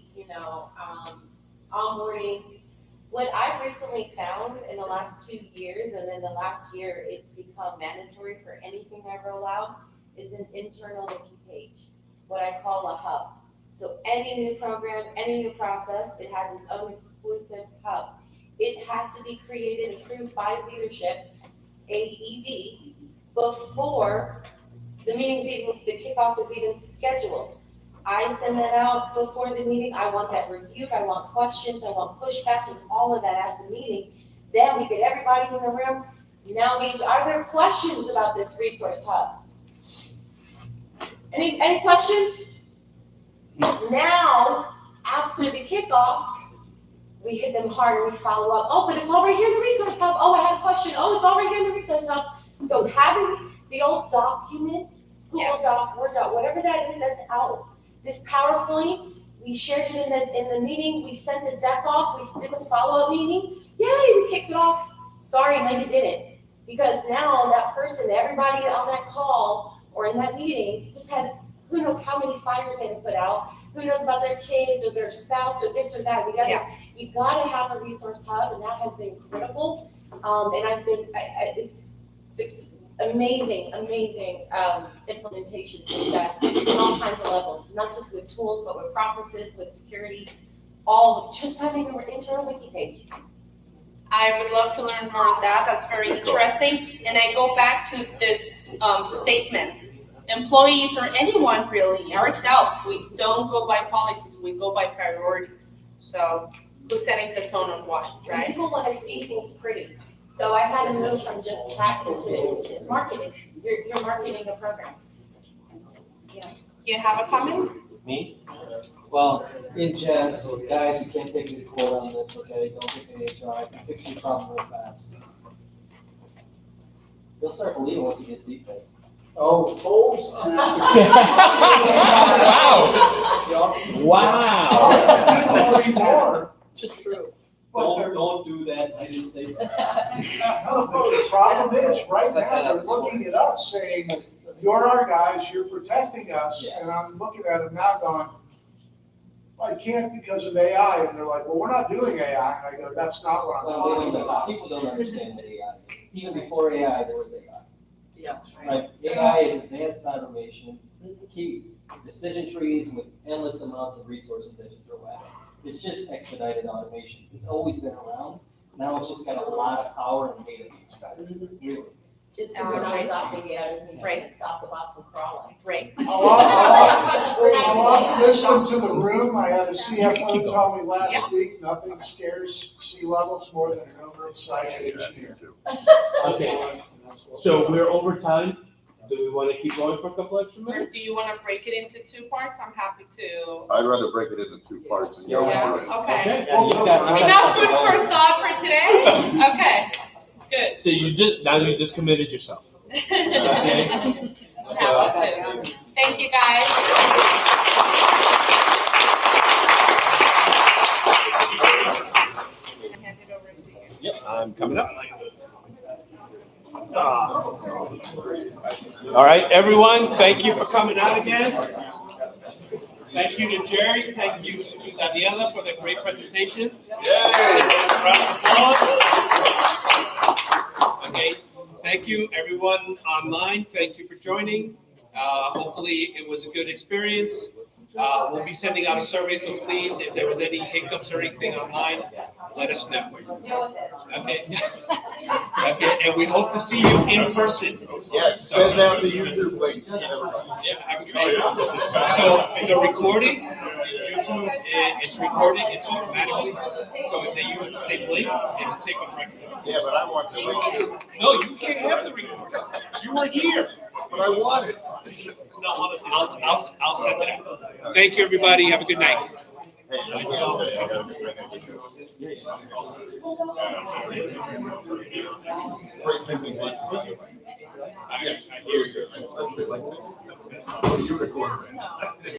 L: onboarding. What I've recently found in the last 2 years, and in the last year, it's become mandatory for anything I roll out, is an internal wiki page, what I call a hub. So any new program, any new process, it has its own exclusive hub. It has to be created and approved by leadership, AED, before the meeting's even, the kickoff is even scheduled. I send that out before the meeting. I want that reviewed. I want questions. I want pushback and all of that at the meeting. Then we get everybody in the room. Now are there questions about this resource hub? Any questions? Now, after the kickoff, we hit them hard and we follow up. Oh, but it's all right here in the resource hub. Oh, I had a question. Oh, it's all right here in the resource hub. So having the old document, Google Doc, Word Doc, whatever that is, that's out. This PowerPoint, we shared it in the meeting. We sent the deck off. We did a follow-up meeting. Yay, we kicked it off. Sorry, maybe didn't. Because now that person, everybody on that call or in that meeting just had who knows how many fires they have put out, who knows about their kids or their spouse or this or that. You gotta have a resource hub, and that has been critical. And I've been, it's amazing implementation success on all kinds of levels, not just with tools, but with processes, with security, all with just having an internal wiki page.
Q: I would love to learn more of that. That's very interesting. And I go back to this statement. Employees or anyone really, ourselves, we don't go by policies, we go by priorities. So who's setting the tone on what, right?
L: People want to see things pretty. So I had to move from just tech into it's marketing. You're marketing a program. Yeah.
Q: You have a comment?
F: Me? Well, in jest, guys, you can't take me to court on this, okay? Don't take me to HR. I can fix your problem real fast. You'll start believing once he gets deep fake.
N: Oh,
F: Wow.
N: Just true.
F: Don't do that. I didn't say that.
N: No, the problem is, right now, they're looking at us saying, you're our guys, you're protecting us, and I'm looking at them now going, I can't because of AI, and they're like, well, we're not doing AI, and I go, that's not what I'm talking about.
F: People don't understand what AI is. Even before AI, there was AI.
O: Yeah.
F: Right? AI is advanced automation, key decision trees with endless amounts of resources that you throw at it. It's just expedited automation. It's always been around. Now it's just got a lot of power and data being really.
L: Just because we're not adopting it, doesn't mean we can stop the bots from crawling.
Q: Right.
N: I'll listen to the room. I had a CFO tell me last week, nothing scares sea levels more than an overexcited engineer.
P: Okay, so we're over time. Do we want to keep going for a couple extra
Q: Or
P: minutes?
Q: do you want to break it into 2 parts? I'm happy to.
A: I'd rather break it into 2 parts and go
Q: Yeah,
A: through it.
Q: okay.
F: Yeah, you've got-
Q: Enough food for thought for today? Okay, good.
P: So you just committed yourself. Okay.
Q: Happy to. Thank you, guys. Hand it over to you.
P: Yep, I'm coming up. All right, everyone, thank you for coming out again. Thank you to Jerry, thank you to Daniela for their great presentations. Round of applause. Okay, thank you everyone online, thank you for joining. Hopefully it was a good experience. We'll be sending out a survey, so please, if there was any hiccups or anything online, let us know. Okay. Okay, and we hope to see you in person.
A: Yes, send out the YouTube link.
P: Yeah, have a great day. So the recording, YouTube, it's recorded, it's automatically. So if they use the same link, it'll take them right to it.
A: Yeah, but I want the link too.
P: No, you can't have the recording. You were here.
A: But I want it.
P: No, honestly, I'll send it out. Thank you, everybody. Have a good night.
A: Hey, I can't say I gotta bring it. Great thinking, Lance. Yeah, I hear you. Especially like that. Unicorn.